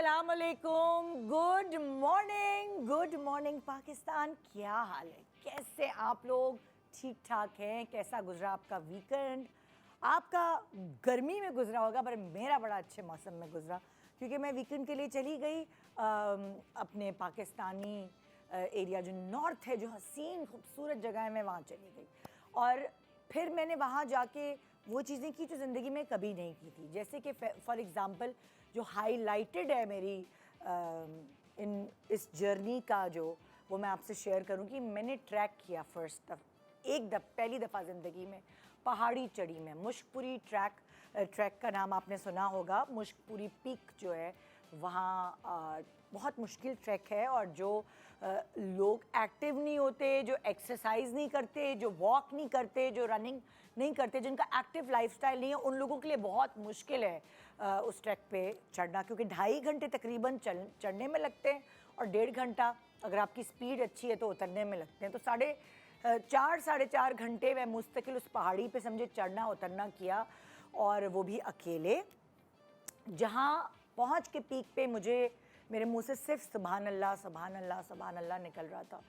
अस्सलाम वालेकुम, good morning Pakistan. क्या हाल है, कैसे आप लोग? ठीक ठाक हैं? कैसा गुजरा आपका वीकेंड? आपका गर्मी में गुजरा होगा, पर मेरा बड़ा अच्छे मौसम में गुजरा, क्योंकि मैं वीकेंड के लिए चली गई अपने पाकिस्तानी एरिया जो नॉर्थ है, जो हसीन खूबसूरत जगह है, मैं वहाँ चली गई। और फिर मैंने वहाँ जाके वो चीज़ें की जो ज़िंदगी में कभी नहीं की थी। जैसे कि फॉर एग्ज़ाम्पल जो हाईलाइटेड है मेरी इन इस जर्नी का, जो वो मैं आपसे शेयर करूं कि मैंने ट्रैक किया पहली दफ़ा ज़िंदगी में पहाड़ी चढ़ी में मुश्कपुरी ट्रैक का नाम आपने सुना होगा। मुश्कपुरी पीक जो है वहाँ बहुत मुश्किल ट्रैक है, और जो लोग एक्टिव नहीं होते, जो एक्सरसाइज नहीं करते, जो वॉक नहीं करते, जो रनिंग नहीं करते, जिनका एक्टिव लाइफस्टाइल नहीं है, उन लोगों के लिए बहुत मुश्किल है उस ट्रैक पे चढ़ना, क्योंकि 2.5 घंटे तकरीबन चढ़ने में लगते हैं और 1.5 घंटा अगर आपकी स्पीड अच्छी है तो उतरने में लगते हैं। तो साढ़े चार घंटे मैं मुस्तकिल उस पहाड़ी पे समझे चढ़ना उतरना किया, और वो भी अकेले। जहाँ पहुँच के पीक पे मेरे मुंह से सिर्फ सुभान अल्लाह सुभान अल्लाह सुभान अल्लाह निकल रहा था,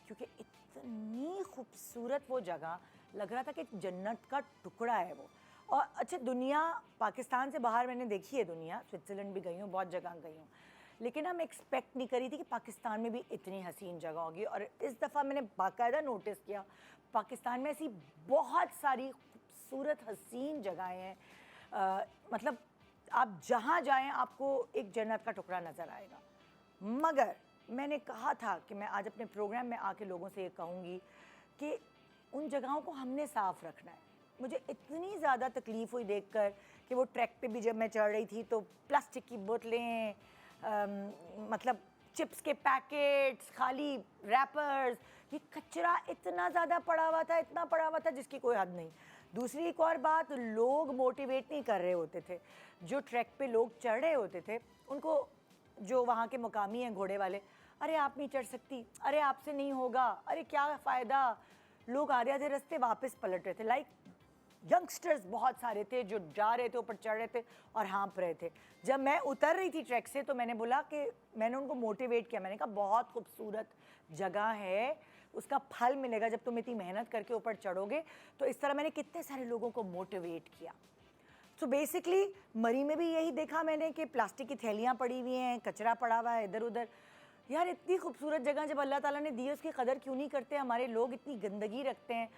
क्योंकि इतनी खूबसूरत वो जगह लग रहा था कि जन्नत का टुकड़ा है वो। और अच्छा, दुनिया पाकिस्तान से बाहर मैंने देखी है दुनिया, स्विट्ज़रलैंड भी गई हूँ, बहुत जगह गई हूँ, लेकिन हम एक्सपेक्ट नहीं करी थी कि पाकिस्तान में भी इतनी हसीन जगह होगी। और इस दफ़ा मैंने बाकायदा नोटिस किया पाकिस्तान में ऐसी बहुत सारी खूबसूरत हसीन जगहें हैं। मतलब आप जहाँ जाएं आपको एक जन्नत का टुकड़ा नज़र आएगा। मगर मैंने कहा था कि मैं आज अपने प्रोग्राम में आके लोगों से ये कहूँगी कि उन जगहों को हमने साफ़ रखना है। मुझे इतनी ज़्यादा तकलीफ़ हुई देखकर कि वो ट्रैक पे भी जब मैं चढ़ रही थी तो प्लास्टिक की बोतलें, मतलब चिप्स के पैकेट्स, खाली रैपर्स, ये कचरा इतना ज़्यादा पड़ा हुआ था जिसकी कोई हद नहीं। दूसरी एक और बात, लोग मोटिवेट नहीं कर रहे होते थे। जो ट्रैक पे लोग चढ़ रहे होते थे उनको, जो वहाँ के मुकामी हैं घोड़े वाले, अरे आप नहीं चढ़ सकती, अरे आपसे नहीं होगा, अरे क्या फ़ायदा। लोग आधे रास्ते वापस पलट रहे थे। लाइक यंगस्टर्स बहुत सारे थे जो जा रहे थे, ऊपर चढ़ रहे थे और हाँप रहे थे। जब मैं उतर रही थी ट्रैक से तो मैंने बोला कि मैंने उनको मोटिवेट किया, मैंने कहा बहुत खूबसूरत जगह है, उसका फल मिलेगा जब तुम इतनी मेहनत करके ऊपर चढ़ोगे। तो इस तरह मैंने कितने सारे लोगों को मोटिवेट किया। तो बेसिकली मरी में भी यही देखा मैंने कि प्लास्टिक की थैलियाँ पड़ी हुई हैं, कचरा पड़ा हुआ है इधर उधर। यार इतनी खूबसूरत जगह जब अल्लाह ताला ने दी है, उसकी कदर क्यों नहीं करते हमारे लोग? इतनी गंदगी रखते हैं।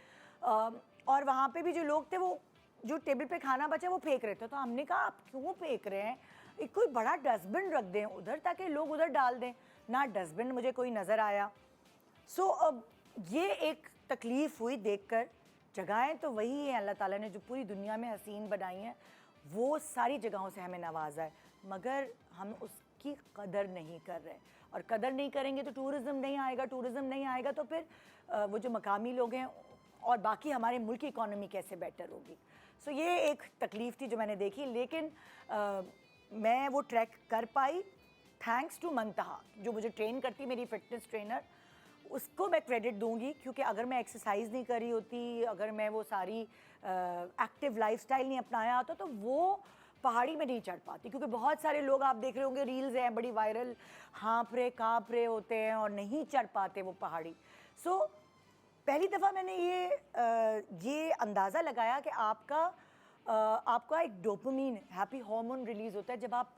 और वहाँ पे भी जो लोग थे, वो जो टेबल पे खाना बचा वो फेंक रहे थे। तो हमने कहा आप क्यों फेंक रहे हैं, एक कोई बड़ा डस्टबिन रख दें उधर ताकि लोग उधर डाल दें। ना डस्टबिन मुझे कोई नज़र आया। सो अब ये एक तकलीफ़ हुई देखकर। जगहें तो वही हैं, अल्लाह ताला ने जो पूरी दुनिया में हसीन बनाई हैं, वो सारी जगहों से हमें नवाजा है, मगर हम उसकी कदर नहीं कर रहे। और कदर नहीं करेंगे तो टूरिज़्म नहीं आएगा तो फिर वो जो मकामी लोग हैं और बाकी हमारे मुल्क की इकॉनमी कैसे बेटर होगी। सो ये एक तकलीफ़ थी जो मैंने देखी, लेकिन मैं वो ट्रैक कर पाई थैंक्स टू मंतहा, जो मुझे ट्रेन करती, मेरी फ़िटनेस ट्रेनर। उसको मैं क्रेडिट दूंगी, क्योंकि अगर मैं एक्सरसाइज नहीं करी होती, अगर मैं वो सारी एक्टिव लाइफस्टाइल नहीं अपनाया होता तो वो पहाड़ी में नहीं चढ़ पाती। क्योंकि बहुत सारे लोग आप देख रहे होंगे, रील्स हैं बड़ी वायरल, हाँफ रहे काँप रहे होते हैं और नहीं चढ़ पाते वो पहाड़ी। सो पहली दफ़ा मैंने ये अंदाज़ा लगाया कि आपका एक डोपामीन हैप्पी हार्मोन रिलीज़ होता है जब आप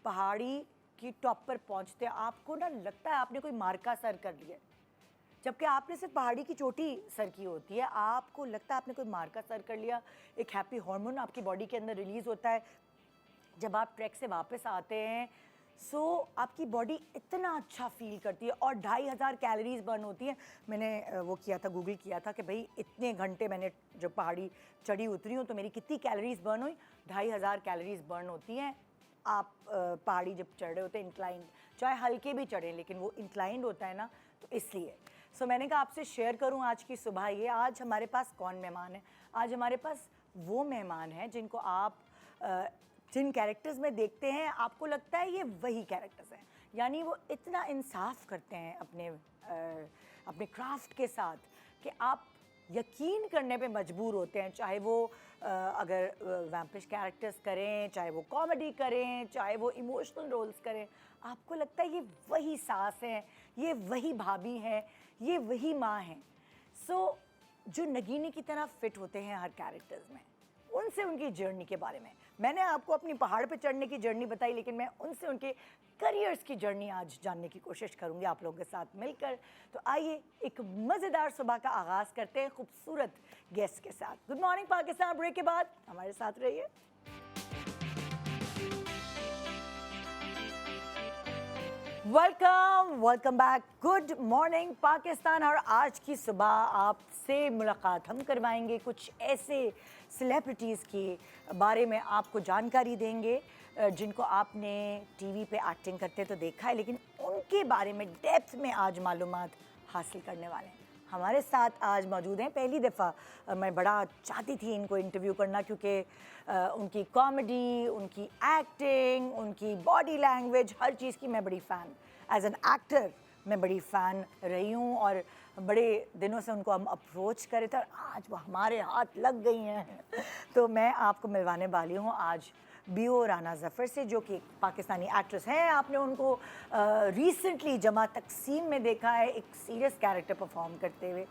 पहाड़ी की टॉप पर पहुंचते हैं। आपको ना लगता है आपने कोई मार्का सर कर लिया, जबकि आपने सिर्फ पहाड़ी की चोटी सर की होती है। आपको लगता है आपने कोई मार्का सर कर लिया। एक हैप्पी हार्मोन आपकी बॉडी के अंदर रिलीज़ होता है जब आप ट्रैक से वापस आते हैं। सो आपकी बॉडी इतना अच्छा फील करती है और 2500 कैलोरीज बर्न होती हैं। मैंने वो किया था, गूगल किया था कि भाई इतने घंटे मैंने जो पहाड़ी चढ़ी उतरी हूँ तो मेरी कितनी कैलोरीज बर्न हुई। 2500 कैलोरीज बर्न होती हैं। आप पहाड़ी जब चढ़ रहे होते हैं इंक्लाइंड, चाहे हल्के भी चढ़ें लेकिन वो इंक्लाइंड होता है ना, तो इसलिए। सो मैंने कहा आपसे शेयर करूं आज की सुबह ये। आज हमारे पास कौन मेहमान है? आज हमारे पास वो मेहमान हैं जिनको आप जिन कैरेक्टर्स में देखते हैं आपको लगता है ये वही कैरेक्टर्स हैं। यानी वो इतना इंसाफ करते हैं अपने क्राफ्ट के साथ कि आप यकीन करने पे मजबूर होते हैं, चाहे वो अगर वैम्पिश कैरेक्टर्स करें, चाहे वो कॉमेडी करें, चाहे वो इमोशनल रोल्स करें। आपको लगता है ये वही सास हैं, ये वही भाभी हैं, ये वही माँ हैं। सो जो नगीने की तरह फिट होते हैं हर कैरेक्टर्स में, उनसे उनकी जर्नी के बारे में मैंने आपको अपनी पहाड़ पे चढ़ने की जर्नी बताई, लेकिन मैं उनसे उनके करियर्स की जर्नी आज जानने की कोशिश करूंगी आप लोगों के साथ मिलकर। तो आइए एक मज़ेदार सुबह का आगाज़ करते हैं खूबसूरत गेस्ट के साथ। गुड मॉर्निंग पाकिस्तान ब्रेक के बाद हमारे साथ रहिए। Welcome back. Good morning Pakistan. और आज की सुबह आपसे मुलाकात हम करवाएंगे कुछ ऐसे सेलिब्रिटीज़ के बारे में, आपको जानकारी देंगे जिनको आपने टीवी पे एक्टिंग करते तो देखा है, लेकिन उनके बारे में डेप्थ में आज मालूमात हासिल करने वाले हैं। हमारे साथ आज मौजूद हैं, पहली दफ़ा मैं बड़ा चाहती थी इनको इंटरव्यू करना, क्योंकि उनकी कॉमेडी, उनकी एक्टिंग, उनकी बॉडी लैंग्वेज, हर चीज़ की मैं बड़ी फ़ैन, एज एन एक्टर मैं बड़ी फ़ैन रही हूँ और बड़े दिनों से उनको हम अप्रोच करे थे और आज वो हमारे हाथ लग गई हैं। तो मैं आपको मिलवाने वाली हूँ आज बीओ राना ज़फ़र से, जो कि पाकिस्तानी एक्ट्रेस हैं। आपने उनको रिसेंटली जमा तकसीम में देखा है एक सीरियस कैरेक्टर परफॉर्म करते हुए,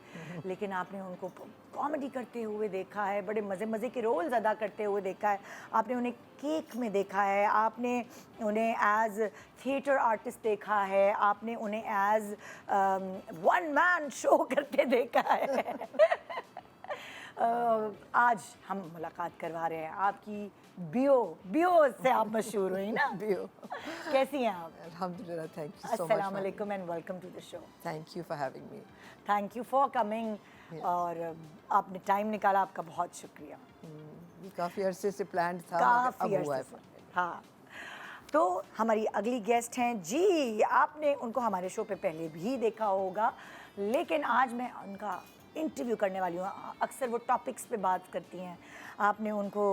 लेकिन आपने उनको कॉमेडी करते हुए देखा है, बड़े मज़े के रोल्स अदा करते हुए देखा है। आपने उन्हें केक में देखा है, आपने उन्हें एज थिएटर आर्टिस्ट देखा है, आपने उन्हें एज वन मैन शो करके देखा है। आज हम मुलाकात करवा रहे हैं आपकी बीओ से आप मशहूर हुई ना। बीओ। कैसी हैं आप? अल्हम्दुलिल्लाह, थैंक यू सो मच। अस्सलाम वालेकुम and welcome to the show. Thank you for having me. Thank you for coming. और आपने टाइम निकाला, आपका बहुत शुक्रिया। काफ़ी अरसे से प्लान था, काफ़ी अब हुआ अरसे है। से। हाँ, तो हमारी अगली गेस्ट हैं जी, आपने उनको हमारे शो पे पहले भी देखा होगा, लेकिन आज मैं उनका इंटरव्यू करने वाली हूँ। अक्सर वो टॉपिक्स पे बात करती हैं। आपने उनको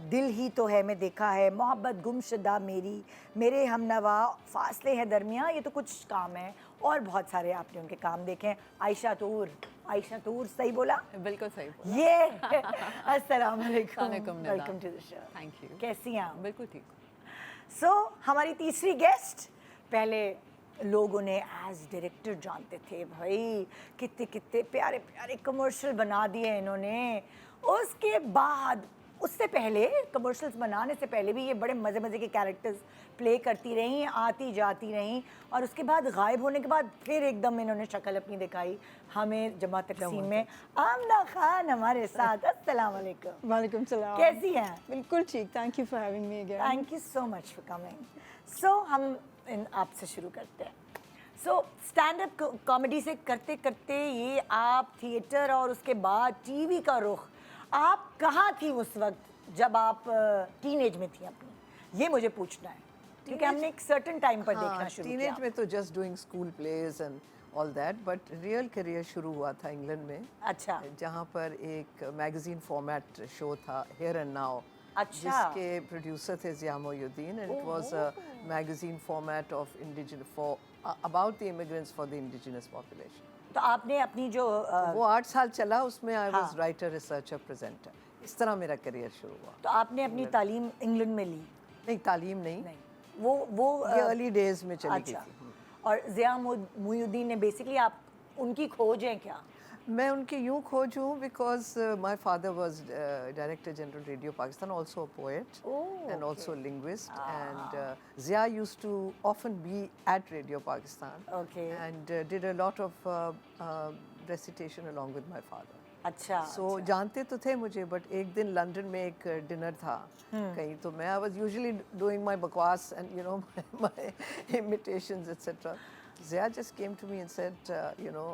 दिल ही तो है में देखा है, मोहब्बत गुमशुदा मेरी, मेरे हमनवा, फासले हैं दरमियाँ, ये तो कुछ काम है, और बहुत सारे आपने उनके काम देखे हैं। आयशा तूर सही बोला? बिल्कुल सही बोला। ये अस्सलाम वालेकुम, वालेकुम welcome to the show. Thank you. कैसी हैं आप? बिल्कुल ठीक। सो हमारी तीसरी गेस्ट, पहले लोग उन्हें एज डायरेक्टर जानते थे, भाई कितने प्यारे प्यारे कमर्शियल बना दिए इन्होंने। उसके बाद, उससे पहले कमर्शियल्स बनाने से पहले भी ये बड़े मज़े के कैरेक्टर्स प्ले करती रहीं, आती जाती रहीं, और उसके बाद गायब होने के बाद फिर एकदम इन्होंने शक्ल अपनी दिखाई हमें जमा तकसीम में। आमना खान हमारे साथ। अस्सलाम वालेकुम। वालेकुम सलाम। कैसी हैं? बिल्कुल ठीक, thank you for having me again. Thank you so much for coming. So हम आपसे शुरू करते हैं। सो स्टैंड अप कॉमेडी से करते करते ये आप थिएटर और उसके बाद टीवी का रुख, आप कहाँ थी उस वक्त जब आप टीनेज में थी अपनी? ये मुझे पूछना है, क्योंकि हमने एक सर्टेन टाइम पर देखना शुरू किया। टीनेज में तो just doing school plays and all that, but real career शुरू हुआ था इंग्लैंड में। अच्छा। जहाँ पर एक मैगजीन फॉर्मेट शो था, हियर एंड नाउ, अच्छा। जिसके प्रोड्यूसर थे Zia Mohyeddin, and it was a magazine format of indigenous for about the immigrants for the indigenous population. तो आपने अपनी जो वो 8 साल चला, उसमें आई हाँ। Was writer, researcher, presenter. इस तरह मेरा करियर शुरू हुआ। तो आपने अपनी तालीम इंग्लैंड में ली? नहीं, तालीम नहीं, वो ये अर्ली डेज में चली गई अच्छा। थी। और ज़िया मोइनुद्दीन ने बेसिकली, आप उनकी खोज हैं क्या? मैं उनकी यूँ खोज हूँ because my father was director general radio Pakistan, also a poet and also linguist, and Zia used to often be at Radio Pakistan, Okay. and did a lot of recitation along with my father. अच्छा। So जानते तो थे मुझे, but एक दिन London में एक dinner था कहीं, तो मैं I was usually doing my बकवास and you know my imitations etc. Zia just came to me and said, you know,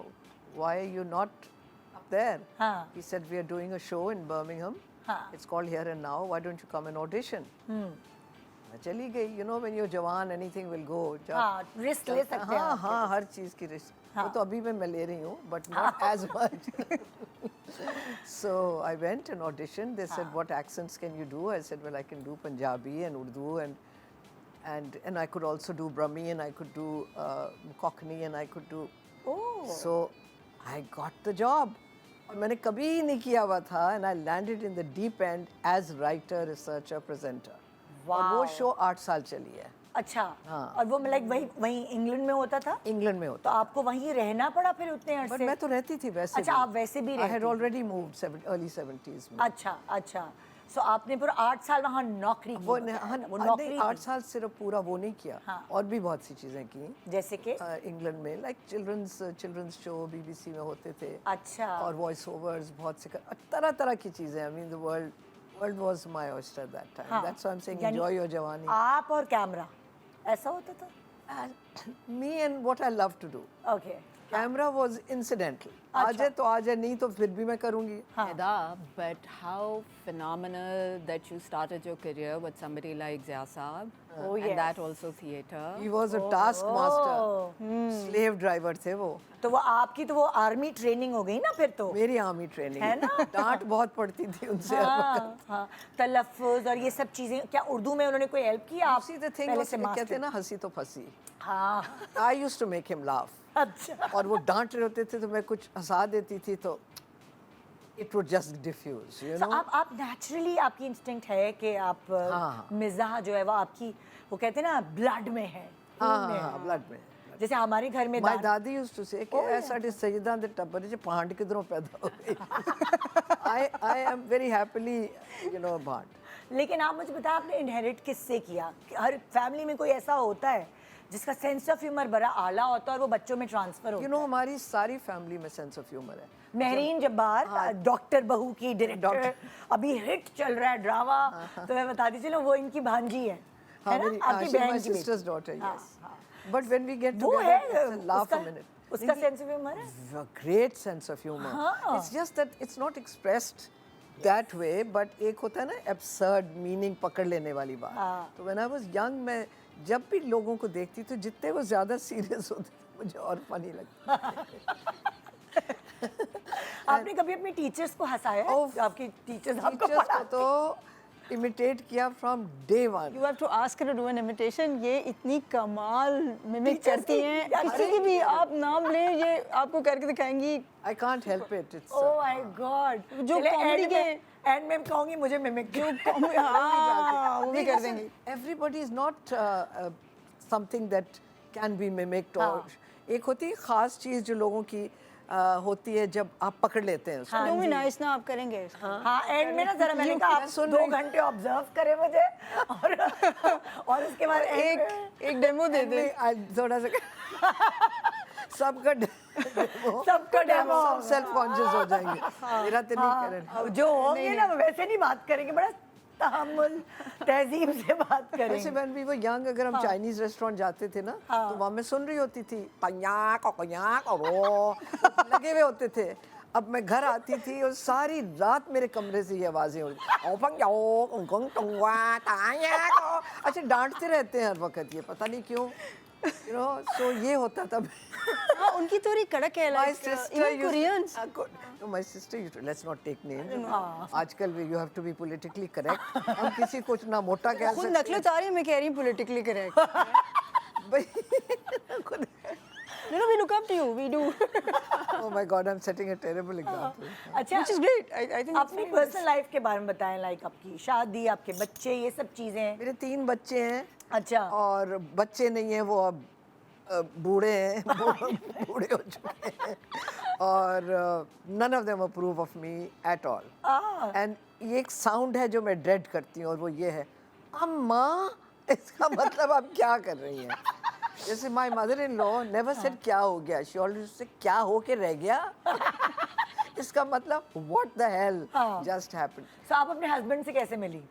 why are you not up there? हाँ। He said, we are doing a show in Birmingham. हाँ। It's called Here and Now. Why don't you come and audition? मैं चली गई. You know, when you're जवान, anything will go. हाँ, risk ले सकते हैं हाँ आप। हाँ, हर चीज़ की रिस्क. हाँ। वो तो अभी मैं ले रही हूँ, but not as much. So I went and auditioned. They said, what accents can you do? I said, well, I can do Punjabi and Urdu and I could also do Brahmi, and I could do Cockney, and I could do. Oh. So I got the job. और मैंने कभी नहीं किया हुआ था and I landed in the deep end as writer researcher presenter और वो Wow. Show 8 साल चली है अच्छा हाँ। और वो लाइक वही वही इंग्लैंड में होता था इंग्लैंड में तो होता आपको वहीं रहना पड़ा फिर उतने बट अरसे मैं तो रहती थी वैसे अच्छा आप वैसे भी आई रहती हैड थी। ऑलरेडी मूव्ड अर्ली 70s में अच्छा अच्छा सो आपने फिर 8 साल वहाँ नौकरी की वो बताया था, वो नहीं नौकरी 8 थी। साल सिर्फ पूरा वो नहीं किया हाँ। और भी बहुत सी चीज़ें की जैसे कि इंग्लैंड में लाइक चिल्ड्रंस शो बीबीसी में होते थे अच्छा और वॉइस ओवर्स बहुत से तरह तरह की चीज़ें I mean the world was my oyster that time हाँ। That's why I am saying यानी एंजॉय योर जवानी आप और कैमरा ऐसा होता था me and what I love to do okay camera was incidental आज है तो आज है नहीं तो फिर भी मैं करूँगी Nida, but how phenomenal that you started your career with somebody like Zia Saab. Oh, yes. And that also theatre. He was a task master slave driver थे वो तो वो आपकी तो वो आर्मी ट्रेनिंग हो गई ना फिर तो मेरी आर्मी ट्रेनिंग है ना? डांट बहुत पड़ती थी उनसे हर वक्त हाँ हाँ तलफ्फुज और ये सब चीजें क्या उर्दू में उन्होंने कोई हेल्प की आप सी द थिंग पहले से कहते हैं मास्टर ना हंसी तो फंसी हाँ I used to make him laugh अच्छा और वो डांट रहे होते थे तो मैं कुछ हंसा देती थी तो it would just diffuse you तो नो आप नेचुरली आपकी इंस्टिंक्ट है कि आप हाँ। मिजाह जो है वो आपकी वो कहते हैं ना ब्लड में है खून में हाँ है। ब्लड में जैसे हमारे घर में माय दाद- दादी यूज्ड टू से कि Oh, yeah. साडे सैयदां दे टब्बर च भांड किधरों पैदा हो गई I am very happily you know भांड लेकिन आप मुझे बताएं आपने इनहेरिट किससे किया कि हर फैमिली में कोई ऐसा होता है जिसका सेंस ऑफ ह्यूमर बड़ा आला होता है और वो बच्चों में ट्रांसफर होता यू नो हमारी सारी फैमिली में सेंस ऑफ ह्यूमर है है महरीन जब्बार डॉक्टर बहू की डायरेक्टर अभी हिट चल रहा है ड्रामा तो मैं बताती चलूं वो इनकी भांजी है हाँ ना मेरी आपकी बहन की सिस्टर्स बेटी। डॉटर हाँ, यस हाँ। बट व्हेन वी गेट वो है टुगेदर लाफ उसका अ मिनट उसका सेंस ऑफ ह्यूमर है great sense of humor. हाँ. It's just that it's not expressed that way, but एक होता है ना absurd meaning पकड़ लेने वाली बात. हाँ. तो when I was young मैं जब भी लोगों को देखती तो जितने वो ज़्यादा serious होते थे मुझे और funny लगता. आपने कभी अपने टीचर्स को हंसाया है? Oh, आपकी टीचर्स आपको Teachers को पढ़ाते तो imitate किया from day one. You have to ask her to do an imitation. ये इतनी कमाल मिमिक Teachers करती की- हैं यार, किसी की भी आप नाम लें ये आपको करके दिखाएंगी I can't help it. It's oh my God जो comedy के- एंड में कहूंगी मुझे मिमिक हाँ वो भी कर Listen, देंगी everybody is not something that can be mimicked or हाँ. एक होती है खास चीज जो लोगों की होती है जब आप पकड़ लेते हैं उसको. डू मी नाइस ना आप करेंगे इसको हाँ एंड में ना जरा मैंने कहा आप सुन 2 रही- घंटे ऑब्जर्व करें मुझे और उसके बाद end में- एक डेमो दे दे थोड़ा सा सबका सबका डेमो सेल्फ कॉन्शियस हो जाएंगे मेरा तो नहीं करें अब जो होंगे ना वो वैसे नहीं बात करेंगे बड़ा तहम्मुल तहजीब से बात वैसे करेंगे when we were young अगर हम चाइनीज रेस्टोरेंट जाते थे ना तो वहाँ मैं सुन रही होती थी कन्याक और लगे हुए होते थे अब मैं घर आती थी और सारी रात मेरे कमरे से ये आवाजें हो अच्छा डांटते रहते हैं हर वक्त ये पता नहीं क्यों यू नो सो ये होता था हाँ उनकी थोड़ी कड़क है My like sister even used Koreans no, my sister used to, let's not take names. आजकल you have to be politically correct. हम किसी को ना मोटा कह खुद सकते नकल उतारी मैं कह रही हूँ politically correct खुद- no we look up to you we do Oh my God, I'm setting a terrible example. अच्छा which is great I think it's अपनी very पर्सनल लाइफ के बारे में बताएं लाइक आपकी शादी आपके बच्चे ये सब चीजें मेरे 3 बच्चे हैं अच्छा और बच्चे नहीं हैं वो अब बूढ़े हैं बूढ़े हो चुके हैं और none of them approve of me at all. And ये एक साउंड है जो मैं ड्रेड करती हूँ और वो ये है अम्मा इसका मतलब आप क्या कर रही हैं जैसे my mother in law never said क्या हो गया शी ऑलवेज से क्या हो के रह गया इसका मतलब what the hell just happened तो आप अपने हस्बैंड से कैसे मिली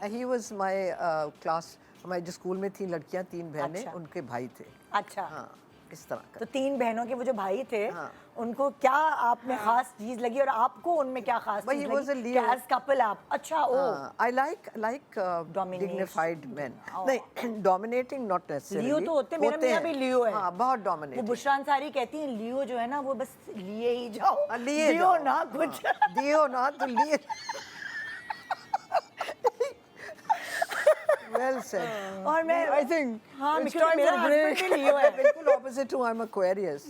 ही वाज माय क्लास हमारे जो स्कूल में 3 लड़कियां 3 बहनें अच्छा। उनके भाई थे अच्छा हाँ इस तरह का तो 3 बहनों के वो जो भाई थे हाँ। उनको क्या आप में खास चीज लगी और आपको उनमें क्या खास But चीज he was a लगी Leo. एज कपल आप अच्छा ओ I like Dominate. dignified men. नहीं dominating not necessarily. लियो तो होते मेरा मियां भी लियो है हाँ बहुत वो dominating. बुशरा अंसारी कहती हैं लियो जो है ना वो बस लिए ही जाओ लिए लियो जाओ। ना कुछ हाँ, दियो ना तो लिए. Well said. और मैं I think हाँ it's because time मेरा for a break. husband भी लियो है बिल्कुल opposite हूँ. I'm Aquarius.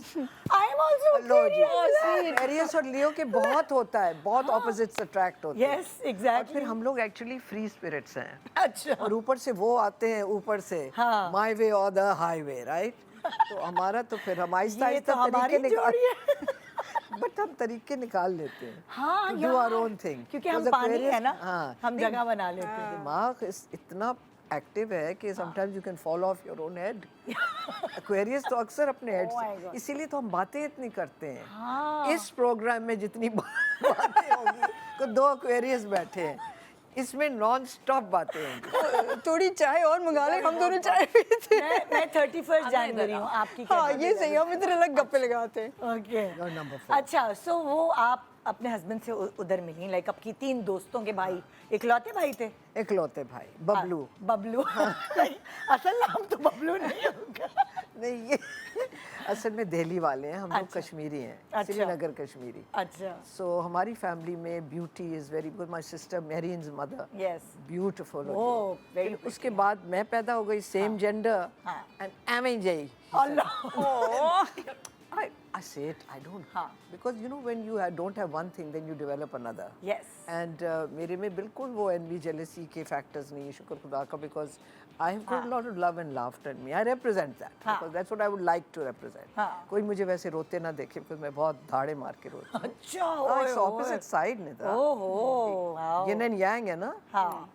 I am also लो जी Aquarius. Aquarius और लियो के बहुत होता है, बहुत ऑपोजिट्स अट्रैक्ट होते हैं। Yes, और exactly. फिर हम लोग एक्चुअली फ्री स्पिरिट्स हैं, अच्छा और ऊपर से वो आते हैं ऊपर से हाँ। माय वे और द हाईवे, राइट? तो हमारा तो फिर हम आहिस्ता ये तो आहिस्ता हमारी तरीके निकाल जोड़ी है। बट हम तरीके निकाल लेते हैं हाँ to do our यार, own thing. क्योंकि हम Because पानी Aquarius- है ना, हाँ, हम जगह बना लेते हैं। दिमाग इतना एक्टिव है कि sometimes you can fall of your own head. Aquarius तो अक्सर अपने हेड Oh my से, God. इसीलिए तो हम बातें इतनी करते हैं। हाँ। इस प्रोग्राम में जितनी बातें होंगी तो 2 एक्वेरियस बैठे हैं, इसमें नॉन स्टॉप बातें होंगी। थोड़ी चाय और मंगा ले, हम दोनों चाय पीते हैं। मैं 31 जनवरी हूँ, आपकी क्या हाँ ये सही, हम इधर अलग गप्पे लगाते हैं। Okay You're number 4. अच्छा, सो वो आप अपने हस्बैंड से उधर मिली, लाइक आपकी 3 दोस्तों के भाई, इकलौते भाई थे? इकलौते भाई बबलू। बबलू। असल नाम तो बबलू नहीं होगा। नहीं, ये असल में दिल्ली वाले हैं, हम लोग अच्छा। कश्मीरी हैं, अच्छा। श्रीनगर कश्मीरी। अच्छा, सो हमारी फैमिली में beauty is very good. My sister Marine's mother yes. Beautiful. Oh, very फिर उसके बाद मैं पैदा हो गई, सेम जेंडर हाँ। एंड एम जई। अल्लाह। I say it, I don't. हाँ। Because you know when you don't have one thing, then you develop another. Yes. And मेरे में बिल्कुल वो envy, jealousy के factors नहीं है, शुक्र खुदा का, because I have got a lot of love and laughter in me. I represent that. हाँ। Because that's what I would like to represent. हाँ। कोई मुझे वैसे रोते ना देखे, because मैं बहुत धाड़े मार के रोती हूँ। अच्छा, हाँ, it's opposite side निता। ओहो, वाओ। Yin and yang है ना? हाँ।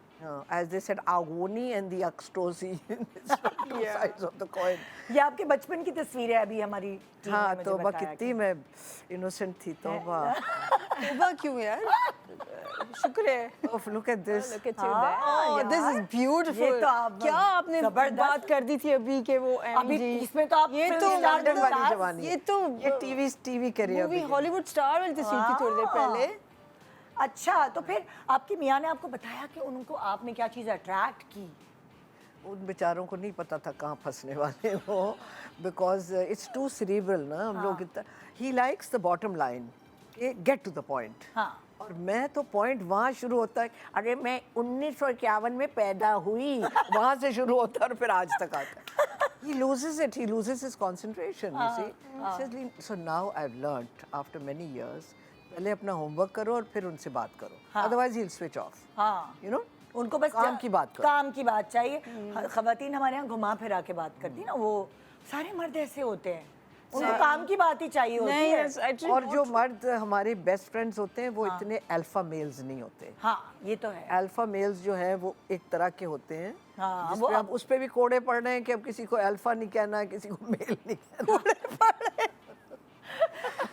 As they said, agony and the ecstasy. It's two sides of the coin. ये आपके बचपन की तस्वीर है अभी हमारी टीम ने हाँ, मुझे तोबा बताया कितनी मैं इनोसेंट थी, तोबा। तौबा क्यों यार? शुक्र है। Oh, look at this. Look at you हाँ, there. Oh, this is यार, beautiful. ये तो आप क्या आपने जबरदस्त। बात कर दी थी अभी के वो अभी MG? इसमें तो आप ये फिल्म तो के स्टार लंदन वाली स्टार- जवानी। ये तो ये TV career movie Hollywood star वाली तस्वीर थी थोड़ी देर पहले। अच्छा, तो फिर आपकी मियाँ ने आपको बताया कि उनको आप में क्या चीज़ अट्रैक्ट की? उन बेचारों को नहीं पता था कहाँ फंसने वाले वो, बिकॉज इट्स टू सेरिब्रल ना, हम लोग इतना। He likes the bottom line, get to the point. हाँ। और मैं तो पॉइंट वहाँ शुरू होता है, अरे मैं 1951 में पैदा हुई, वहाँ से शुरू होता है और फिर आज तक आता है। He loses it, he loses his concentration, you see. He says, so now I've learnt after many years, पहले अपना होमवर्क करो और फिर उनसे बात करो, otherwise he'll switch off. हाँ। You know? उनको बस काम की बात करो। काम की बात चाहिए। खवातीन हमारे यहाँ घुमा फिरा के बात करती है ना, वो सारे मर्द ऐसे होते हैं, उनको काम की बात ही चाहिए होती नहीं, है। that's actually और not जो true. मर्द हमारे बेस्ट फ्रेंड्स होते हैं वो इतने अल्फा मेल्स नहीं होते। हाँ, ये तो है। अल्फा मेल्स जो हैं वो एक तरह के होते हैं, हाँ, जिस वो पे अब उस पे भी कोड़े पड़ रहे हैं कि अब किसी को अल्फा नहीं कहना है, किसी को मेल नहीं कहना।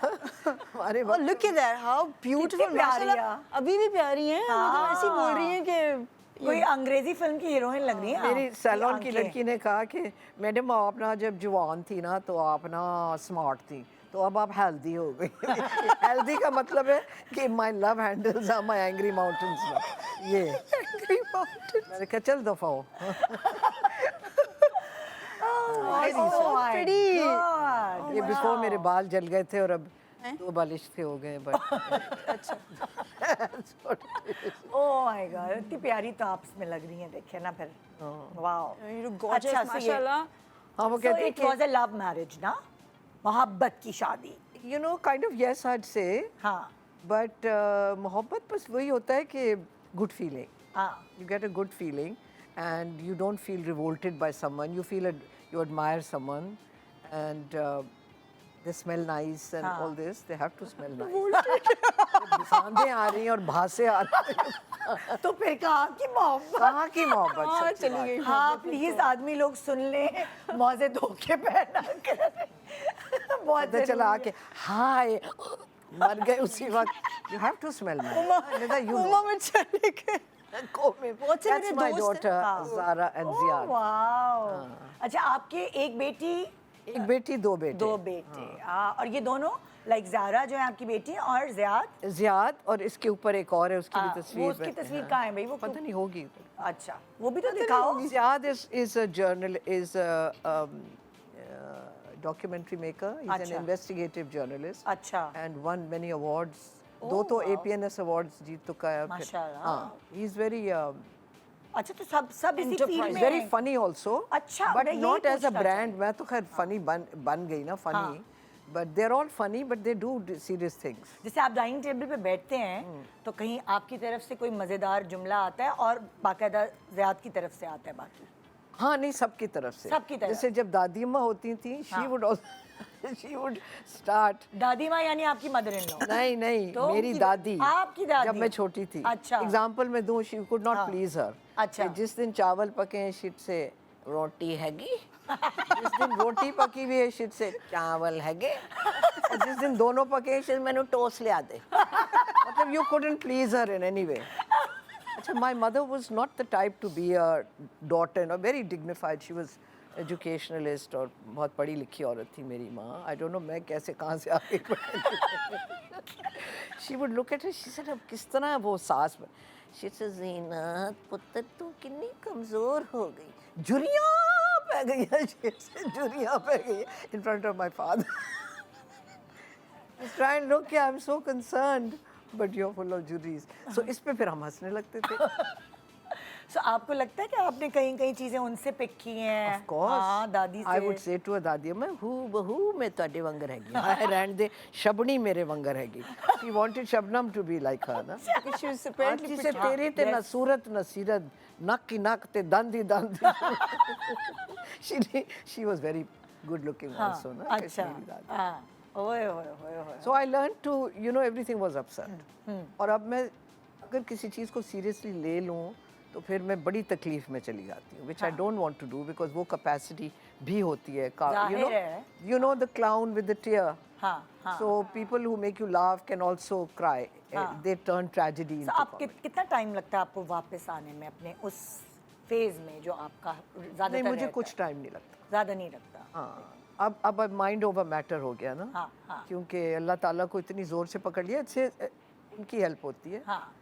हमारे Oh, look at that, how beautiful. कितनी प्यारी माशाल्लाह, है। अभी भी प्यारी हैं। वो तो ऐसी बोल रही हैं कि कोई अंग्रेजी फिल्म की हीरोइन लग रही है मेरी आप, सैलून की आंखें। लड़की ने कहा कि मैडम आप ना जब जवान थी ना तो आप ना स्मार्ट थी, तो अब आप हेल्दी हो गई। हेल्दी का मतलब है कि my love handles are my angry mountains. ये एंग्री माउंटेन, मैंने कहा चल दफा हो। Oh my pretty. God. ये बिफोर मेरे बाल जल गए थे और अब 2 बालिश थे हो गए, बट Oh my God, इतनी प्यारी तो आपस में लग रही हैं, देखिए ना फिर। वाओ। you look gorgeous, अच्छा, so ये- माशाल्लाह। हाँ वो So कहते हैं it was a love marriage ना, मोहब्बत की शादी। कि you know kind of yes I'd say, हाँ बट मोहब्बत बस वही होता है कि गुड फीलिंग, हाँ you get a good feeling and you don't feel revolted by someone, you feel you admire someone and they smell nice and all this, they have to smell nice. सांदें आ रही हैं और भासे आ रही हैं, तो फिर कहा कि मोहब्बत। कहाँ की मोहब्बत हाँ, सच्ची चली बात। गई। हाँ प्लीज आदमी लोग सुन लें, मौजे धोखे पहना कर। बहुत पता चला जरूरी आके हाय मर गए उसी वक्त, you have to smell nice. Nida, you know. Uma में चले गए। That's मेरे my दोस्त daughter Zara and है। Ziad. वाओ। अच्छा, आपके एक बेटी एक बेटी 2 बेटे। 2 बेटे। हाँ, और ये दोनों लाइक ज़ारा जो है आपकी बेटी और ज़ियाद। ज़ियाद और इसके ऊपर एक और है, उसकी हाँ, भी तस्वीर। वो उसकी तस्वीर कहाँ है भाई, वो पता नहीं होगी। अच्छा, वो भी तो दिखाओ। Ziad is a journal, is a documentary maker. He's an अच्छा। investigative journalist अच्छा, and won many awards. 2 तो wow. APNS awards जीत चुका है। माशाल्लाह। हाँ, he's very अच्छा, तो सब इसी फील्ड में very हैं। funny also. अच्छा, but मैं यही not as a पूछना brand. मैं तो खैर funny बन गई ना, funny. but they're all funny, but they do serious things. जैसे आप डाइनिंग टेबल पे बैठते हैं तो कहीं आपकी तरफ से कोई मजेदार जुमला आता है और बाकायदा ज़ियाद की तरफ से आता है बाकी? हाँ नहीं, सबकी तरफ से। सबकी तरफ। जैसे जब दादी अम्मा होती थी, she would also she would start. दादी माँ यानी आपकी मदर इन लॉ? नहीं नहीं, तो मेरी दादी, आपकी दादी जब मैं छोटी थी। अच्छा। एग्जाम्पल में दूं, she could not हाँ। please her. अच्छा। कि जिस दिन चावल पके हैं, she'd say रोटी हैगी। जिस दिन रोटी पकी हुई है, she'd say चावल हैगे। और जिस दिन दोनों पके हैं, she'd मैंने टोस्ट ले दे। मतलब you couldn't please her in any way. अच्छा, my mother was not the type to be a daughter, no, very dignified. She was educationalist और बहुत पढ़ी लिखी औरत थी मेरी माँ. I don't know मैं कैसे कहाँ से आ गई. She would look at her. She said, अब किस तरह वो सास में. She said, ज़ीनत पुत्र तू कितनी कमज़ोर हो गई. झुर्रियाँ पै गई है. She said, झुर्रियाँ पै गई है in front of my father. Just try and look, yeah, I'm so concerned. But you're full of juries. So इस पे फिर हम हंसने लगते थे. So आपको लगता है कि आपने कहीं कहीं चीजें उनसे पिक की हैं? Of course. हाँ, दादी से। I would say to a दादी मैं हूँ बहू मैं ਤੁਹਾਡੇ वांगर हैगी. हाय रहने दे शबनी मेरे वांगर हैगी. She wanted Shabnam to be like her ना. Because she was apparently से pretty- तेरे ते ना सूरत ना सीरत नक की नक ते दंद ही दंद. She was very good looking हाँ, also ना. अच्छा। कश्मीरी दादी. हाँ, ओए ओए ओए ओए। So I learned to, you know, everything was upset. और अब मैं अगर किसी चीज़ को seriously ले लूँ तो फिर मैं बड़ी तकलीफ में चली जाती हूँ, which I don't want to do because वो capacity भी होती है. जाहिर है। You know the clown with the tear. हाँ, हाँ। So people who make you laugh can also cry. हाँ। They turn tragedy into So आप comedy. कितना टाइम लगता है आपको वापस आने में अपने उस फेज में जो आपका ज्यादातर नहीं, मुझे रहता कुछ है? टाइम नहीं लगता. ज्यादा नहीं लगता। हाँ, अब माइंड ओवर मैटर हो गया ना. हाँ, हाँ। क्योंकि अल्लाह ताला को इतनी जोर से पकड़ लिया, इससे उनकी हेल्प होती है. हाँ,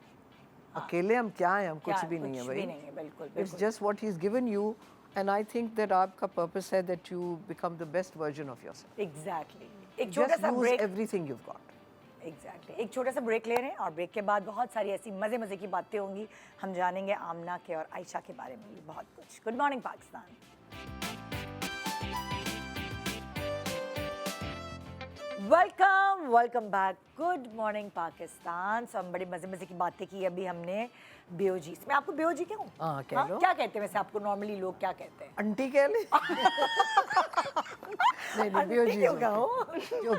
अकेले हम क्या हैं, हम क्या कुछ भी नहीं है कुछ भाई. भी नहीं है, बिल्कुल It's बिल्कुल। just what he's given you, and I think that आपका purpose है that you become the best version of yourself. Exactly. एक छोटा Just सा use break. everything you've got. Exactly एक छोटा सा ब्रेक ले रहे हैं और ब्रेक के बाद बहुत सारी ऐसी मज़े मज़े की बातें होंगी. हम जानेंगे आमना के और आयशा के बारे में भी बहुत कुछ. Good morning Pakistan. Welcome back. Good morning Pakistan. So हम बड़े मज़े मज़े की बातें की अभी हमने बेओजी से. मैं आपको बेओजी कहूँ? हाँ, कह लो. क्या कहते हैं वैसे आपको नॉर्मली लोग क्या कहते हैं? आंटी कह ले. नहीं आंटी क्यों कहूँ?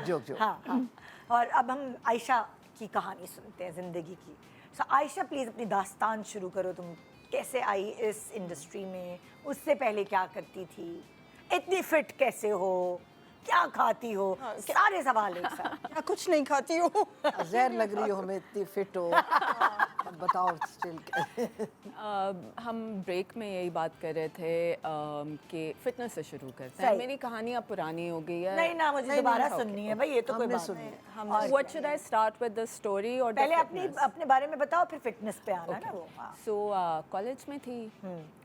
जोक. हाँ हाँ. और अब हम आयशा की कहानी सुनते हैं ज़िंदगी की. सो आयशा प्लीज़ अपनी दास्तान शुरू करो. तुम कैसे आई इस इंडस्ट्री में? उससे पहले क्या करती थी? इतनी फिट कैसे हो? क्या खाती हो? सारे सवाल एक साथ. क्या कुछ नहीं खाती हूँ. जहर लग रही हो हमें, इतनी फिट हो. अब बताओ स्टिल. हम ब्रेक में यही बात कर रहे थे कि फिटनेस से शुरू करते हैं. सही. मेरी कहानी अब पुरानी हो गई है. नहीं ना, मुझे दोबारा सुननी है भाई. ये तो कोई हमने बात सुनी नहीं. है. What should I start with the story or the पहले अपनी fitness? अपने बारे में बताओ फिर फिटनेस पे आना ना वो. हाँ. So कॉलेज में थी.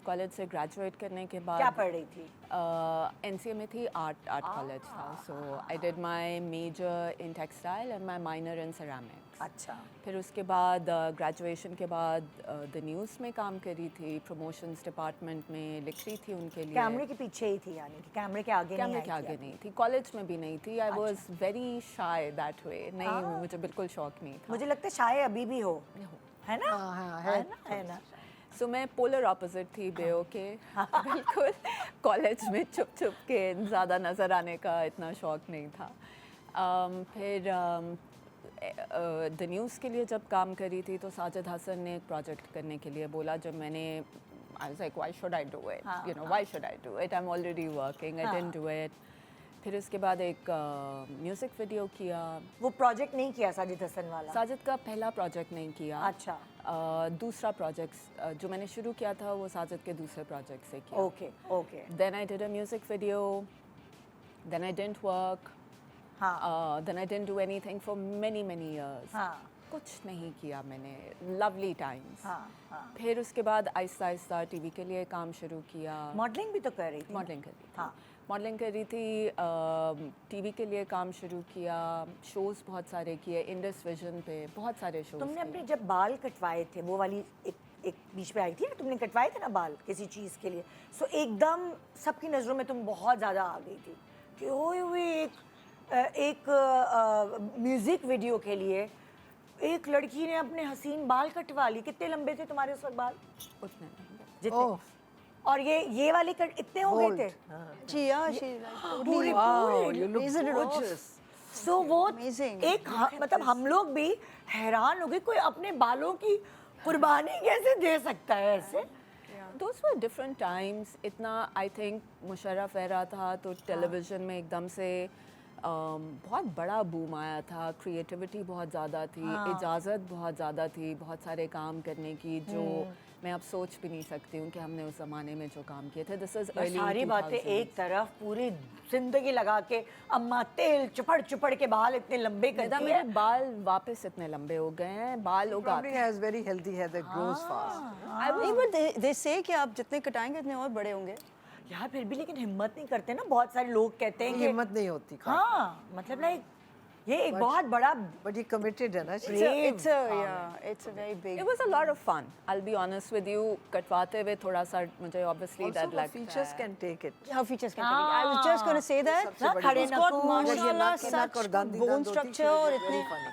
कॉलेज से ग्रेजुएट करने के बाद क्या पढ़ रही थी? NCA में थी. आर्ट कॉलेज था. So I did my major in textile and my minor in ceramics. अच्छा. फिर उसके बाद ग्रेजुएशन के बाद द न्यूज़ में काम करी थी. प्रमोशंस डिपार्टमेंट में लिख रही थी उनके लिए. कैमरे के पीछे ही थी यानी कि कैमरे के आगे कैमरे नहीं के आई आगे थी नहीं थी. कॉलेज में भी नहीं थी. I was very shy that way. नहीं, मुझे बिल्कुल शौक नहीं था. मुझे लगता है शायद अभी भी हो. है ना? हाँ, है ना. सो मैं पोलर ऑपोजिट थी बेओ के. बिल्कुल कॉलेज में छुप के ज़्यादा नज़र आने का इतना शौक नहीं था. फिर द न्यूज़ के लिए जब काम करी थी तो साजिद हसन ने एक प्रोजेक्ट करने के लिए बोला. जब मैंने I was like why should I do it, you know, why should I do it, I am already working, I didn't do it. फिर उसके बाद एक म्यूज़िक वीडियो किया. वो प्रोजेक्ट नहीं किया साजिद हसन वाला? साजिद का पहला प्रोजेक्ट नहीं किया. अच्छा. दूसरा प्रोजेक्ट जो मैंने शुरू किया था वो साजिद के दूसरे प्रोजेक्ट से किया. Okay okay. Then I did a music video. Then I didn't work. हाँ. Then I didn't do anything for many years. हाँ. कुछ नहीं किया मैंने. Lovely times. हाँ हाँ. फिर उसके बाद आहिस्ता आहिस्ता टीवी के लिए काम शुरू किया. मॉडलिंग भी तो कर रही थी? मॉडलिंग कर रही थी. हाँ. मॉडलिंग कर रही थी. टीवी के लिए काम शुरू किया. शोज़ बहुत सारे किए. इंडस विजन पे बहुत सारे शोज़. तुमने अपने जब बाल कटवाए थे वो वाली एक बीच पे आई थी ना, तुमने कटवाए थे ना बाल किसी चीज़ के लिए. सो एकदम सबकी नज़रों में तुम बहुत ज़्यादा आ गई थी कि ओए एक एक म्यूजिक वीडियो के लिए एक लड़की ने अपने हसीन बाल कटवा ली। कितने लंबे थे तुम्हारे उस वक्त बाल? उतने लंबे। जितने? Oh. और ये वाले कट इतने हो गए थे? पूरे Wow, you look Isn't it gorgeous. सो वो Amazing. एक मतलब हम लोग भी हैरान हो गए, कोई अपने बालों की कुर्बानी कैसे दे सकता है ऐसे? Those were different times. इतना आई थिंक मुशर्रफ एरा था तो टेलीविज़न में एकदम से बहुत बड़ा बूम आया था, क्रिएटिविटी बहुत ज़्यादा थी, इजाज़त बहुत ज़्यादा थी, बहुत सारे काम करने की जो मैं अब सोच भी नहीं सकती हूँ कि हमने उस ज़माने में जो काम किए थे। दिस इज़ ये सारी बातें एक तरफ, पूरी जिंदगी लगा के अम्मा तेल चुपड़ चुपड़ के बाल इतने लंबे मेरे करती है। बाल वापस इतने लंबे हो गए हैं, बाल Probably उगाते has very healthy hair that grows fast. नहीं बट दे से कि आप जितने कटाएंगे उतने और बड़े होंगे। यार फिर भी लेकिन हिम्मत नहीं करते ना, बहुत सारे लोग कहते हैं कि हिम्मत नहीं होती का. हाँ मतलब लाइक ये एक बहुत बड़ा But he committed है ना. It's a very big. It was a lot of fun. I'll be honest with you. कटवाते हुए थोड़ा सा मुझे obviously Also डर the लगता features है। can take it. How features can take it. I was just going to say that. सबसे बड़ी खड़े He's बात. got नखून, अगर ये माशाल्लाह नाक के नाक और such गांधी bone दांत होती, structure she और was very इतने funny.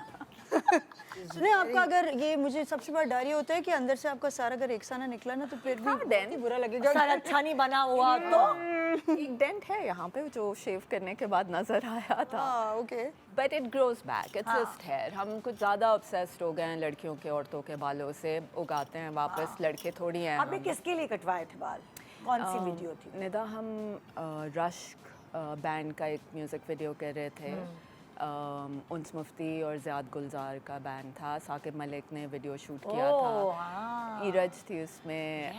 नहीं आपका अगर ये मुझे सबसे बड़ा डर ये होता है कि अंदर से आपका सारा अगर एक साना निकला ना तो फिर भी बहुत ही बुरा लगेगा। सर अच्छा नहीं बना हुआ तो एक डेंट है यहाँ पे जो शेव करने के बाद नजर आया था। हाँ okay. But it grows back, it's just hair. हम कुछ ज़्यादा ऑब्सेस्ड हो गए हैं लड़कियों के, औरतों के बालों से, उगाते हैं वापस, लड़के थोड़ी हैं आपने हम। किसके लिए कटवाए थे बाल? कौन सी वीडियो थी? निदा हम रश्क बैंड का एक म्यूज़िक वीडियो कर रहे थे। उन्स मुफ्ती और ज़ियाद गुलजार का बैंड था, साकिब मलिक ने वीडियो शूट किया ओह, था, हाँ। ईरज थी उसमें,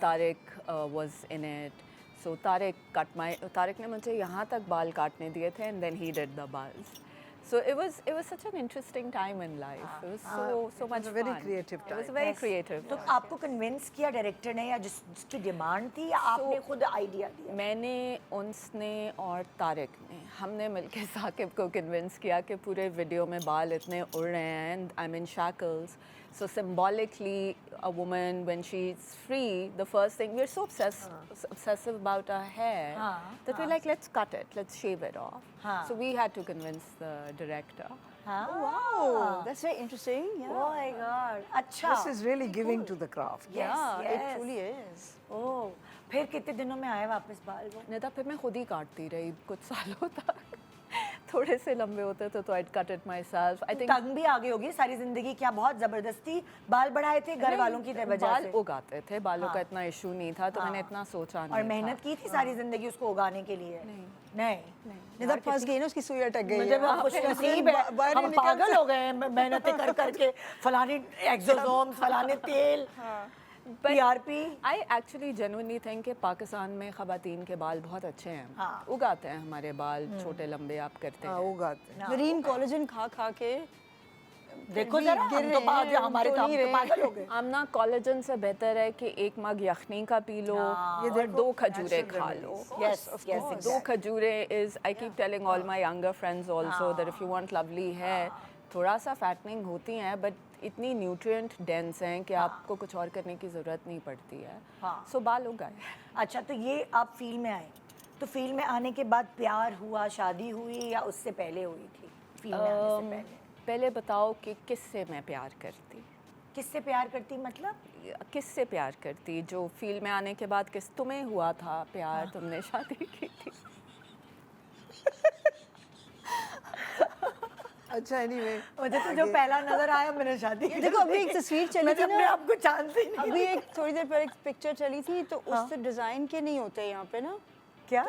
Tariq was in it. So Tariq ने मुझे यहाँ तक बाल काटने दिए थे and then he did the बाल्स. So it was such an interesting time in life. It was so much a very fun. creative It was time. very creative. तो आपको कन्विंस किया डायरेक्टर ने या जिसकी डिमांड थी या आपने खुद आइडिया दिया? मैंने, उन्सने और तारिक ने, हमने मिलकर साकिब को कन्विंस किया कि पूरे वीडियो में बाल इतने उड़ रहे हैं and I am in shackles. So symbolically, a woman when she's free, the first thing, we're so obsessive about our hair that we're like, let's cut it, let's shave it off. So we had to convince the director. Wow, that's very interesting. Yeah. Oh my God, अच्छा. This is really giving to the craft. Yes, Yeah, it yes. truly is. ओह, फिर कितने दिनों में आए वापस बाल वो? नहीं था, फिर मैं खुद ही काटती रही कुछ सालों तक. थोड़े से लंबे होते थे तो I'd cut it myself. I think तंग भी आ गई होगी सारी जिंदगी, क्या बहुत जबरदस्ती बाल बढ़ाए थे घर वालों की वजह बाल से? उगाते थे, बालों का इतना इशू नहीं था तो मैंने इतना सोचा नहीं और था. मेहनत की थी सारी जिंदगी उसको उगाने के लिए? नहीं. निधर फंस गई ना उसकी सुई अटक गई मुझे है। बहुत खुश नसीब है, बाहर हम नहीं निकल पागल हो गए हैं मेहनतें कर करके, फलानी एक्सोसोम्स, फलाने तेल, PRP. I actually genuinely think कि पाकिस्तान में ख़वातीन के बाल बहुत अच्छे हैं. हाँ. उगाते हैं हमारे बाल, छोटे लंबे आप करते हाँ, हैं. उगाते हैं. ग्रीन कोलेजन खा खा के देखो भी जरा, गिर हम तो रहे हैं, हमारे तो तो हम नहीं तो रहे। पागल हो गए. आमना कोलेजन से बेहतर है कि एक मग यखनी का पी लो और दो खजूरें natural खा लो. Yes, yes, दो exactly. खजूरें is, I keep telling all my younger friends also that if you want lovely hair, थोड़ा सा fattening होती हैं but इतनी न्यूट्रिएंट डेंस हैं कि आपको कुछ और करने की ज़रूरत नहीं पड़ती है. सो बाल उगाए. अच्छा, तो ये आप फील्ड में आए, तो फील्ड में आने के बाद प्यार हुआ, शादी हुई या उससे पहले हुई थी? फील्ड में आने से पहले पहले बताओ कि किससे मैं प्यार करती. किससे प्यार करती? मतलब किससे प्यार करती? जो फील्ड में आने के बाद किस, तुम्हें हुआ था प्यार, तुमने शादी की थी. अच्छा anyway. मुझे तो जो पहला नजर आया मैंने शादी की. देखो अभी एक तस्वीर चली मैं थी अपने ना, आप को चांस ही नहीं. अभी एक थोड़ी देर पहले एक पिक्चर चली थी तो उससे डिजाइन के नहीं होते यहाँ पे ना क्या?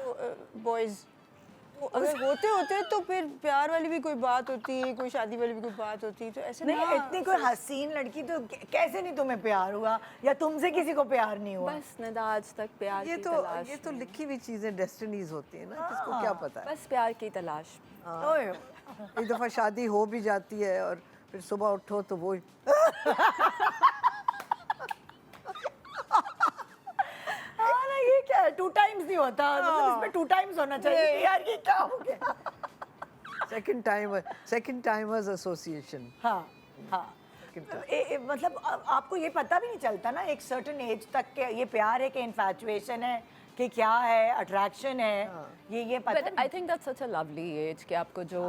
बॉयज, अगर होते होते तो फिर प्यार वाली भी कोई बात होती है, कोई शादी वाली भी कोई बात होती है, तो ऐसे नहीं, ना इतनी कोई हसीन लड़की तो कैसे नहीं तुम्हें प्यार हुआ या तुमसे किसी को प्यार नहीं हुआ? बस नदा आज तक प्यार ये की तो तलाश ये तो में. लिखी हुई चीजें डेस्टिनीज होती है ना, किसको क्या पता है. बस प्यार की तलाश में. ओए, एक दफा शादी हो भी जाती है और फिर सुबह उठो तो वो हाँ ना, ये क्या है? 2 टाइम्स नहीं होता, मतलब इसमें 2 टाइम्स होना चाहिए कि यार ये क्या हो गया? Second timers association. हाँ हाँ. मतलब आपको ये पता भी नहीं चलता ना एक सर्टेन एज तक के ये प्यार है कि इन्फैचुएशन है कि क्या है, अट्रैक्शन है, ये पता but I think that's such a lovely age कि आपको जो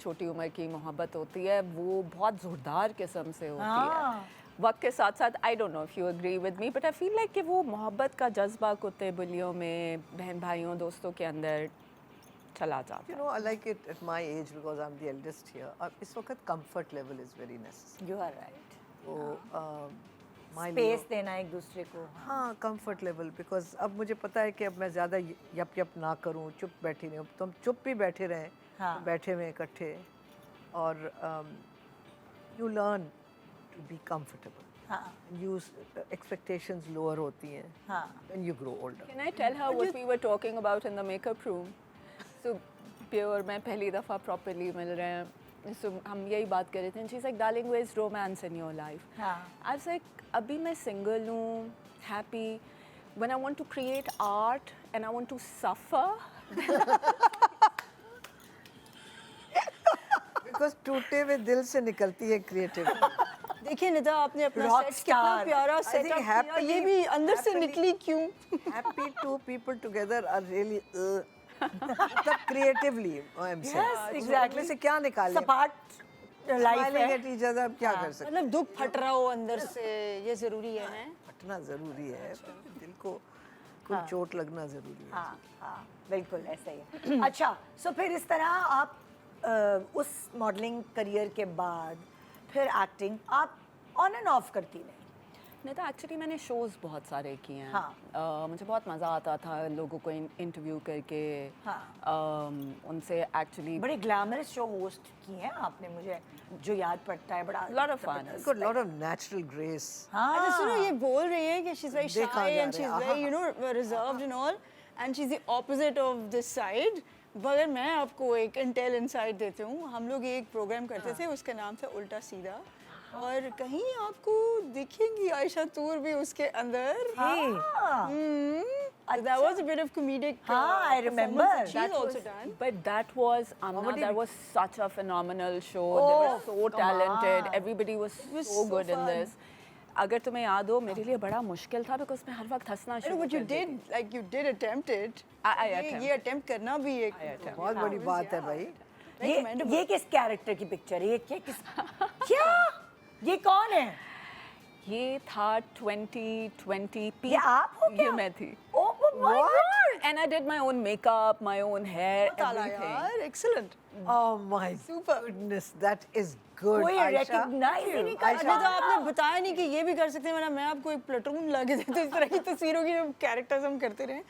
छोटी उम्र की मोहब्बत होती है वो बहुत ज़ोरदार किस्म से होती हाँ। है वक्त के साथ साथ I don't know if you agree with me but I feel like कि वो मोहब्बत का जज्बा कुत्ते बिल्लियों में बहन भाइयों दोस्तों के अंदर चला जाता You know, I like it at my age because I'm the eldest here. इस वक्त comfort level is very necessary. You are right, तो my स्पेस देना एक दूसरे को. हाँ कंफर्ट लेवल बिकॉज अब मुझे पता है कि अब मैं ज़्यादा यप यप ना करूँ, चुप बैठी नहीं हूँ, तो हम चुप भी बैठे रहें, हाँ. तो बैठे हुए इकट्ठे, और you learn to be comfortable, हाँ यू एक्सपेक्टेशंस लोअर होती हैं हाँ. When you grow older. Can I tell her what we were talking about in the makeup room? So, Pio और मैं पहली दफ़ा properly मिल रहे हैं. So, हम यही बात कर रहे थे. And she's like, darling, where's romance in your life? हाँ. I was like, अभी मैं single हूँ, happy. When I want to create art and I want to suffer, because टूटे हुए दिल से निकलती है क्रिएटिविटी. देखिए निदा आपने अपना Rock सेट कितना star. प्यारा I think सेटअप किया, ये happily- भी अंदर से happily- निकली क्यों? Happy two people together are really मतलब creatively I am saying. Yes, exactly. उसमें से क्या निकालें? सपाट लाइफ Smiling है. at each other, अब क्या कर सकते हैं? मतलब दुख फट रहा हो अंदर से, ये जरूरी है. फटना जरूरी है, दिल को कोई चोट लगना जरूरी है. हाँ हाँ बिल्कुल ऐसा ही है. अच्छा, सो फिर इस तरह आप उस मॉडलिंग करियर के बाद फिर एक्टिंग आप ऑन एंड ऑफ करती रही. नहीं तो एक्चुअली मैंने शोज़ बहुत सारे किए हैं. हाँ. मुझे बहुत मज़ा आता था लोगों को इंटरव्यू करके. हाँ. उनसे एक्चुअली बड़े ग्लैमरस शो होस्ट किए हैं आपने, मुझे जो याद पड़ता है. बड़ा lot of fun. It's got a lot of natural grace. हाँ. अच्छा सुनो, ये बोल रही है कि she's very देखा shy जा and she's रहा है, very, you know, reserved and all, and she's the opposite of this side. मगर मैं आपको एक इंटेल इनसाइट देती हूँ. हम लोग एक प्रोग्राम करते थे, उसका नाम था उल्टा सीधा, और कहीं आपको दिखेंगी आयशा तूर भी उसके अंदर. हाँ. That was a bit of comedic. हाँ, I remember. performance that That she's also was- done. But that was Amna. Comedy- That was such a phenomenal show. Oh, they were so come talented. on. Everybody was was so so good in fun. this. अगर तुम्हें याद हो मेरे लिए बड़ा मुश्किल था because मैं हर वक्त हंसना I know, शुरू but you कर देती did, like you did attempt it. I ये attempt. attempt करना भी एक बहुत बड़ी बात है भाई. ये किस कैरेक्टर की पिक्चर है? ये क्या ये कौन है? थी. ये था 2020 peak. ये आप हो क्या? ये मैं थी. Oh my God! And I did my own makeup, my own hair, ताला everything. यार, excellent. Oh my Super. goodness, that is good. कोई Aisha. recognize ही नहीं कर अच्छा तो आपने बताया नहीं कि ये भी कर सकते हैं, वरना मैं आपको एक प्लेटून ला के देती इस तरह की तस्वीरों की जो कैरेक्टर्स हम करते रहे.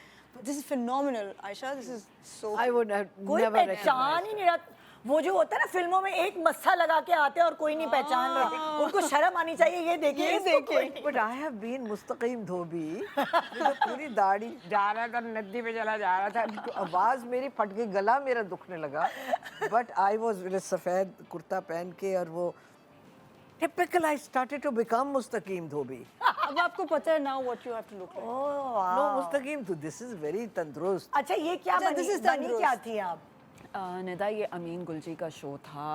This is phenomenal Ayesha, this is so. I would have कोई never पहचान ही नहीं रहा. वो जो होता है ना फिल्मों में, एक मस्सा लगा के आते हैं और कोई नहीं पहचान रहा. उनको शर्म आनी चाहिए. ये देखिए, ये इसको कोई देखिए. नहीं- But I have been मुस्तकीम धोबी. मुझे पूरी दाढ़ी जा रहा था, नदी पे चला जा रहा था, तो आवाज़ मेरी फट गई, गला मेरा दुखने लगा. But I was with सफ़ेद कुर्ता पहन के, और वो typical I started to become मुस्तकीम धोबी. अब आपको पता है now what you have to look like. Oh, wow. No, मुस्तकीम तो this is very तंदुरुस्त. अच्छा, ये क्या अच्छा, बनी? this is बनी क्या तंदुरुस्त. थी आप? निदा ये अमीन गुलजी का शो था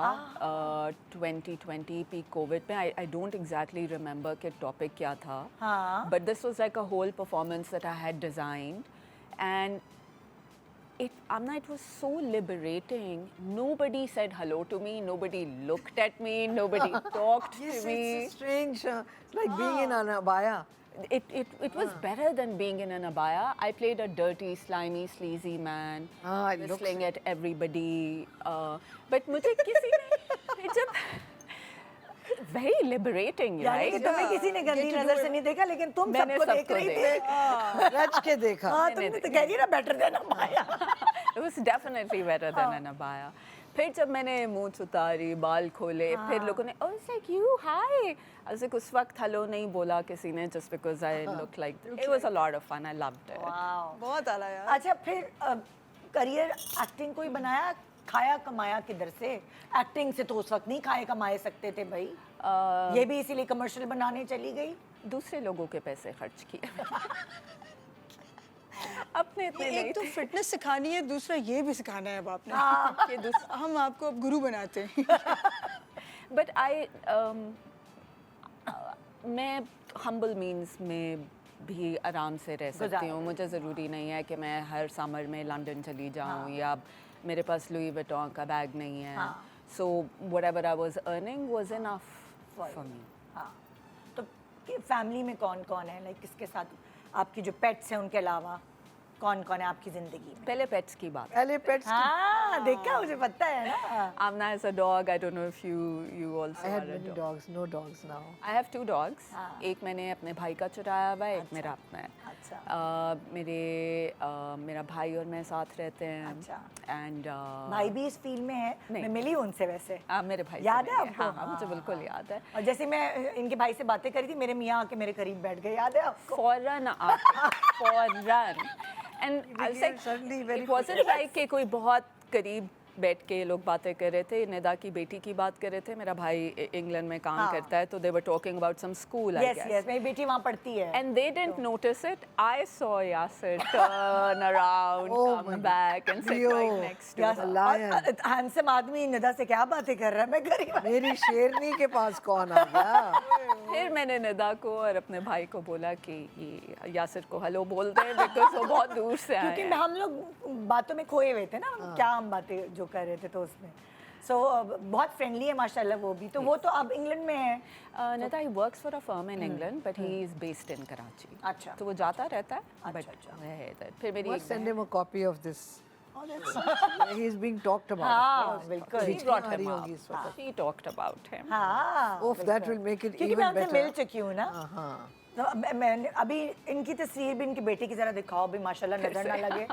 2020 पीक कोविड में. आई डोंट एग्जैक्टली रिमेंबर कि टॉपिक क्या था. हाँ. But this was like a whole performance that I had designed and Amna, it was so liberating. Nobody said hello to me. Nobody looked at me. Nobody talked Yes, to me. it's strange. It's like being in an abaya. It was better than being in an abaya. I played a dirty, slimy, sleazy man, it looks- whistling at everybody. But मुझे किसी ने फिर जब very liberating, यानी कि right? तुम्हें किसी ने गंदी नजर से नहीं देखा, लेकिन तुम मैंने सबको देख सबको रही हाँ, थी. रच के देखा. हाँ, तुमने तो कह रही ना बेटर देना माया. It was definitely better than an abaya. फिर जब मैंने मूंछ उतारी, बाल खोले, फिर लोगों ने, oh, it's like you, hi. I was like, उस वक्त hello नहीं बोला किसी ने, just because I looked like. It was a lot of fun. I loved it. Wow. बहुत आला यार. अच्छा, फिर करियर एक्टिंग को ही बनाया, खाया कमाया किधर से? एक्टिंग से तो उस वक्त नहीं खाए कमाए सकते थे भाई. ये भी इसीलिए कमर्शियल बनाने चली गई. दूसरे लोगों के पैसे खर्च किए. अपने इतने नहीं एक तो थे. फिटनेस सिखानी है, दूसरा ये भी सिखाना है अब आपने. हाँ. कि हम आपको अब गुरु बनाते हैं. But मैं humble means में भी आराम से रह सकती हूँ. मुझे ज़रूरी नहीं है कि मैं हर समर में लंदन चली जाऊँ या मेरे पास लुई विटॉन का बैग नहीं है. So whatever I was earning was enough for me. हाँ, तो फैमिली में कौन कौन है, लाइक किसके साथ आपके जो पेट्स हैं उनके अलावा कौन कौन है आपकी जिंदगी में? पहले पेट्स की बात. पहले पेट्स हाँ, देखा, मुझे पता है ना. Amna is a dog. I don't know if you also I had are a many dog. dogs, no dogs now. I have 2 dogs. हाँ. एक मैंने अपने भाई का चुराया हुआ है, एक मेरा अपना है. अच्छा. मेरा भाई और मैं साथ रहते हैं. अच्छा. And भाई भी इस फील्ड में है? नहीं. मैं मिली हूँ उनसे वैसे. मेरे भाई से याद है मिली आपको? हाँ, मुझे बिल्कुल याद है. और जैसे मैं इनके भाई से बातें करी थी, मेरे मियाँ आके मेरे करीब बैठ गए, याद है आपको? फौरन आके फौरन. And I was like, suddenly very it wasn't like कि कोई बहुत करीब बैठ के ये लोग बातें कर रहे थे. निदा की बेटी की बात कर रहे थे. मेरा भाई इंग्लैंड में काम करता है, तो they were talking about some school, I Yes, guess. yes, मेरी बेटी वहाँ पढ़ती है. And they didn't notice it. I saw Yasser turn around, come back, and sit right Leo. next to Yes, her. lion. Handsome आदमी निदा से क्या बातें कर रहा है, मैं गरीब. मेरी शेरनी के पास कौन आ गया? फिर मैंने निदा को और अपने भाई को बोला कि ये यासिर को हेलो बोल दें, बिकॉज वो बहुत दूर से आए क्योंकि हैं. हम लोग बातों में खोए हुए थे ना, क्या हम बातें जो कर रहे थे, तो उसमें बहुत फ्रेंडली है माशाल्लाह वो भी. तो वो तो अब इंग्लैंड में है. Nida, he works for a firm in England, but he is based in Karachi. अच्छा. तो वो जाता रहता है. अच्छा, but अच्छा. वह है इधर. फिर मेरी Must एक send बहन- him a copy of this. He is being talked about. हाँ, बिल्कुल. She She brought आ रही him होगी up. इस वक्त. She talked about him. हाँ, Oh, that will make it क्योंकि even मैं उनसे better. मिल चुकी हूँ ना. हाँ. तो मैंने अभी इनकी तस्वीर भी, इनके बेटे की जरा दिखाओ भी, माशाल्लाह नजर ना लगे.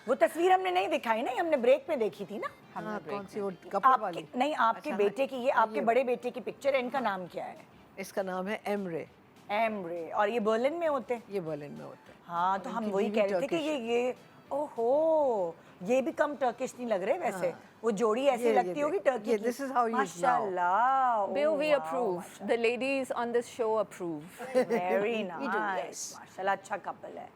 वो तस्वीर हमने नहीं दिखाई ना, ये हमने ब्रेक में देखी थी ना. हाँ, कौन सी वो कपड़े वाली? आपके नहीं, आपके अच्छा, बेटे की, ये आपके बड़े बेटे की पिक्चर है. इनका नाम क्या है? इसका नाम है एमरे. एमरे. और ये बर्लिन में होते हैं. ये बर्लिन में होता है. हाँ, तो हम इनकी वही बीवी कह रहे थे कि टर्किश ये ओहो, ये भी कम टर्किश नहीं लग रहे वैसे. वो जोड़ी ऐसी ये लगती होगी टर्की ये की. this is how he is now. माशाल्लाह. Bill, we Oh, approve. The ladies on this show approve. Very We do, nice. yes. माशाल्लाह अच्छा कपल है.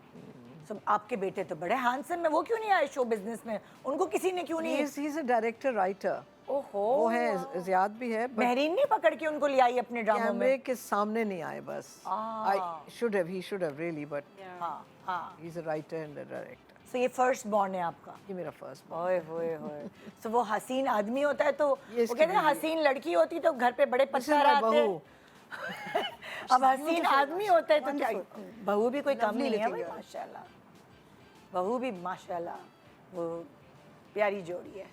So, आपके बेटे तो बड़े हैंडसम है, वो क्यों नहीं आए शो बिजनेस में? उनको किसी ने क्यों नहीं? He's a director writer. ओहो, वो है, ज़ियाद भी है. but महरीन नहीं पकड़ के उनको ले आई अपने ड्रामों कैमरे में? के सामने नहीं आए बस. He should have really, but हाँ, हाँ. he's a writer and a director. So ये फर्स्ट बॉर्न है आपका? ये मेरा first born. ओए होए होए. So वो हसीन आदमी होता है तो ये वो इसकी कहते हैं बीवी है. हसीन लड़की होती तो घर पे बड़े This is पत्थर my आते. बहू. अब हसीन आदमी होता है तो क्या? बहू भी कोई कम Lovely नहीं है little भाई, girl. माशाल्लाह. बहू भी माशाल्लाह वो प्यारी जोड़ी है.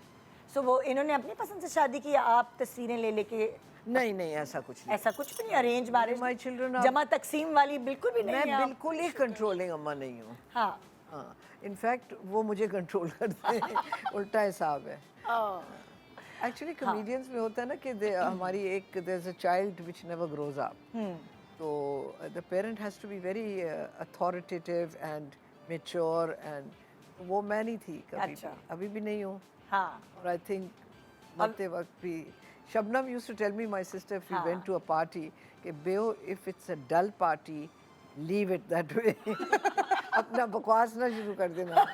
सो वो इन्होंने अपनी पसंद से शादी की या आप तस्वीरें ले लेके? नहीं नहीं, ऐसा कुछ नहीं. ऐसा कुछ भी नहीं, arrange marriage. My children are- जमा तकसीम वाली बिल्कुल भी नहीं मैं है आप? बिल्कुल ही कंट्रोलिंग अम्मा नहीं हूँ. हाँ. हाँ, इनफैक्ट वो मुझे कंट्रोल करते हैं. उल्टा हिसाब है. एक्चुअली कॉमेडियंस में होता है ना कि हमारी एक there is a child which never grows up. तो the parent has to be very authoritative and mature and वो मैं नहीं थी कभी अच्छा. भी. अभी भी नहीं हूँ. हाँ. और आई थिंक मरते वक्त भी Shabnam used to tell me my sister if we हाँ. वेंट टू अ पार्टी कि बेओ if it's a dull party leave it that way. अपना बकवास ना शुरू कर देना.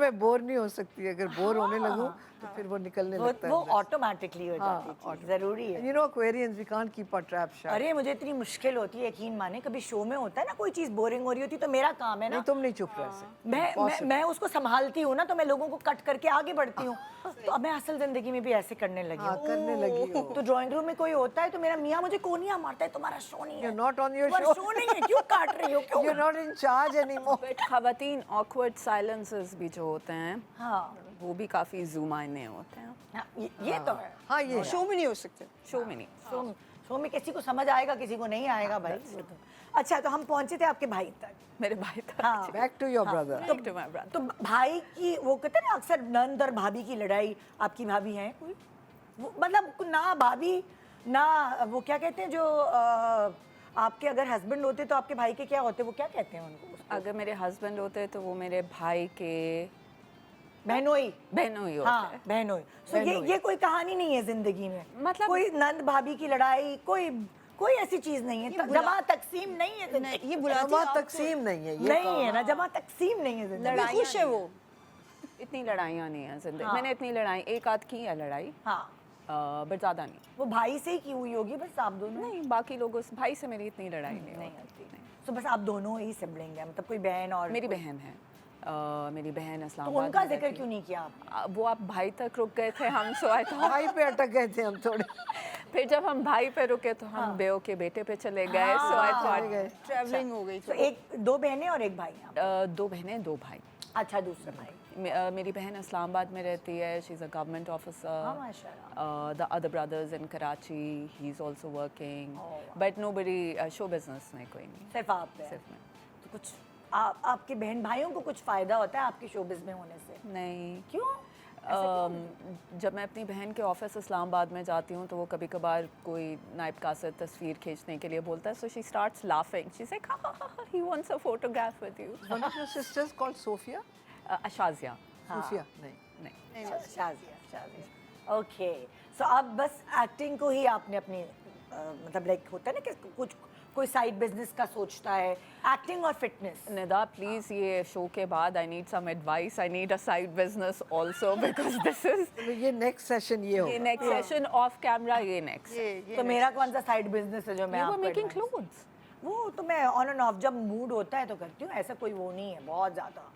मैं बोर नहीं हो सकती. अगर बोर होने लगूं तो फिर वो निकलने लगता है. वो ऑटोमेटिकली हो जाती है. जरूरी है. You know Aquarians, we can't keep our trap shut. अरे मुझे इतनी मुश्किल होती है, यकीन माने. कभी शो में होता है ना कोई चीज बोरिंग हो रही होती तो मेरा काम है ना, नहीं तुम नहीं चुप रह सकती. मैं उसको संभालती हूँ ना, तो मैं लोगों को कट करके आगे बढ़ती हूँ. तो अब मैं असल जिंदगी में भी ऐसे करने लगी हाँ, हूँ. करने लगी हो. तो ड्राइंग रूम में कोई होता है तो मेरा मियाँ मुझे कोनियाँ मारता है, तुम्हारा शो नहीं है, You're not on your तुम्हारा show. शो नहीं है, क्यों काट रही हो, क्यों? You're not in charge anymore. But खवातीन awkward silences भी जो होते हैं, हाँ. वो भी काफ़ी ज़ूमायने होते हैं. हाँ, ये तो है. हाँ ये शो में नहीं हो सकते. शो में नहीं. शो में किसी को समझ आएगा, किसी को नहीं आएगा भाई. वो तो. अच्छा, तो हम पहुंचे थे आपके भाई तक. मेरे भाई तक. हाँ. back to your brother. Back to my brother. तो भाई की वो कहते हैं ना अक्सर नंद और भाभी की लड़ाई. आपकी भाभी हैं कोई? वो मतलब ना भाभी ना वो क्या कहते हैं जो आपके अगर हस्बैंड होते तो आपके भाई के क्या होते, वो क्या कहते हैं उनको? अगर मेरे हस्बैंड होते तो वो मेरे भाई के बहनोई. बहनोई होते हाँ, हैं. बहनोई. So ये कोई कहानी नहीं है जिंदगी में. मतलब- कोई नंद भाभी की लड़ाई, कोई ऐसी चीज नहीं है. जमा तकसीम नहीं है जिंदगी. ये बुलाती जमा है आपको। तकसीम नहीं है ये. नहीं है ना, जमा तकसीम नहीं है जिंदगी. अभी खुश है वो. इतनी लड़ाइयाँ नहीं हैं जिंदगी. हाँ. मैंने इतनी लड़ाई एक आध की है लड़ाई. हाँ. बट ज़्यादा नहीं। वो भाई से ही की हुई होगी बस आप दोनों? नहीं, बाकी लोगों से भाई से मेरी इतनी लड़ाई नहीं नहीं होती। होती। तो बस आप दोनों ही सिबलिंग हैं, मतलब कोई बहन और मेरी बहन है, मेरी बहन तो इस्लामाबाद उनका में जिक्र रहती क्यों नहीं किया आप? वो आप भाई तक रुक गए थे हम, सो आई था। भाई पे अटक गए थे हम थोड़े। फिर जब हम भाई पे रुके तो हम बेओ के बेटे पे चले गए, सो आई चले गए। थॉट ट्रैवलिंग हो गई तो थी। एक 2 बहनें और 1 भाई हैं आप? 2 बहनें 2 भाई। अच्छा, दूसरा भाई। मेरी बहन इस्लामाबाद में रहती है, शी इज़ अ गवर्नमेंट हाँ, ऑफिसर। माशाल्लाह। The other brothers in Karachi, he's also working, Oh, wow. but nobody show business में कोई नहीं, सिर्फ आप पे है। सिर्फ मैं। तो कुछ आपके बहन भाइयों को कुछ फायदा होता है आपके शोबिज में होने से? नहीं। क्यों? जब मैं अपनी बहन के ऑफिस इस्लामाबाद में जाती हूँ तो वो कभी कभार कोई नायब कासिद तस्वीर खींचने के लिए बोलता है, so she starts laughing, she say he wants a photograph with you. One of your sisters called Sophia? अशाजिया। Sophia? नहीं। नहीं, शाजिया। ओके, सो अब बस एक्टिंग को ही आपने अपनी मतलब लाइक होता है ना कि कुछ कोई साइड बिजनेस का सोचता है, एक्टिंग और फिटनेस। निदा प्लीज ये शो के बाद I need some advice, I need a side business also because this is तो ये नेक्स्ट सेशन ये ये होगा। नेक्स्ट सेशन ऑफ कैमरा, ये नेक्स्ट। ये तो मेरा कौन सा साइड बिजनेस है जो मैं यू वर आपको मेकिंग advice- क्लोथ्स। वो तो मैं ऑन एंड ऑफ जब मूड होता है तो करती हूँ, ऐसा कोई वो नहीं है बहुत ज़्यादा।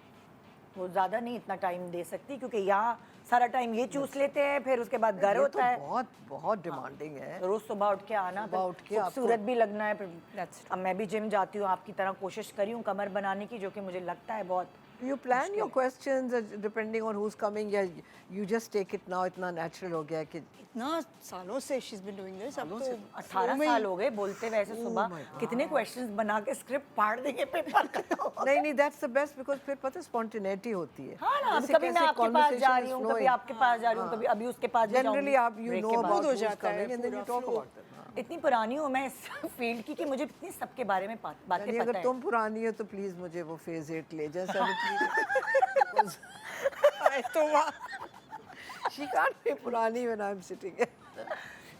वो ज़्यादा नहीं इतना टाइम दे सकती क्योंकि यहाँ सारा टाइम ये चूस लेते हैं, फिर उसके बाद घर ये होता तो है, बहुत डिमांडिंग है। रोज सुबह उठ के आना, सुबह उठ के फिर आपको- खूबसूरत भी लगना है। That's फिर अब मैं भी जिम जाती हूँ, आपकी तरह कोशिश करी हूँ कमर बनाने की, जो कि मुझे लगता है बहुत। You plan your questions depending on who's coming, या you just take it now, इतना natural हो गया कि इतना सालों से she's been doing this, अब तो 18 साल हो गए बोलते वैसे सुबह my God. कितने क्वेश्चंस बना के स्क्रिप्ट फाड़ देंगे पेपर का। नहीं that's the best because फिर पता स्पॉन्टेनिटी होती है। हाँ ना, जैसे कभी मैं कैसे आपके पास जा conversation रही is हूँ, कभी flowing. आपके पास जा रही हूँ, कभी अभी उसके पास भी Generally जाऊंगी, आप you break know के बाद। about खुद हो who's जाता है coming and then you पूरा talk flow। about them. हाँ। इतनी पुरानी हूँ मैं इस फील्ड की कि मुझे इतनी सबके बारे में बातें यानी पता अगर है। तुम पुरानी हो तो प्लीज मुझे वो फेज 8 ले जाए। तो वाह, She can't be पुरानी when I'm sitting here.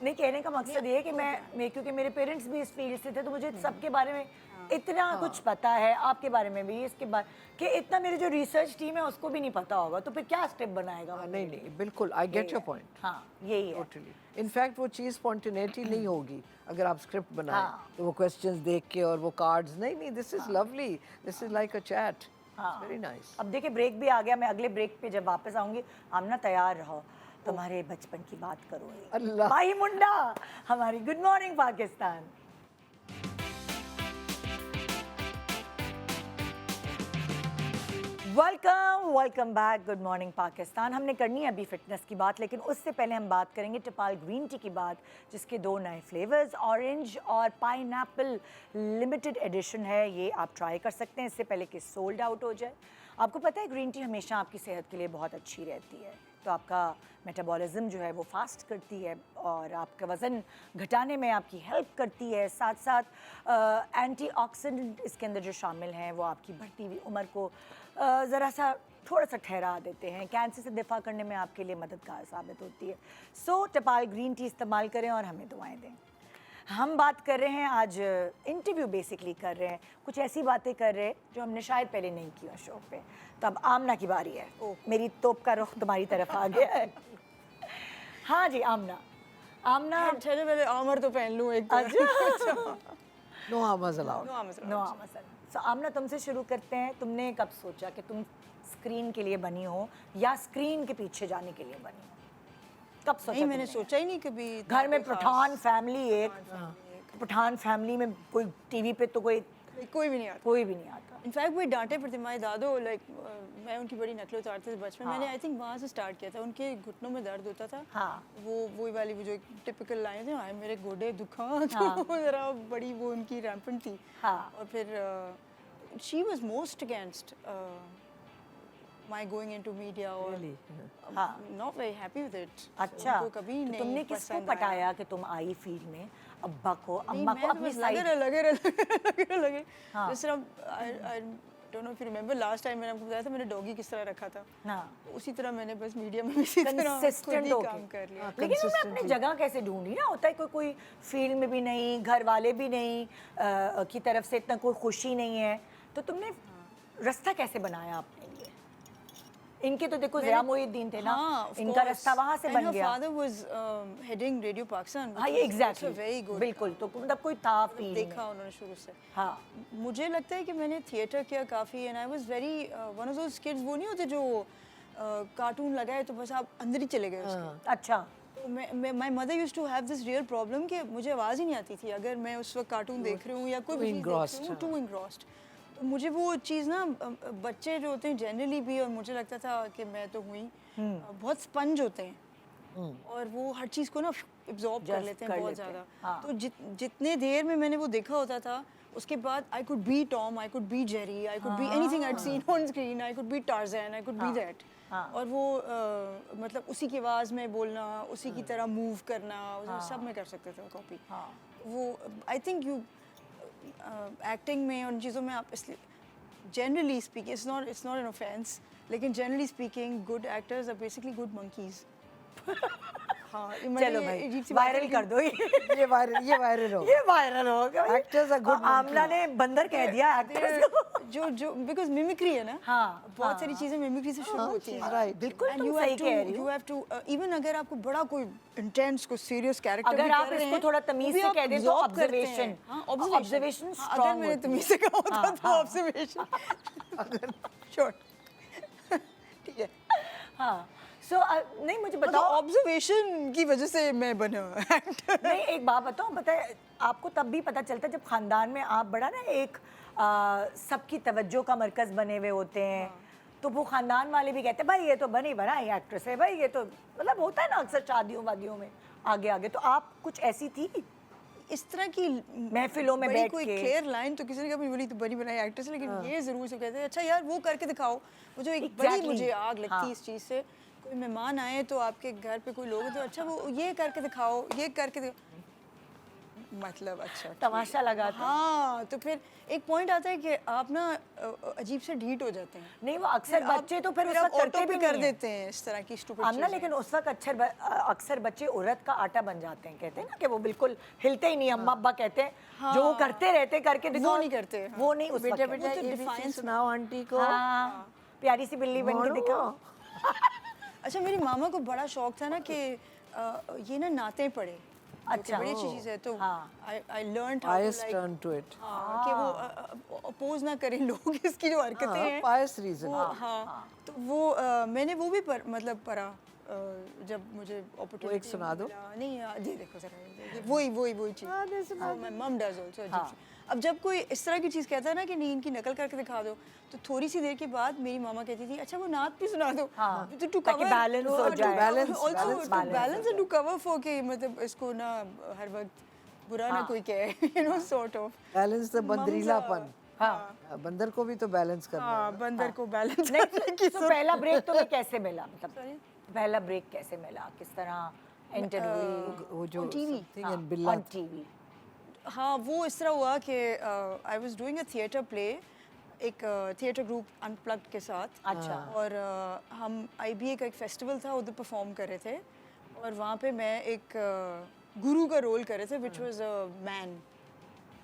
नहीं, कहने का मकसद ये है कि मैं क्योंकि मेरे पेरेंट्स भी इस फील्ड से थे तो मुझे सबके बारे में इतना कुछ पता है, आपके बारे में भी, इसके बारे कि इतना मेरी जो रिसर्च टीम है उसको भी नहीं पता होगा, तो फिर क्या स्टेप बनाएगा वो? नहीं नहीं बिल्कुल I get your point. हाँ, यही है। Totally. इनफैक्ट वो चीज़ स्पॉन्टेनिटी नहीं होगी अगर आप स्क्रिप्ट बनाएं हाँ। तो वो क्वेश्चंस देख के और वो कार्ड्स नहीं this is lovely, this is like a chat, very nice. अब देखिए ब्रेक भी आ गया, मैं अगले ब्रेक पे जब वापस आऊंगी, आमना तैयार रहो, तुम्हारे बचपन की बात करूंगी। अल्लाह। भाई मुंडा हमारी good morning Pakistan. Welcome back, good morning Pakistan. हमने करनी है अभी फिटनेस की बात, लेकिन उससे पहले हम बात करेंगे टपाल ग्रीन टी की बात, जिसके 2 नए फ्लेवर्स ऑरेंज और पाइनएप्पल लिमिटेड एडिशन है। ये आप ट्राई कर सकते हैं इससे पहले कि सोल्ड आउट हो जाए। आपको पता है ग्रीन टी हमेशा आपकी सेहत के लिए बहुत अच्छी रहती है, तो आपका मेटाबॉलिज्म जो है वो फास्ट करती है और आपका वज़न घटाने में आपकी हेल्प करती है। साथ साथ एंटीऑक्सीडेंट इसके अंदर जो शामिल हैं वो आपकी बढ़ती हुई उम्र को ज़रा सा थोड़ा सा ठहरा देते हैं, कैंसर से दिफा करने में आपके लिए मददगार साबित होती है। सो टपाल ग्रीन टी इस्तेमाल करें और हमें दुआएं दें। हम बात कर रहे हैं आज, इंटरव्यू बेसिकली कर रहे हैं, कुछ ऐसी बातें कर रहे हैं जो हमने शायद पहले नहीं की उस शो पे। तो अब आमना की बारी है। मेरी तोप का रुख तुम्हारी तरफ आ गया है। हाँ जी आमना। आमना चलो पहले आमर तो पहन लूँ एक बार। नो आवाज अलाउड। No आमर। नो आमसन। सो आमना तुमसे शुरू करते हैं। तुमने कब सोचा कि तुम स्क्रीन के लिए बनी हो या स्क्रीन के पीछे जाने के लिए बनी हो? कब सोचा नहीं, मैंने तुमने? सोचा ही नहीं कभी। घर में कोई पठान फैमिली एक, पठान फैमिली में कोई टीवी पे तो कोई कोई भी नहीं आता। कोई भी नहीं आता। इनफैक्ट वो डांटे पड़ते, हमारे दादो लाइक मैं उनकी बड़ी नकल उतारते थे बचपन। मैंने आई थिंक वहाँ से स्टार्ट किया था। उनके घुटनों में दर्द होता था। हाँ। वही वाली वो जो टिपिकल लाइन थी, हाय मेरे गोडे दुखा, तो वो जरा बड़ी वो उनकी रैम्पेंट थी। हाँ। और फिर she was most against my going into media और हाँ। Not very happy with it. अच्छा, उनको कभी तो नहीं तुमने किसको पसंद आया। पटाया कि तुम आई फील्ड में? अब्बा को, नहीं, अम्मा मैं को, तो अपनी बस साइड? लगे जिस तरह आई don't know if you remember last time मैंने आपको बताया था मैंने डॉगी किस तरह रखा था। हाँ। उसी तरह मैंने बस मीडिया में भी इसी तरह खुद कंसिस्टेंट ही हो काम कर लिया। लेकिन उन्होंने अपनी जगह कैसे ढूंढी ना? होता है कोई फील्ड में भी नहीं, घर वाले भी नहीं की तरफ से इतना कोई खुशी नहीं है, तो तुमने रास्ता कैसे बनाया अपने लिए? इनके तो देखो ज़िया मोहिउद्दीन थे ना, हाँ, of इनका course. रास्ता वहाँ से And बन her गया। father was heading Radio Pakistan, हाँ, which ये was exactly also very good. बिल्कुल, तो मतलब कोई था फील्ड देखा में। उन्होंने शुरू से। हाँ, मुझे लगता है कि मैंने थिएटर किया काफ़ी, and I was very one of those kids, वो नहीं होते जो कार्टून लगाए तो बस आप अंदर ही चले गए उसके। अच्छा, तो my mother used to have this real problem कि मुझे आवाज़ ही नहीं आती थी अगर मैं उस वक्त कार्टून देख रही हूँ या कोई भी चीज़ देख engrossed, रही हूँ, टू engrossed। तो मुझे वो चीज़ ना बच्चे जो होते हैं जनरली भी, और मुझे लगता था कि मैं तो हुई बहुत स्पंज होते हैं और वो हर चीज़ को ना एब्जॉर्ब कर Just लेते हैं कर बहुत लेते हैं, ज़्यादा। हाँ। तो जितने देर में मैंने वो देखा होता था, उसके बाद I could be Tom, I could be Jerry, I could be anything I seen on screen, I could be Tarzan, I could be that. और वो मतलब उसी की आवाज़ में बोलना, उसी की तरह मूव करना, वो सब मैं कर सकते थे कॉपी। वो आई थिंक यू एक्टिंग में और उन चीज़ों में आप इसलिए generally speaking, it's not an offence, लेकिन generally speaking good actors are basically good monkeys. हाँ, ये मतलब चलो ये भाई अजीब सी बात है, वायरल कर लेकिन- दो ये ये वायरल हो ये वायरल हो गया भाई। Actors are good आमना ने बंदर कह दिया एक्टर्स को। जो बिकॉज मिमिक्री है ना, हाँ, बहुत सारी चीज़ें मिमिक्री से शुरू होती हैं। राइट बिल्कुल And तुम you सही have to, कह रही you हो। have to, even अगर आपको बड़ा कोई इंटेंस कोई सीरियस कैरेक्टर अगर भी आप कर रहे इसको हैं, थोड़ा वो तमीज भी से आप कह दें तो absorb करते हैं। observation, हाँ, observation हाँ, strong अगर मैंने होती तमीज है। से कहा होता हाँ, तो हाँ। ऑब्जर्वेशन अगर श्योर ठीक है। हाँ, सो नहीं मुझे मतलब बताओ, ऑब्जर्वेशन की वजह से मैं बना एक्टर। नहीं एक बात बताओ, पता है आपको तब भी पता चलता है जब खानदान में आप बड़ा ना एक सबकी तवज्जो का मरकज बने हुए होते हैं, तो वो खानदान वाले भी कहते हैं भाई ये तो बनी बनाई एक्ट्रेस है, भाई ये तो मतलब होता है ना अक्सर शादियों वादियों में आगे आगे। तो आप कुछ ऐसी थी इस तरह की महफिलों में बड़ी बैठ कोई के? क्लियर लाइन तो किसी ने कभी बोली तो बनी बनाई एक्ट्रेस, लेकिन ये जरूर से कहते हैं अच्छा यार वो करके दिखाओ। वो जो एक बड़ी Exactly. मुझे आग लगती हाँ। है इस चीज़ से, कोई मेहमान आए तो आपके घर पे कोई लोग हैं तो अच्छा वो ये करके दिखाओ, ये करके दिखाओ, मतलब अच्छा ठीक तमाशा है। लगाते हैं। हाँ, तो फिर एक पॉइंट आता है कि आप ना अजीब से ढीठ हो जाते हैं। नहीं वो अक्सर बच्चे तो फिर उस आप वक्त करते ऑटो भी पे नहीं कर हैं। देते हैं इस तरह की स्टूपिड आमना लेकिन उस वक्त अक्सर बच्चे उड़द का आटा बन जाते हैं, कहते हैं ना कि वो बिल्कुल हिलते ही नहीं, अम्मा अब्बा कहते हैं जो वो करते रहते करके दिखाओ, वो नहीं करते, हाँ। वो नहीं उस बेटा वक्त बेटा कहते। तो ये भी defiance सुनाओ आंटी को हाँ, प्यारी सी बिल्ली बन के मोनू। दिखाओ। अच्छा मेरी मामा को बड़ा शौक था ना कि ये ना नाते पढ़े। अच्छा। बड़ी अच्छी चीज़ है। तो हाँ। I learn pious turn to it कि वो अपोज ना करें लोग इसकी जो हरकतें हैं pious reason वो हाँ तो वो मैंने वो भी मतलब पढ़ा जब मुझे अपॉर्चुनिटी एक सुना दो। नहीं जी देखो जरा वही चीज़ माय मम डज आल्सो। अब जब कोई इस तरह की चीज़ कहता है ना कि नहीं इनकी नकल करके दिखा दो, तो थोड़ी सी देर के बाद मेरी मामा कहती थी अच्छा वो नात भी सुना दो। हाँ, तो टू ताकि कवर balance हो जाए। बैलेंस टू कवर फॉर कि मतलब इसको ना हर वक्त बुरा ना कोई कहे, you know sort of balance the बंदरीलापन। हाँ। बंदर को भी तो बैलेंस करना है हाँ बंदर को बैलेंस नहीं तो पहला ब्रेक तुम्हें कैसे मिला, मतलब पहला ब्रेक कैसे मिला, किस तरह एंटर हुई वो जो TV something in बिल्ला ऑन टीवी? हाँ वो इस तरह हुआ कि I was doing a theatre play एक थिएटर ग्रुप अनप्लग्ड के साथ। अच्छा। और हम IBA का एक फेस्टिवल था उधर परफॉर्म कर रहे थे, और वहाँ पे मैं एक गुरु का रोल कर रहे थे which was a man,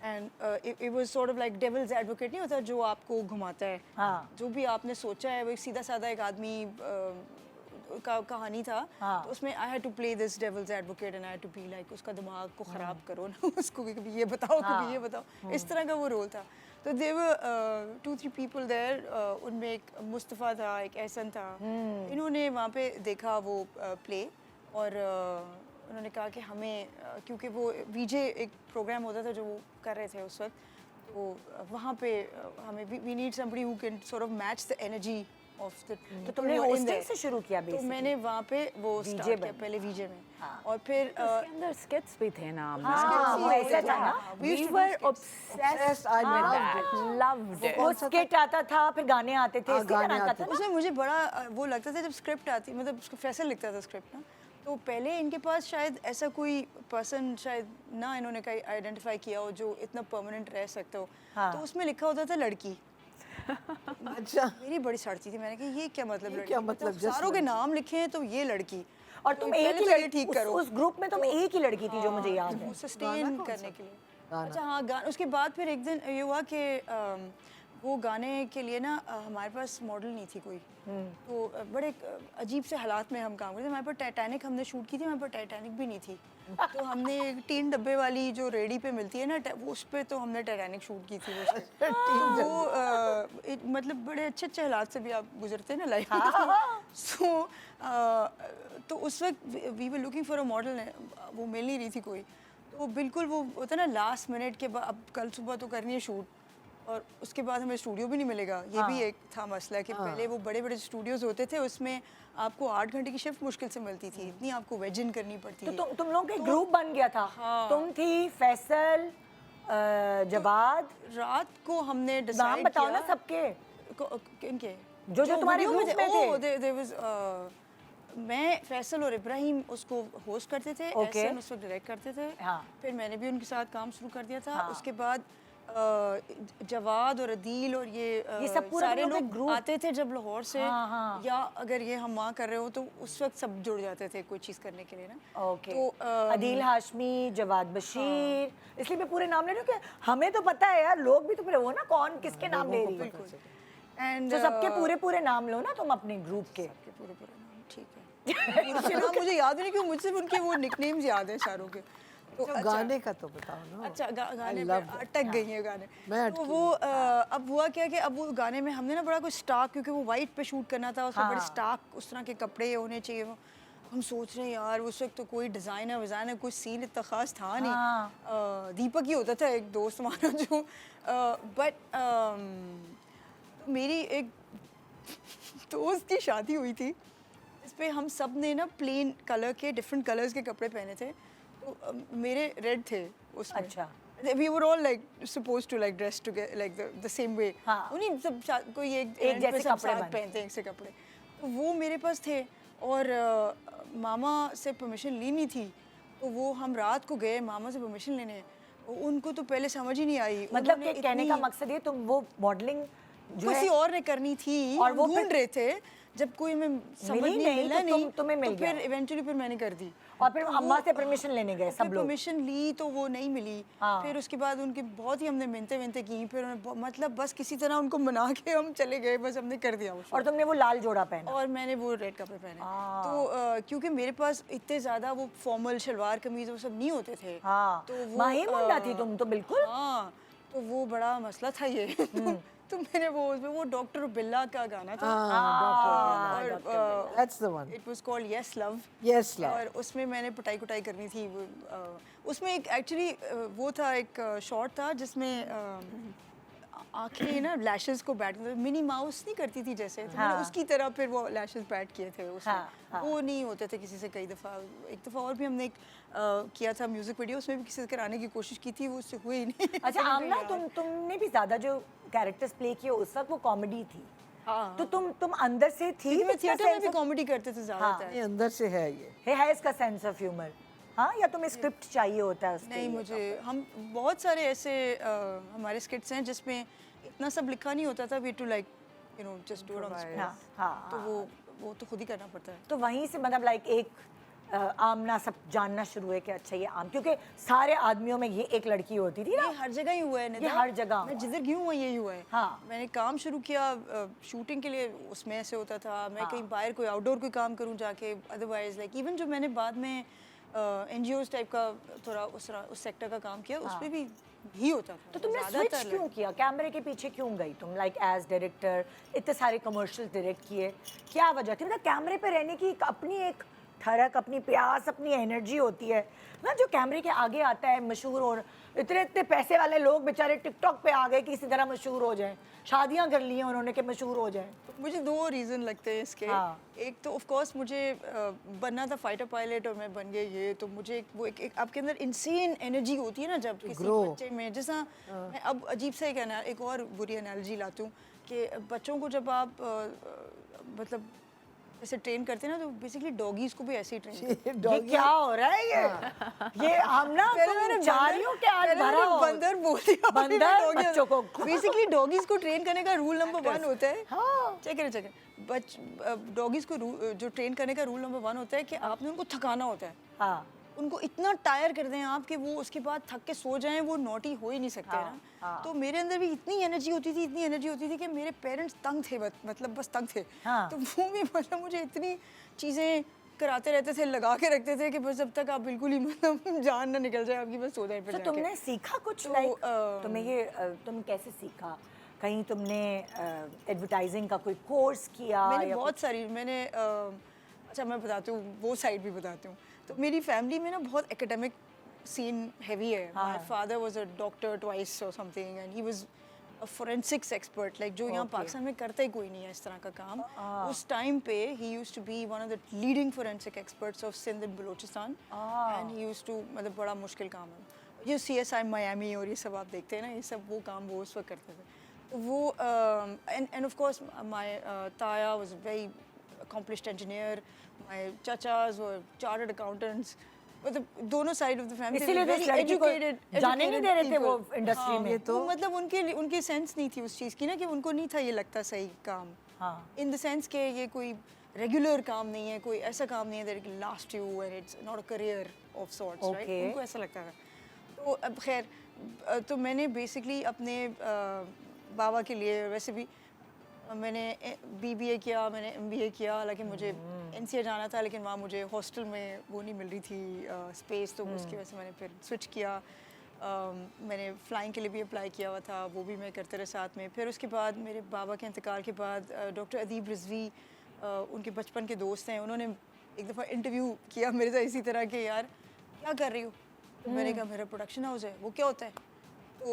and it was sort of like devil's advocate नहीं होता जो आपको घुमाता है। हाँ। जो भी आपने सोचा है वो एक सीधा साधा एक आदमी का कहानी था। हाँ। तो उसमें I had to play this devil's advocate and I had to be like उसका दिमाग को ख़राब करो ना उसको भी कभी ये बताओ कभी ये बताओ, इस तरह का वो रोल था। तो दे वर 2-3 पीपल देयर, उनमें एक मुस्तफ़ा था, एक एहसन था। इन्होंने वहाँ पे देखा वो प्ले, और उन्होंने कहा कि हमें क्योंकि वो VJ एक प्रोग्राम होता था जो वो कर रहे थे उस वक्त, तो वहाँ पे हमें we need somebody who can sort of match the energy of the. तो तुमने होस्टिंग से शुरू किया तो basically? मैंने वहाँ पे वो स्टार्ट किया बन। पहले VJ में। हाँ। और फिर उसके अंदर स्किट्स भी थे ना आमना। हाँ, skits वैसा होते था थे। ना। We used We to do were skits. obsessed. I loved it. Loved it. वो स्किट आता था फिर गाने आते थे, हाँ, इसी तरह गाने का आते था ना? उसमें मुझे बड़ा वो लगता था जब स्क्रिप्ट आती, मतलब उसको फैसल लिखता था स्क्रिप्ट ना, तो पहले इनके पास शायद ऐसा कोई पर्सन शायद ना इन्होंने कहीं आइडेंटिफाई किया हो जो इतना परमानेंट रह सकता हो। हाँ। तो उसमें लिखा होता था लड़की। अच्छा मेरी बड़ी सड़ती थी, मैंने कहा ये क्या मतलब ये लड़की, क्या मतलब, just सारों के नाम लिखे हैं तो ये लड़की। और तो तुम पहले एक ही तो ये लड़की ठीक करो उस ग्रुप में तुम एक ही लड़की थी जो मुझे याद है। सस्टेन करने के लिए। गाना? अच्छा हाँ गाना। उसके बाद फिर एक दिन ये हुआ कि वो गाने के लिए ना हमारे पास मॉडल नहीं थी कोई, तो बड़े अजीब से हालात में हम काम करते थे। हमारे पास टाइटैनिक हमने शूट की थी, हमारे पास टाइटैनिक भी नहीं थी, तो हमने एक 3 डब्बे वाली जो रेडी पे मिलती है ना, वो उस पे तो हमने टाइटैनिक शूट की थी वो मतलब बड़े अच्छे अच्छे हालात से भी आप गुजरते हैं ना लाइफ में। सो तो उस वक्त we were looking for a model, वो मिल नहीं रही थी कोई, तो बिल्कुल वो होता है ना लास्ट मिनट के बाद, अब कल सुबह तो करनी है शूट और उसके बाद हमें स्टूडियो भी नहीं मिलेगा, ये भी एक था मसला कि पहले वो बड़े बड़े स्टूडियोज होते थे, उसमें आपको 8 घंटे की शिफ्ट मुश्किल से मिलती थी, इतनी आपको वेज इन करनी पड़ती तो थी। तुम लोगों का ग्रुप बन गया था। तुम थी, फैसल, जवाद, रात को हमने नाम डिसाइड बताओ ना सबके, किनके जो तुम्हारे वीडियो ग्रुप में थे। there was, मैं फैसल और इब्राहिम उसको होस्ट करते थे, Okay. एहसन उसको डायरेक्ट करते थे, हाँ। फिर मैंने भी उनके साथ काम शुरू कर दिया था। हाँ। उसके बाद जवाद और अदील और ये सब पूरा सारे तुम लोग का लोग group? आते थे जब लाहौर से, हाँ, हाँ। या अगर ये हम वहाँ कर रहे हो तो उस वक्त सब जुड़ जाते थे कोई चीज़ करने के लिए ना। ओके, तो अदील हाशमी, जवाद बशीर, इसलिए मैं पूरे नाम ले रही हूँ कि हमें तो पता है यार, लोग भी तो फिर वो ना कौन किसके नाम ले रही है। एंड तो सबके पूरे पूरे नाम लो ना तुम अपने ग्रुप के। पूरे नाम ठीक है। उनके नाम मुझे याद नहीं, क्यों मुझे उनके वो निकनेम्स याद हैं सारों के। तो तो गाने का तो बताओ ना। अच्छा गाने पे love that. अटक गई हैं गाने। मैं तो वो अब हुआ क्या कि अब वो गाने में हमने ना बड़ा कुछ स्टाक, क्योंकि वो वाइट पे शूट करना था, उसमें बड़े स्टाक उस तरह के कपड़े होने चाहिए। वो हम सोच रहे हैं यार उस वक्त तो कोई डिज़ाइनर विज़ाइनर कोई सीन इतना ख़ास था नहीं, दीपक ही होता था एक दोस्त हमारा जो, बट मेरी एक दोस्त की शादी हुई थी इस पे हम सब ने ना प्लेन कलर के डिफरेंट कलर्स के कपड़े पहने थे, तो मेरे रेड थे उसमें। अच्छा। We were all like supposed to like dress together like the same way. हाँ। उन्हीं सब कोई एक एक event जैसे पे सब कपड़े साथ बने। पहनते हैं एक से कपड़े, तो वो मेरे पास थे और मामा से परमिशन ली नहीं थी, तो वो हम रात को गए मामा से परमिशन लेने, उनको तो पहले समझ ही नहीं आई। मतलब उन्होंने कि कहने का इतनी- मकसद ये तुम वो मॉडलिंग जो किसी है और ने करनी थी और हम वो ढूंढ रहे थे, जब कोई हमें समझ मिली नहीं, मिला तो नहीं तुम्हें मिल तो फिर गया। इवेंचुअली फिर मैंने कर दी। और फिर तो अम्मा वो- से परमिशन लेने गए सब लोग। परमिशन ली तो वो नहीं मिली। हाँ। फिर उसके बाद उनके बहुत ही हमने मिन्नतें विनतें की, फिर मतलब बस किसी तरह उनको मना के हम चले गए, बस हमने कर दिया वो और तुमने वो लाल जोड़ा पहना। और मैंने वो रेड कपड़े पहने। हाँ। तो क्योंकि मेरे पास इतने ज़्यादा वो फॉर्मल शलवार कमीज वो सब नहीं होते थे। हाँ, तो वो माही मुंडा थी तुम तो बिल्कुल। हाँ, तो वो बड़ा मसला था ये। तो मैंने वो उसमें वो डॉक्टर बिल्ला का गाना था, That's the one. It was called yes love. Yes, love. और उसमें मैंने पिटाई कुटाई करनी थी वो, उसमें एक एक्चुअली वो था एक शॉट था जिसमें आंखें ना लैशेस को बैट मिनी माउस नहीं करती थी जैसे, तो मैंने हाँ। उसकी तरह फिर वो लैशेस बैट किए थे उसमें। हाँ, हाँ। वो नहीं होते थे किसी से कई दफ़ा। एक दफ़ा और भी हमने एक किया था म्यूजिक वीडियो, उसमें भी किसी से कराने की कोशिश की थी, वो उससे हुई नहीं। अच्छा आमना, तुमने भी ज्यादा जो कैरेक्टर्स प्ले किए उस वक्त वो कॉमेडी थी। हाँ। तो तुम अंदर से थी, क्योंकि मैं इसका थिएटर में sense भी of- कॉमेडी करते थे ज़्यादातर। ये अंदर से है ये। है इसका सेंस ऑफ ह्यूमर। हाँ, या तुम्हें स्क्रिप्ट चाहिए होता है उसके नहीं, लिए? मुझे हम बहुत सारे ऐसे हमारे स्किट्स हैं जिसमें इतना सब लिखा नहीं होता था, we too like you know just do it on spot. हाँ, हाँ, तो वो तो खुद ही करना पड़ता है। तो वहीं से मतलब लाइक एक आमना सब जानना शुरू है कि अच्छा ये आम, क्योंकि सारे आदमियों में ये एक लड़की होती थी ना। ये हर जगह ही हुआ है निदा। हर जगह मैं हुआ जिधर गई हूँ यही हुआ है। हाँ। मैंने काम शुरू किया शूटिंग के लिए, उसमें ऐसे होता था। मैं कहीं बाहर कोई आउटडोर कोई काम करूँ जाके, अदरवाइज लाइक इवन जो मैंने बाद में NGOs टाइप का थोड़ा उस सेक्टर का काम किया, उस पर भी ही होता था। तो तुमने ज़्यादातर स्विच क्यों किया, कैमरे के पीछे क्यों गई तुम, लाइक एज डायरेक्टर इतने सारे कमर्शियल डायरेक्ट किए, क्या वजह थी? मतलब कैमरे पे रहने की अपनी एक ठरक, अपनी प्यास, अपनी एनर्जी होती है ना, जो कैमरे के आगे आता है मशहूर हो। इतने इतने पैसे वाले लोग बेचारे टिकटॉक पे आ गए कि किसी तरह मशहूर हो जाएं, शादियां कर ली हैं उन्होंने कि मशहूर हो जाएं। मुझे 2 रीज़न लगते हैं इसके। हाँ। एक तो ऑफ कोर्स मुझे बनना था फाइटर पायलट और मैं बन गई ये, तो मुझे वो एक आपके अंदर इंसेन एनर्जी होती है ना जब किसी Grow. बच्चे में, जैसा मैं अब अजीब सा एक और बुरी एनालॉजी लाती हूँ कि बच्चों को जब आप मतलब ऐसे ट्रेन करते हैं ना, तो बेसिकली डॉगीज को भी ऐसे ही ट्रेन ये क्या हो रहा है ये हम ना तुम चाह रही हो कि आज भरा हो। बंदर बोल दिया बंदर बच्चों को। बेसिकली डॉगीज को ट्रेन करने का रूल नंबर 1 होता है। हाँ। चेक डॉगीज को जो ट्रेन करने का रूल नंबर 1 होता है कि आपने उनको थकाना होता है। हाँ, उनको इतना टायर कर दें आप कि वो उसके बाद थक के सो जाएं, वो नॉटी हो ही नहीं सकते ना। तो मेरे अंदर भी इतनी एनर्जी होती थी कि मेरे पेरेंट्स तंग थे, मतलब बस तंग थे। तो वो भी मतलब मुझे इतनी चीज़ें कराते रहते थे, लगा के रखते थे कि बस जब तक आप बिल्कुल ही मतलब जान ना निकल जाए आपकी, बस सो जाए। तो तुमने सीखा कुछ, तुम्हें ये तुम कैसे सीखा? कहीं तुमने एडवर्टाइजिंग का कोई कोर्स किया? मैंने बहुत सारी अच्छा मैं बताती हूँ, वो साइड भी बताती हूँ। तो मेरी फैमिली में ना बहुत एकेडमिक सीन हैवी है। My father was a doctor twice or something and he was a forensics expert, like जो यहाँ पाकिस्तान में करता ही कोई नहीं है इस तरह का काम। उस टाइम पे he used to be one of the leading forensic experts of Sindh and Balochistan and he used to, मतलब बड़ा मुश्किल काम है ये CSI मायामी और ये सब आप देखते हैं ना, ये सब वो काम वो उस वक्त करते थे। वो एंड ऑफ कोर्स माय ताया was a very accomplished engineer, my chachas were chartered accountants, मतलब दोनों साइड ऑफ द फैमिली इसीलिए तो इस लड़की को जाने नहीं दे रहे थे वो इंडस्ट्री में। तो मतलब उनकी सेंस नहीं थी उस चीज़ की ना, कि उनको नहीं था ये लगता सही काम, इन द सेंस के ये कोई रेगुलर काम नहीं है, कोई ऐसा काम नहीं है that will last you and it's not a career of sorts, right? उनको ऐसा लगता था। तो अब खैर, तो मैंने बेसिकली अपने बाबा के लिए, वैसे भी मैंने BBA किया, मैंने MBA किया, हालांकि मुझे NCA जाना था लेकिन वहाँ मुझे हॉस्टल में वो नहीं मिल रही थी स्पेस, तो उसकी वजह से मैंने फिर स्विच किया। मैंने फ़्लाइंग के लिए भी अप्लाई किया हुआ था, वो भी मैं करते रहे साथ में। फिर उसके बाद मेरे बाबा के इंतकाल के बाद डॉक्टर अदीब रिजवी, उनके बचपन के दोस्त हैं, उन्होंने एक दफ़ा इंटरव्यू किया मेरे साथ इसी तरह के, यार क्या कर रही हो? तो मैंने कहा मेरा प्रोडक्शन हाउस है। वो क्या होता है? तो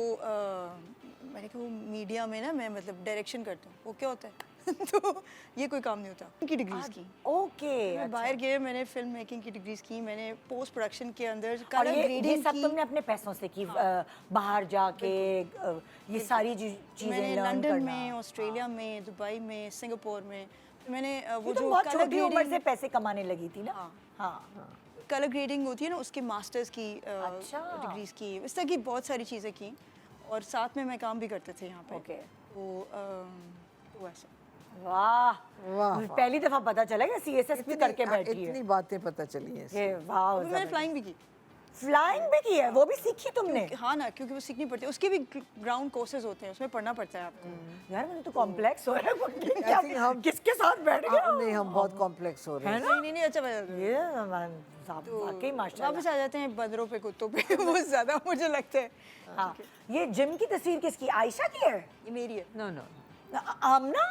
मैंने कहा वो मीडिया में ना मैं मतलब डायरेक्शन करती हूँ। वो क्या होता है? तो ये कोई काम नहीं होता। उनकी डिग्रीज की। ओके, मैं बाहर गए, मैंने फिल्म मेकिंग की डिग्रीज की, मैंने पोस्ट प्रोडक्शन के अंदर और कलर ये ग्रेडिंग सब की। तुमने अपने पैसों से की, बाहर जाके ये सारी चीजें मैंने लर्न लंदन करना। में, ऑस्ट्रेलिया में, दुबई में, सिंगापुर में मैंने वो ये तो जो बहुत कलर छोटी उम्र से ग्रेडिंग, पैसे कमाने लगी थी ना। हाँ, कलर ग्रेडिंग होती है ना, उसके मास्टर्स की अच्छा। डिग्रीज की, इस तरह की बहुत सारी चीज़ें की, और साथ में मैं काम भी करते थे यहाँ पे। ओके। तो ऐसा। वाह वाह, पहली दफा पता चला कि CSS भी करके बैठी है। इतनी बातें पता चली हैं। ये वाह, अभी मैंने फ्लाइंग भी की। फ्लाइंग भी की है, वो भी सीखी तुमने? हाँ ना, क्योंकि वो सीखनी पड़ती है, उसके भी ग्राउंड कोर्सेज होते हैं, उसमें पढ़ना पड़ता है आपको। यार मुझे तो कॉम्प्लेक्स हो रहा है I think हम किसके साथ बैठ गए? नहीं, हम बहुत कॉम्प्लेक्स हो रहे हैं। नहीं अच्छा बता ये वाकई मास्टर। वापस आ जाते हैं बंदरों पे, कुत्तों पे वो ज़्यादा मुझे लगता है। हाँ, ये जिम की तस्वीर किसकी? आयशा की है? ये मेरी है। नो नो, आमना?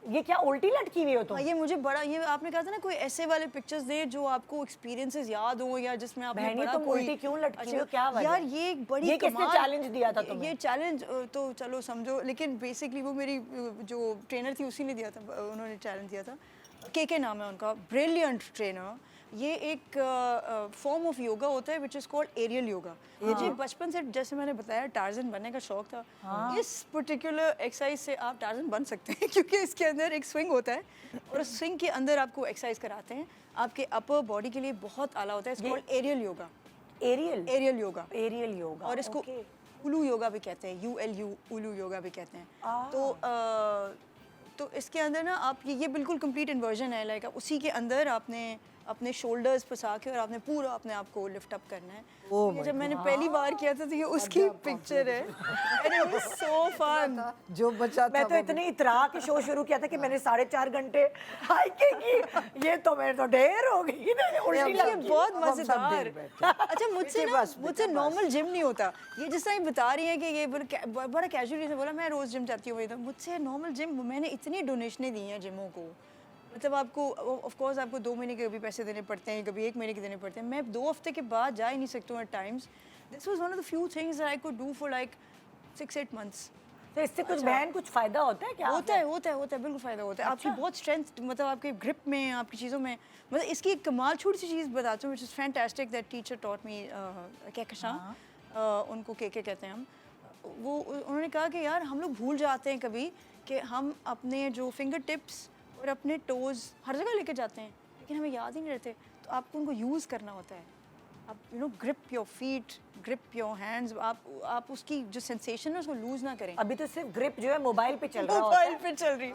ये क्या उल्टी लटकी हुई हो तुम? हाँ, ये मुझे बड़ा, ये आपने कहा था ना कोई ऐसे वाले पिक्चर्स दे जो आपको एक्सपीरियंसेस याद हो, या जिसमें आपने बहनी बड़ा तुम कोई उल्टी क्यों लटकी हो, क्या वजह? यार ये एक बड़ी ये किसने कमाल- चैलेंज दिया था तुम्हें? ये चैलेंज तो चलो समझो, लेकिन बेसिकली वो मेरी जो ट्रेनर थी उसी ने दिया था, उन्होंने चैलेंज दिया था। के नाम है उनका, ब्रिलियंट ट्रेनर। ये एक फॉर्म ऑफ योगा होता है which is called aerial yoga. मुझे बचपन से, जैसे मैंने बताया, टार्जन बनने का शौक था। इस पर्टिकुलर एक्सरसाइज से आप टार्जन बन सकते हैं क्योंकि इसके अंदर एक स्विंग होता है और उस स्विंग के अंदर आपको एक्सरसाइज कराते हैं, आपके अपर बॉडी के लिए बहुत आला होता है। It's called aerial yoga. Aerial yoga. Aerial yoga. और इसको उलू योगा भी कहते हैं, ULU, उलू योगा भी कहते हैं। तो इसके अंदर ना आप ये बिल्कुल कंप्लीट इन्वर्जन है, लाइक उसी के अंदर आपने अपने शोल्डर्स फंसा के और आपने पूरा अपने आप को लिफ्ट अप करना है। ये जब मैंने पहली बार किया था तो ये उसकी पिक्चर है, and it was so fun. जो बचा था मैं तो इतनी इतरा के शो शुरू किया था कि मैंने 4.5 घंटे हाइकिंग की। ये तो मेरे तो ढेर हो गई, उल्टी ये लगी। बहुत अब हम सब मज़ेदार। देख बैठे। अच्छा मुझसे बस। नॉर्मल जिम नहीं होता। ये जिस तरह ये बता रही है कि ये बड़ा कैजुअली से बोला, मैं रोज़ जिम जाती हूँ, तो मुझसे नॉर्मल जिम, मैंने इतनी डोनेशनें दी हैं जिमों को, मतलब आपको ऑफ कोर्स आपको 2 महीने के कभी पैसे देने पड़ते हैं, कभी 1 महीने के देने पड़ते हैं। मैं 2 हफ्ते के बाद जा ही नहीं सकती हूँ at times. This was one of the few things I could do for like 6-8 months. तो इससे कुछ बहन कुछ फायदा होता है क्या? होता है बिल्कुल फ़ायदा होता है। आपकी बहुत स्ट्रेंथ, मतलब आपके ग्रिप में, आपकी चीज़ों में, मतलब इसकी एक कमाल छोटी सी चीज़ बताती हूँ, which is fantastic, that teacher taught me, Kahkashan, उनको के कहते हैं हम। वो उन्होंने कहा कि यार हम लोग भूल जाते हैं कभी कि हम अपने जो फिंगर टिप्स और अपने टोज़ हर जगह लेके जाते हैं, लेकिन हमें याद ही नहीं रहते। तो आपको उनको यूज़ करना होता है। आप grip your feet, grip your hands, आप उसकी जो सेंसेशन है उसको लूज ना करें। अभी तो सिर्फ ग्रिप जो है मोबाइल पे चल रहा होता मोबाइल है। पे चल रही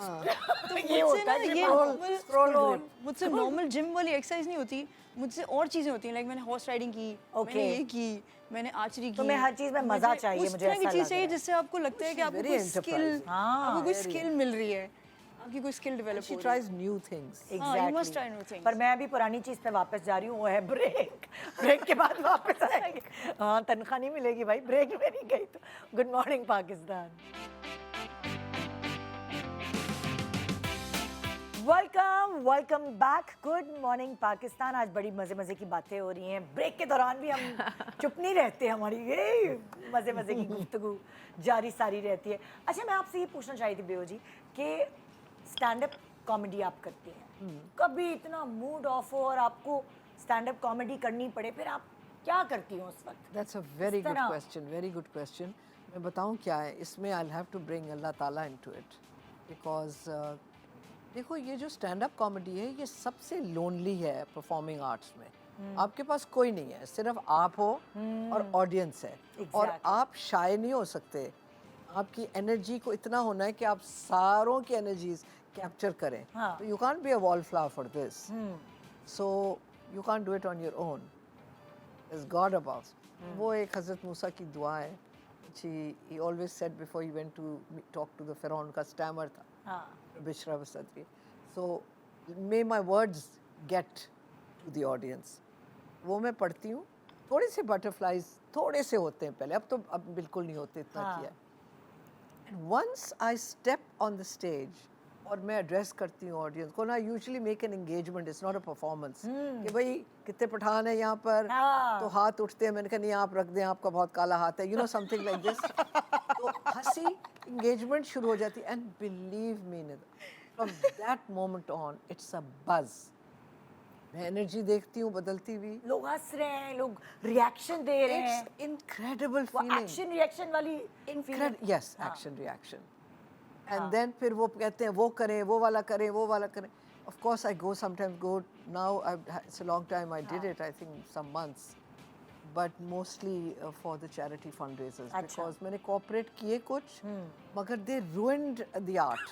तो ये मुझसे होता ना है ये नॉर्मल scroll मुझसे नॉर्मल जिम वाली एक्सरसाइज नहीं होती, मुझसे और चीजें होती हैं। लाइक मैंने हॉर्स राइडिंग की, Okay. मैंने ये की, मैंने आर्चरी की। तुम्हें हर चीज़ में मजा चाहिए, उस मुझे तरह की ऐसा चीज लग चाहिए रहा है। जिससे आपको लगता है कि आपको very कोई स्किल, enterprising. आपको कोई very स्किल मिल रही है, आपकी कोई स्किल डेवलप She हो रही है। tries new things. you must try new things. पर मैं अभी पुरानी चीज पे वापस जा रही हूँ, वो है ब्रेक। ब्रेक के बाद वापस आएंगे। हाँ, तनख्वाह नहीं मिलेगी भाई, ब्रेक में नहीं गई तो। Good morning Pakistan. Welcome back. Good morning Pakistan. आज बड़ी मज़े मज़े की बातें हो रही हैं। ब्रेक के दौरान भी हम चुप नहीं रहते, हमारी ये मज़े मज़े की गुफ्तगू जारी सारी रहती है। अच्छा, मैं आपसे ये पूछना चाह रही थी बेओ जी कि स्टैंड अप कॉमेडी आप करती हैं, कभी इतना मूड ऑफ हो और आपको स्टैंड अप कॉमेडी करनी पड़े, फिर आप क्या करती हो उस वक्त? That's a very इस good तरह। question. Very good question. मैं बताऊं क्या है इसमें? I'll have to bring अल्लाह ताला into it because देखो ये जो स्टैंड अप कॉमेडी है ये सबसे लोनली है परफॉर्मिंग आर्ट्स में। आपके पास कोई नहीं है, सिर्फ आप हो और ऑडियंस है। और Exactly. आप शाय नहीं हो सकते। आपकी एनर्जी को इतना होना है कि आप सारों की एनर्जीज कैप्चर करें। हाँ। तो you can't be a wallflower for this, so you can't do it on your own. There's God above. वो एक हज़रत मूसा की दुआ है। He always said before he went to talk to the Pharaoh, उनका स्टैमर था, हाँ, Bishra Vasatri. So may my words get to the audience. वो मैं पढ़ती हूँ। थोड़े से बटरफ्लाइज थोड़े से होते हैं पहले, अब बिल्कुल नहीं होते, इतना हाँ। किया। And once I step on the stage और मैं एड्रेस करती हूँ ऑडियंस को ना, usually make an engagement, it's not a performance कि भाई कितने पठान है यहाँ पर, हाँ। तो हाथ उठते हैं। मैंने कहा नहीं, आप रख दें, आपका बहुत काला हाथ है, you know something like this. तो हंसी एंगेजमेंट शुरू हो जाती है। And believe me from that moment on it's a बज। मैं एनर्जी देखती हूँ बदलती हुई। लोग हंस रहे हैं, लोग रिएक्शन दे रहे हैं। इट्स इनक्रेडिबल वो फीलिंग। एक्शन रिएक्शन वाली yes, action reaction. And then फिर वो कहते हैं वो करें, वो वाला करें, वो वाला करें। Of course I go sometimes, go now, it's a long time I did it, I think some months, but mostly for the charity fund raisers. Because मैंने कोऑपरेट किए कुछ, मगर they ruined the art.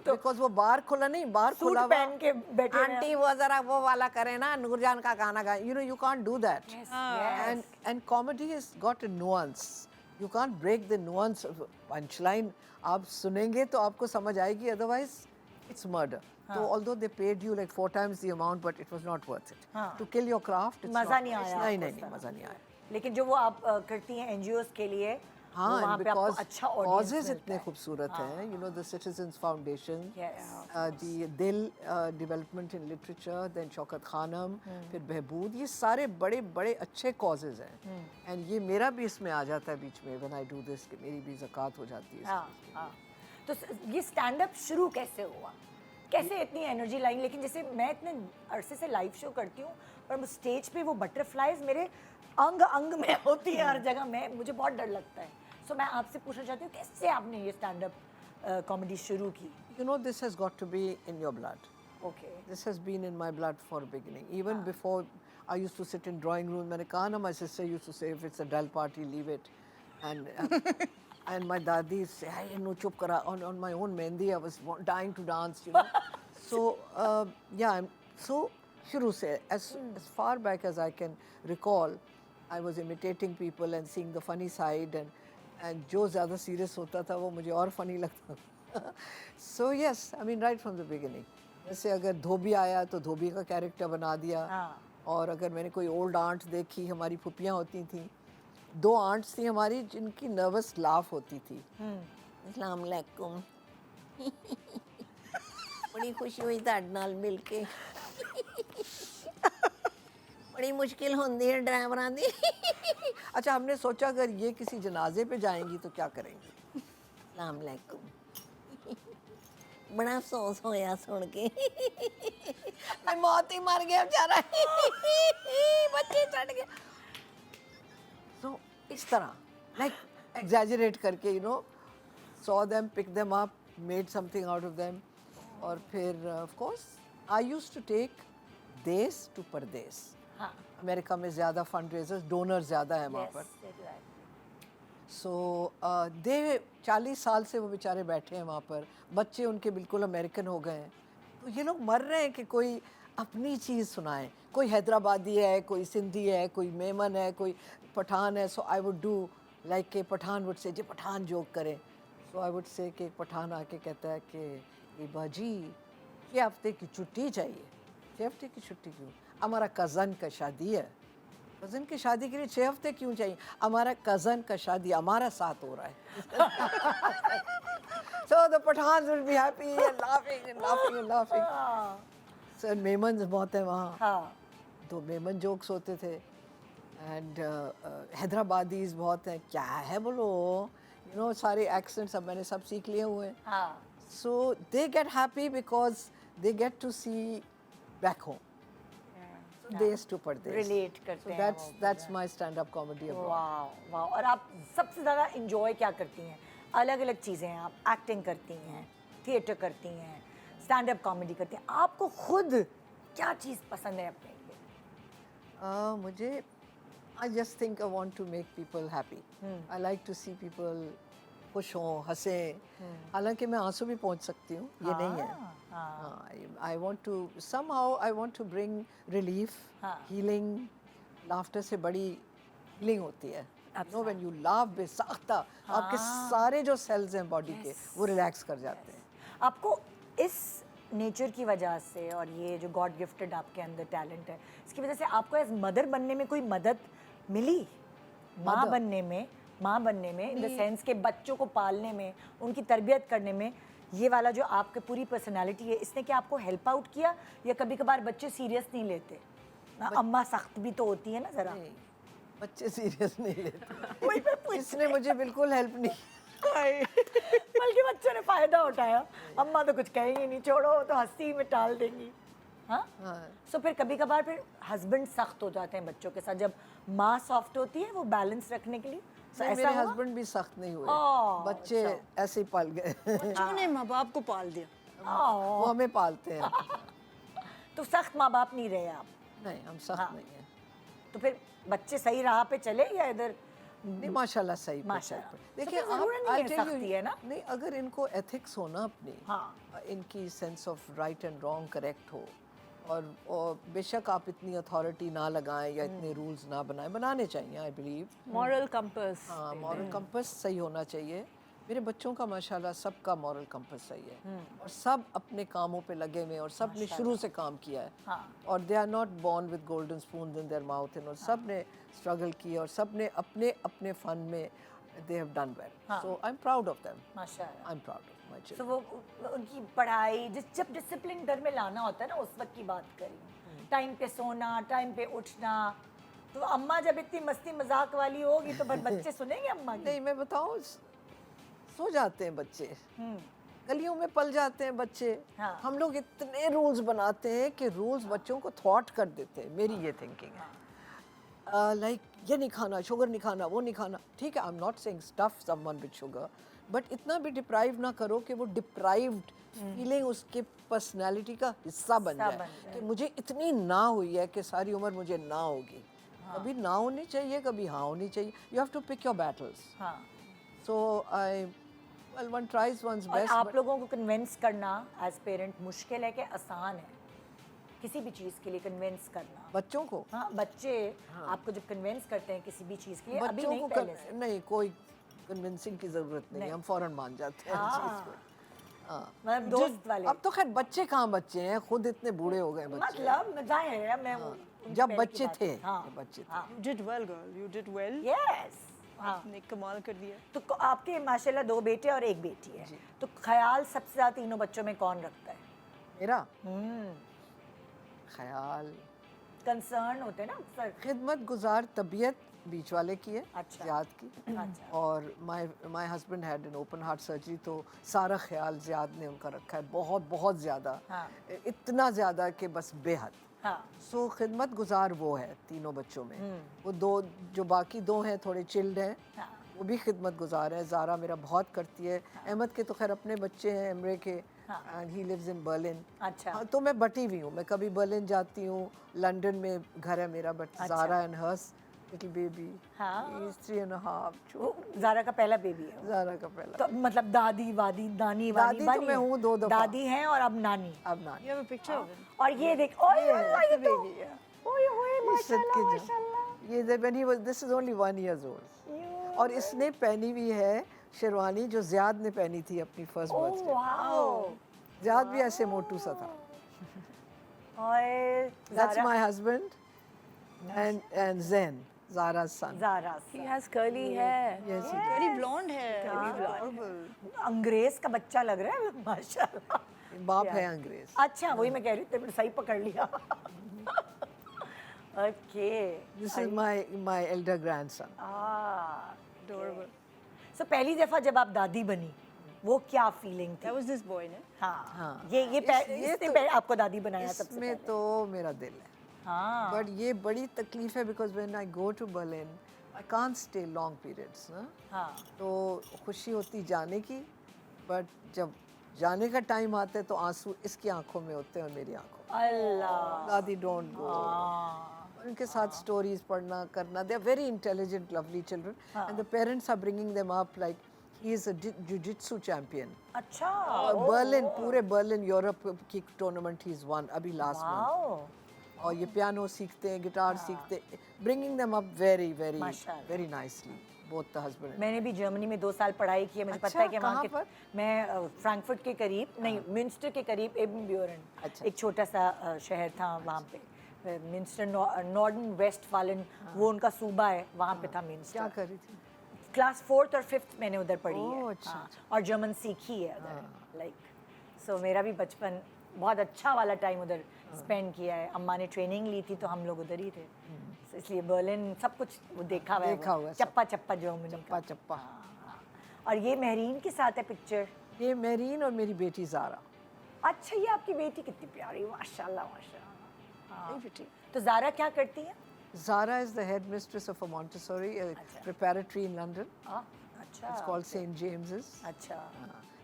Because वो bar खुला नहीं, बार suit खुला पहन के बैठे हैं। आंटी वो जरा वो वाला करें ना, नूरजान का गाना गाए, you know you can't do that. Yes. And comedy has got a nuance. You can't break the nuance of punchline. आप सुनेंगे तो आपको समझ आएगी, otherwise it's murder. So although they paid you like 4 times the amount, but it was not worth it. हाँ. To kill your craft, it's मजा not नहीं nice. आया नहीं आपको नहीं उस नहीं, तरह। मजा नहीं आया। लेकिन जो वो आप करती हैं एनजीओस के लिए, हाँ, वहाँ and पे आपको because अच्छा ऑडियंस causes मिलता इतने है। खूबसूरत हैं, you know the Citizens Foundation, Yes. the Dil Development in Literature, then Shaukat Khanam, फिर बहबूद, ये सारे बड़े बड़े अच्छे causes हैं। and ये मेरा भी इसमें आ जाता है बीच में, when I do this, कि मेरी भी ज़कात हो जाती है। हाँ, हाँ। तो ये स्टैंड अप शुरू कैसे हुआ, कैसे इतनी एनर्जी लाई? लेकिन जैसे मैं इतने अरसे से लाइव शो करती हूँ, पर स्टेज पे वो बटरफ्लाइज मेरे अंग अंग में होती है हर जगह। मुझे बहुत डर लगता है। सो मैं आपसे पूछना चाहती हूँ, कैसे आपने ये स्टैंड अप कॉमेडी शुरू की? You know, this has got to be in your blood. Okay. This has been in my blood for beginning. Even before, I used to sit in drawing room. मैंने कहा ना, my sister used to say, if it's a dull party, leave it. And my dadi say, hey, no, chup kara. On my own mehndi, I was dying to dance, you know. So, yeah, so shuru se, as far back as I can recall, I was imitating people and seeing the funny side, and जो ज़्यादा serious होता था वो मुझे और funny लगता था। So yes, I mean right from the beginning. जैसे अगर धोबी आया तो धोबी का कैरेक्टर बना दिया। हाँ। और अगर मैंने कोई ओल्ड आंट देखी, हमारी फुप्पियाँ होती थी, 2 आंट्स थी हमारी जिनकी नर्वस लाफ होती थी। अस्सलाम वालेकुम, बड़ी खुशी हुई ਤੁਹਾਡੇ ਨਾਲ मिल के, बड़ी मुश्किल होती है ड्राइवरां दी। अच्छा, हमने सोचा अगर ये किसी जनाजे पे जाएंगी तो क्या करेंगी? अस्सलाम वालेकुम, बड़ा अफसोस होया सुन के, मैं मौत ही मर गया बेचारा, बच्चे चढ़ गए। So इस तरह like exaggerate करके, you know, saw them, picked them up, made something out of them. और फिर of course I used to take देश to परदेश। हाँ अमेरिका में ज़्यादा फंड रेजर्स, डोनर ज़्यादा है वहाँ पर। yes, exactly. सो दे 40 साल से वो बेचारे बैठे हैं वहाँ पर, बच्चे उनके बिल्कुल अमेरिकन हो गए हैं। तो ये लोग मर रहे हैं कि कोई अपनी चीज़ सुनाए। कोई हैदराबादी है, कोई सिंधी है, कोई मेमन है, कोई पठान है। सो आई वुड डू लाइक के पठान वुड से, जो पठान जोक करे। सो आई वुड से कि एक पठान आके कहता है कि ये बाजी 6 हफ्ते की छुट्टी चाहिए। 6 हफ्ते की छुट्टी क्यों? हमारा कज़न का शादी है। कज़न की शादी के लिए 6 हफ्ते क्यों चाहिए? हमारा कज़न का शादी हमारा साथ हो रहा है। So the Pathans will be happy and laughing and laughing and laughing. हाँ So मेमन बहुत है वहाँ, हाँ तो मेमन जोक्स होते थे। एंड हैदराबादीज बहुत हैं, क्या है बोलो, यू नो सारे एक्सेंट्स अब मैंने सब सीख लिए हुए हैं। हाँ so they get happy because they get to see back home देश टू परदेश। रिलेट करते हैं वो। That's my stand up comedy. वाह वाह। और आप सबसे ज़्यादा इंजॉय क्या करती हैं? अलग अलग चीज़ें हैं, आप एक्टिंग करती हैं, थिएटर करती हैं, स्टैंड अप कॉमेडी करती हैं, आपको खुद क्या चीज़ पसंद है अपने लिए? मुझे I just think I want to make people happy. I like to see people खुश हों, हंसें। हालांकि मैं आंसू भी पहुंच सकती हूँ, ये नहीं है। I want to somehow I want to bring relief, healing. Laughter से बड़ी हीलिंग होती है। नो व्हेन यू लाफ बेसाख्ता, आपके सारे जो सेल्स हैं बॉडी के वो रिलैक्स कर जाते हैं। आपको इस नेचर की वजह से और ये जो गॉड गिफ्टेड आपके अंदर टैलेंट है, इसकी वजह से आपको एज मदर बनने में कोई मदद मिली? माँ बनने में इन द सेंस के बच्चों को पालने में, उनकी तरबियत करने में, ये वाला जो आपकी पूरी पर्सनालिटी है, इसने क्या आपको हेल्प आउट किया? या कभी कभार बच्चे सीरियस नहीं लेते ना, अम्मा सख्त भी तो होती है ना ज़रा। नहीं, बच्चे सीरियस नहीं लेते। वही मैं पूछ इसने मुझे बिल्कुल हेल्प नहीं बल्कि बच्चों ने फायदा उठाया। अम्मा तो कुछ कहेंगी नहीं, छोड़ो, तो हंसी में टाल देंगी। हाँ सो फिर कभी कभार फिर हस्बैंड सख्त हो जाते हैं बच्चों के साथ, जब माँ सॉफ्ट होती है वो बैलेंस रखने के लिए। So, नहीं, ऐसा मेरे हुआ? हस्बैंड भी सख्त नहीं हुए, ओह, बच्चे ऐसे ही पाल गए। बच्चों ने माँ बाप को पाल दिया। वो हमें पालते हैं। तो सख्त माँ बाप नहीं रहे आप? नहीं, हम सख्त नहीं हैं। तो फिर बच्चे सही राह पे चले या इधर? नहीं, माशाल्लाह सही पे माशाल्लाह। चल तो पे। देखिए फिर ज़रूरी नहीं I'll है tell you, सख्ती है ना? नहीं, अगर इनको एथिक्स हो ना अपनी, हाँ। इनकी sense of right and wrong correct हो, और बेशक आप इतनी अथॉरिटी ना लगाएं या इतने रूल्स ना बनाएं, बनाने चाहिए आई बिलीव। Moral compass. हाँ, मॉरल कंपास सही होना चाहिए। मेरे बच्चों का माशाल्लाह सबका मॉरल कंपास सही है, और सब अपने कामों पे लगे हुए हैं, और सब ने शुरू से काम किया है। हाँ। और they are not born with golden spoon in their mouth, और सब ने स्ट्रगल किया, और सब ने अपने अपने फन में they have done well. So I am proud of them. माशाल्लाह। I am proud of my तो चिल्ड्रन। वो उनकी पढ़ाई, जब डिसिप्लिन घर में लाना होता है ना, उस वक्त की बात करी, टाइम पे सोना, टाइम पे उठना, तो अम्मा जब इतनी मस्ती मजाक वाली होगी तो फिर बच्चे सुनेंगे अम्मा की? नहीं, मैं बताऊं, सो जाते हैं बच्चे, गलियों में पल जाते हैं बच्चे। हाँ। हम लोग इतने रूल्स बनाते हैं कि रूल्स बच्चों को थॉट कर देते हैं। मेरी ये थिंकिंग है, लाइक ये नहीं खाना, शुगर नहीं खाना, वो नहीं खाना। ठीक है, I am not saying stuff someone with sugar, but इतना भी डिप्राइव ना करो कि वो डिप्राइव्ड फीलिंग उसके पर्सनालिटी का हिस्सा बन जाए कि मुझे इतनी ना हुई है कि सारी उम्र मुझे ना होगी। कभी ना होनी चाहिए, कभी हाँ होनी चाहिए। You have to pick your battles. हाँ। So I well, one tries once or best. आप लोगों को कन्विंस करना एज पेरेंट मुश्किल है कि आसान है? किसी भी चीज़ के लिए कन्विंस करना बच्चों को, हाँ, बच्चे आपको जब कन्विंस करते हैं किसी भी चीज़ के लिए, अभी बच्चों नहीं को पहले से। नहीं, कोई कन्विंसिंग की जरूरत नहीं, हम फौरन मान जाते हैं हाँ। चीज को। हाँ। मतलब दोस्त वाले। अब तो खैर बच्चे कहाँ बच्चे हैं, खुद इतने बूढ़े हो गए बच्चे। मतलब जाहिर है, मैं उनकी जब पहले की बच्चे बात- थे, हाँ, जब बच्चे थे। हाँ, You did well, girl. You did well. Yes, हाँ। आपने कमाल कर दिया। तो आपके माशाल्लाह 2 बेटे और 1 बेटी है, तो ख्याल सबसे ज़्यादा तीनों बच्चों में कौन रखता है? मेरा ख्याल, कंसर्न होते हैं ना अक्सर। खिदमत गुजार तबीयत बीच वाले की है, अच्छा। ज़ियाद की। अच्छा। और my husband had an open heart surgery, तो सारा ख्याल ज़ियाद ने उनका रखा है, बहुत बहुत ज़्यादा। हाँ। इतना ज़्यादा कि बस बेहद। हाँ। सो खिदमत गुजार वो है तीनों बच्चों में। वो दो जो बाकी 2 हैं थोड़े चिल्ड हैं, हाँ। वो भी खिदमत गुजार है। ज़ारा मेरा बहुत करती है। अहमद के तो खैर अपने बच्चे हैं एमरे के, and he lives in Berlin. अच्छा। हाँ, तो मैं बटी हुई हूँ, मैं कभी बर्लिन जाती हूँ, लंदन में घर है मेरा, but Zara and hers little baby हाँ। 3.5। वो ज़ारा का पहला बेबी है वो। ज़ारा का पहला। तो मतलब दादी वादी नानी वानी दादी तो बनी मैं है? हूँ 2 दफ़ा। दादी हैं और अब नानी। अब ना You have a picture of him? और ये देख, ओए अल्लाह, ये तो baby, yeah. ओए ओए माशाल्लाह सदके माशाल्लाह। ये when he was, this is only 1 years old। और इसने पहनी हुई है शेरवानी जो ज़ियाद ने पहनी थी अपनी फर्स्ट ओह बर्थडे। वाओ। ज़ियाद भी ऐसे मोटू सा था। और That's my husband and Zain, Zara's son। Zaara He has curly hair. Yes, he Very blonde hair. Very Adorable. अंग्रेज का बच्चा लग रहा है माशाल्लाह। does। बाप है अंग्रेज। अच्छा वही मैं कह रही थी, सही पकड़ लिया। Okay. This is my elder grandson। Adorable. सो पहली दफा जब आप दादी बनी वो क्या फीलिंग थी? That was this boy, no? हाँ ये ये इसने तो- आपको दादी बनाया सबसे इसमें पहले। तो मेरा दिल है। हाँ बट ये बड़ी तकलीफ है because when I go to Berlin I can't stay long periods ना। हाँ तो खुशी होती जाने की, बट जब जाने का टाइम आता है तो आंसू इसकी आंखों में होते हैं और मेरी आंखों में। अल्लाह। दादी डोंट गो। हाँ उनके साथ स्टोरीज पढ़ना करना, they are very intelligent lovely children and the parents are bringing them up like he is a jiujitsu champion. अच्छा। बर्लिन, पूरे बर्लिन यूरोप की टूर्नामेंट ही इज वन अभी लास्ट मंथ। वाओ। और ये पियानो सीखते हैं, गिटार सीखते हैं, bringing them up very very माशाल्लाह। Very nicely both the husband. मैंने भी जर्मनी में 2 साल पढ़ाई की है, मुझे अच्छा, पता है कि वहाँ कहाँ के पर? मैं फ्रैंकफर्ट के करीब नहीं मिन्स्टर के करीब एबनब्यूरन अच्छा। एक छोटा सा शहर था वहाँ पे। मिन्स्टर नॉर्दर्न वेस्टफालन वो उनका सूबा है, वहाँ पे था क्या मिन्स्टर। कर रही थी? क्लास 4th और 5th मैंने उधर पढ़ी है। ओह, अच्छा, हाँ, और जर्मन सीखी है उधर लाइक। सो मेरा भी बचपन बहुत अच्छा वाला टाइम उधर स्पेंड किया है। अम्मा ने ट्रेनिंग ली थी तो हम लोग उधर ही थे। So इसलिए बर्लिन सब कुछ वो देखा हुआ है, देखा वो हुआ है सब। चप्पा चप्पा जर्मनी चप्पा का। चप्पा। और ये महरीन के साथ है पिक्चर। ये मेरीन और मेरी बेटी ज़ारा। अच्छा ये आपकी बेटी कितनी प्यारी, माशाल्लाह माशाल्लाह। Very pretty. तो ज़ारा क्या करती है? Zara is the headmistress of a Montessori preparatory in London। अच्छा It's called St James's। अच्छा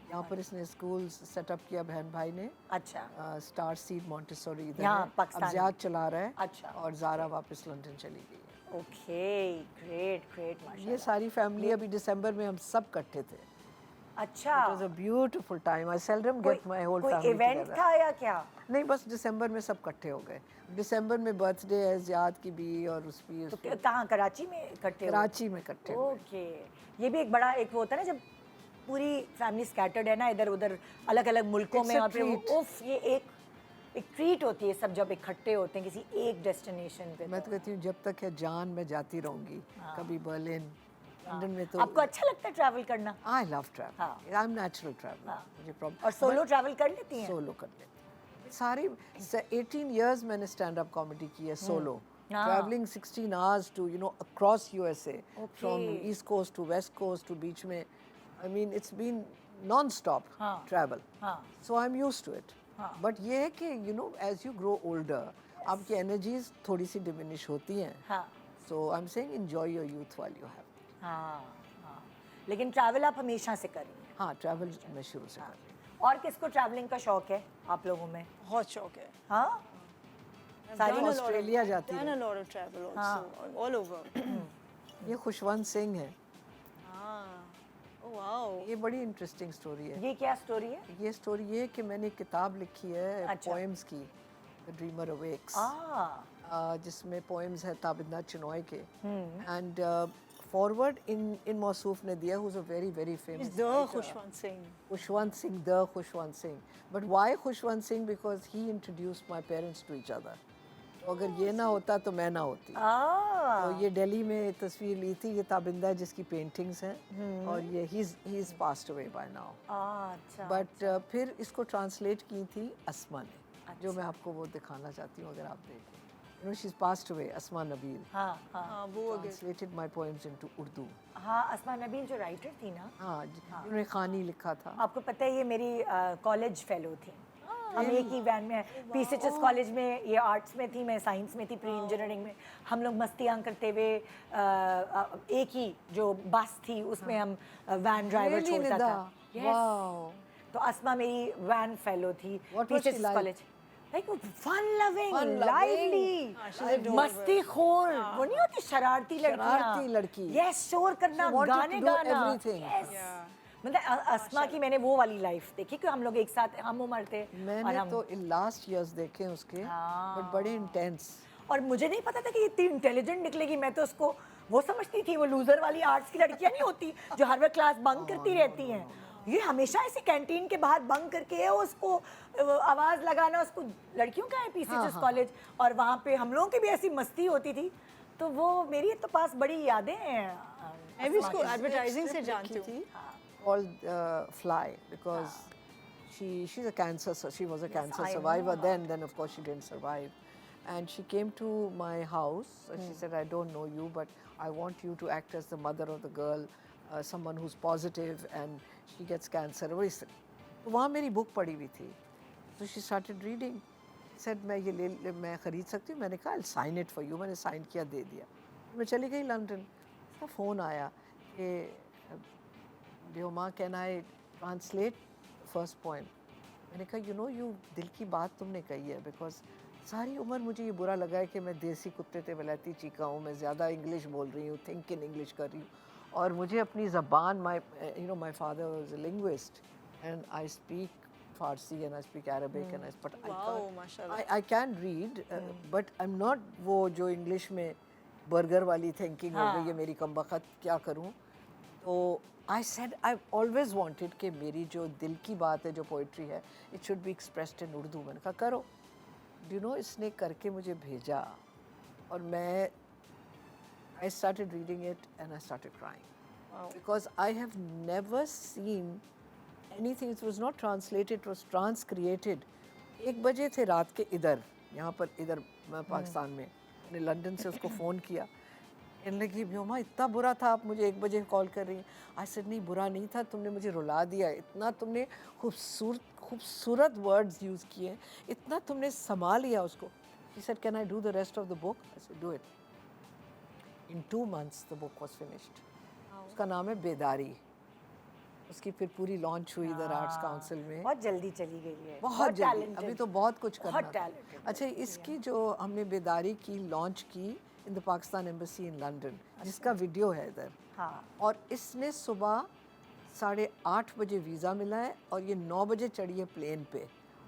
यहाँ पर इसने स्कूल सेटअप किया बहन भाई ने। अच्छा स्टार सीड मॉन्टेसोरी इधर यहाँ है। पाकिस्तान अब ज़ियाद चला रहा है। अच्छा। और ज़ारा वापस लंदन चली गई है। ओके ग्रेट ग्रेट ये माशाल्लाह। सारी फैमिली अभी दिसंबर में हम सब इकट्ठे थे। अच्छा It was a beautiful time। I seldom get my whole कोई family इवेंट together। था या क्या? नहीं, बस दिसंबर में सब इकट्ठे हो गए। दिसंबर में बर्थडे है ज़ियाद की भी और उसकी तो कहाँ कराची में इकट्ठे हुए? कराची में इकट्ठे हुए। ओके ये भी एक बड़ा एक वो होता है ना जब पूरी फैमिली स्कैटर्ड है ना इधर उधर अलग अलग मुल्कों It's में, a और फिर वो treat। उफ ये एक ट्रीट होती है सब जब इकट्ठे होते हैं किसी एक डेस्टिनेशन पे। मैं तो कहती हूँ जब तक है जान मैं जाती रहूँगी। कभी बर्लिन, लंदन में तो आपको अच्छा लगता है ट्रैवल करना? I love travel. I am natural traveller. मुझे प्रॉब्लम और सोलो ट्रैवल कर लेती हैं? सोलो कर लेती हूँ। सारी 18 इयर्स मैंने स्टैंड अप कॉमेडी की है solo. Travelling 16 hours to across USA, from east coast to west coast to बीच में। I mean it's been non stop travel. So I am used to it. But ये है कि as you grow older आपकी energies थोड़ी सी diminish होती हैं। हाँ so I am saying enjoy your youth while you have. हाँ लेकिन ट्रैवल आप हमेशा से करेंगे? हाँ, ट्रैवल मैं शुरू से कर रही हूँ। और किसको ट्रैवलिंग का शौक है आप लोगों में? बहुत शौक है। हाँ Done a lot of- Australia जाती done है। a lot of travel also, all over. ये खुशवंत सिंह है। Ah, oh wow. ये बड़ी इंटरेस्टिंग स्टोरी है। ये क्या स्टोरी है? ये स्टोरी ये है कि मैंने एक किताब लिखी है अच्छा। पोएम्स की, द ड्रीमर अवेक्स, जिसमें पोएम्स है ताबिंदा चिनॉय के। एंड फॉरवर्ड इन मौसूफ ने दिया, who's a very very He's famous the writer। Khushwant Singh. Khushwant Singh, the Khushwant Singh. But why Khushwant Singh? Because he introduced my parents to each other. अगर ये ना होता तो मैं ना होती। तो ये दिल्ली में तस्वीर ली थी, ये ताबिंदा है जिसकी पेंटिंग्स हैं, और ये he is passed away by now. अच्छा बट फिर इसको ट्रांसलेट की थी अस्मा ने, जो मैं आपको वो दिखाना चाहती हूँ अगर आप देखें। शी इज पास्ड अवे, अस्मा नबील। हाँ हाँ हाँ वो अगर translated my poems into Urdu. हाँ अस्मा नबील जो राइटर थी ना, हाँ, उन्होंने कहानी लिखा था। आपको पता है ये मेरी कॉलेज फेलो थी। हम एक ही वैन में पीसीएचएस कॉलेज में, ये आर्ट्स में थी, मैं साइंस में थी, प्री इंजीनियरिंग में। हम लोग मस्तियाँ करते हुए एक ही जो बस थी उसमें हम वैन ड्राइवर Really, छोड़ता Nida? था। Yes. Wow. तो अस्मा मेरी वैन फेलो थी What was she PCHS like? College. Like fun loving, Fun-loving. Lively, adorable. मस्ती खोर, वो नहीं होती शरारती लड़कियाँ। शरारती लड़की। यस, शोर करना, She wanted to गाने do गाना। everything. Yes. Yeah. मतलब अस्मा की मैंने वो वाली लाइफ देखी कि हम लोग एक साथ हम उम्र थे और मैंने हम तो लास्ट इयर्स देखे उसके, बट बड़े इंटेंस। और मुझे नहीं पता था कि ये इतनी इंटेलिजेंट निकलेगी। मैं तो उसको वो समझती थी वो लूजर वाली आर्ट्स की लड़कियां नहीं होती जो हर वक्त क्लास बंक करती रहती हैं। ये हमेशा ऐसी कैंटीन के बाहर बंक करके उसको आवाज लगाना, उसको लड़कियों का है पीसीएचएस कॉलेज, और वहाँ पे हम लोगों की भी ऐसी मस्ती होती थी। तो वो मेरी तो पास बड़ी यादें हैं। मैं भी इसको एडवर्टाइजिंग से जानती हूँ। Called Fly, because she's a cancer, so she was a cancer I survivor know. then of course she didn't survive, and she came to my house and she said, I don't know you, but I want you to act as the mother of the girl, someone who's positive, and she gets cancer. तो वहाँ मेरी book पड़ी हुई थी, so she started reading, said मैं ये मैं खरीद सकती हूँ? मैंने कहा I'll sign it for you. मैंने साइन किया, दे दिया। मैं चली गई लंदन, उसका फ़ोन आया कि Vyoma, can I translate first poem? मैंने कहा you know, दिल की बात तुमने कही है, because सारी उम्र मुझे ये बुरा लगा है कि मैं देसी कुत्ते ते वलैती चीका हूँ, मैं ज़्यादा इंग्लिश बोल रही हूँ, थिंक इन इंग्लिश कर रही हूँ, और मुझे अपनी ज़बान, my father was a linguist and I speak Farsi and I speak Arabic and but Wow, mashallah. I can read, but I'm not वो जो इंग्लिश में बर्गर वाली थिंकिंग हो गई है मेरी कमबख्त, क्या करूँ? तो I said I've always wanted कि मेरी जो दिल की बात है, जो पोइट्री है, it should be expressed in Urdu. मैंने कहा करो। Do you know, इसने करके मुझे भेजा और मैं I started reading it and I started crying. Wow. Because I have never seen anything, it was not translated, it was transcreated. 1 बजे थे रात के इधर, यहाँ पर इधर मैं पाकिस्तान में, मैंने लंदन से उसको फ़ोन किया, कहने लगी व्योमा इतना बुरा था, आप मुझे 1 बजे कॉल कर रही हैं। आई सेड नहीं, बुरा नहीं था, तुमने मुझे रुला दिया, इतना तुमने खूबसूरत वर्ड्स यूज़ किए, इतना तुमने संभाल लिया उसको। She said, can I do the rest of the book? I said, do it. In 2 months the book was finished. उसका नाम है बेदारी। उसकी फिर पूरी लॉन्च हुई इधर आर्ट्स काउंसिल में। बहुत जल्दी चली गई है, बहुत जल्दी, talented, अभी तो बहुत कुछ करना बहुत था। talented अच्छा, इसकी जो हमने बेदारी की लॉन्च की in the Pakistan embassy in London, जिसका वीडियो है इधर, हाँ। और इसने सुबह 8:30 बजे वीज़ा मिला है और ये 9 बजे चढ़ी है प्लेन पे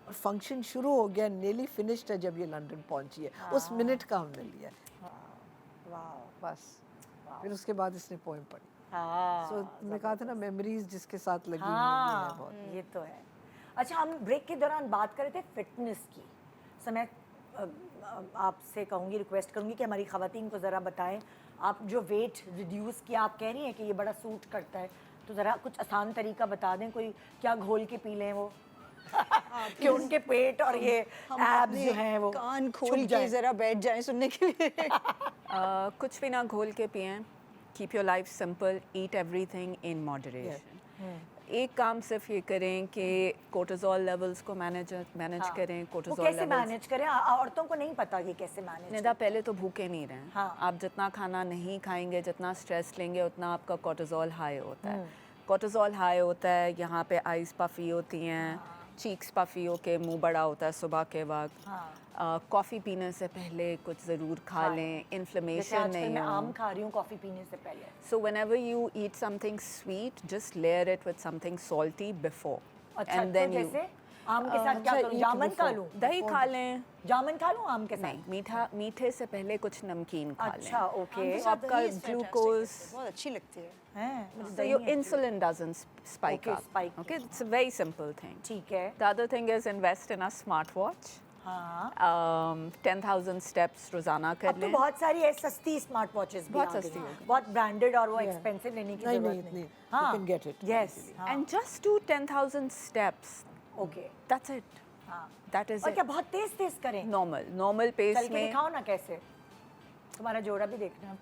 और फंक्शन शुरू हो गया, नेली फिनिश्ड है जब ये लंदन पहुंची है। उस मिनट का हमने लिया है, वाह, बस। फिर उसके बाद इसने पोएम पढ़ी। हाँ, सो तुमने कहा था ना, मेमोरीज जिसके साथ लगी हुई है हाँ, बहुत। ये तो है। अच्छा, हम ब्रेक के दौरान बात कर रहे थे फिटनेस की। सो मैं आपसे कहूँगी, रिक्वेस्ट करूँगी कि हमारी ख़वातीन को ज़रा बताएं, आप जो वेट रिड्यूस किया, आप कह रही हैं कि ये बड़ा सूट करता है, तो ज़रा कुछ आसान तरीका बता दें, कोई क्या घोल के पी लें वो कि उनके पेट और ये एब्स जो हैं वो कान छुप खोल के जाएं। जरा बैठ जाएं सुनने के लिए। कुछ भी ना घोल के पिएं। Keep your life simple, eat everything in moderation. एक काम सिर्फ ये करें कि कोर्टिसोल लेवल्स को मैनेज करें। वो कोर्टिसोल कैसे मैनेज करें? औरतों को नहीं पता ये कैसे मैनेज। निदा, पहले तो भूखे नहीं रहें। हाँ। आप जितना खाना नहीं खाएंगे, जितना स्ट्रेस लेंगे, उतना आपका कोर्टिसोल हाई होता है। कोर्टिसोल हाई होता है, यहाँ पे आइज़ पफ़ी होती हैं, चीक्स पफ़ी होके मुंह बड़ा होता है सुबह के वक्त। कॉफ़ी पीने से पहले कुछ ज़रूर खा लें, जैसे इन्फ्लेमेशन आजकल नहीं मैं हो। आम खा रही हूँ कॉफ़ी पीने से पहले। So whenever you eat something sweet, just layer it with something salty before, अच्छा, and then तो you जैसे आम के साथ क्या अच्छा, करूँ? eat जामुन खा before. लूँ? दही खा लें। जामुन खा लूँ आम के नहीं, साथ? मीठे से पहले कुछ नमकीन खा लें। अच्छा, ओके। आम के तो साथ आपका दही is fantastic glucose- है, बहुत अच्छी लगती है। हैं, So your insulin doesn't spike Okay, up. spike. Okay, it's a very simple thing. ठीक है। The other thing is invest in a smartwatch. हाँ। 10,000 steps रोजाना कर अब तो लें। बहुत सारी है सस्ती स्मार्ट वॉचेस भी बहुत आ गई सस्ती हैं। हो गई। बहुत ब्रांडेड और वो एक्सपेंसिव लेने की नहीं, जरूरत नहीं, नहीं। नहीं, हाँ, you can get it yes, easily. And just do 10,000 steps. Okay. That's it. हाँ। That is और it. क्या बहुत तेज तेज करें? Normal pace चल के में। दिखाओ ना कैसे। तुम्हारा जोड़ा भी देखना।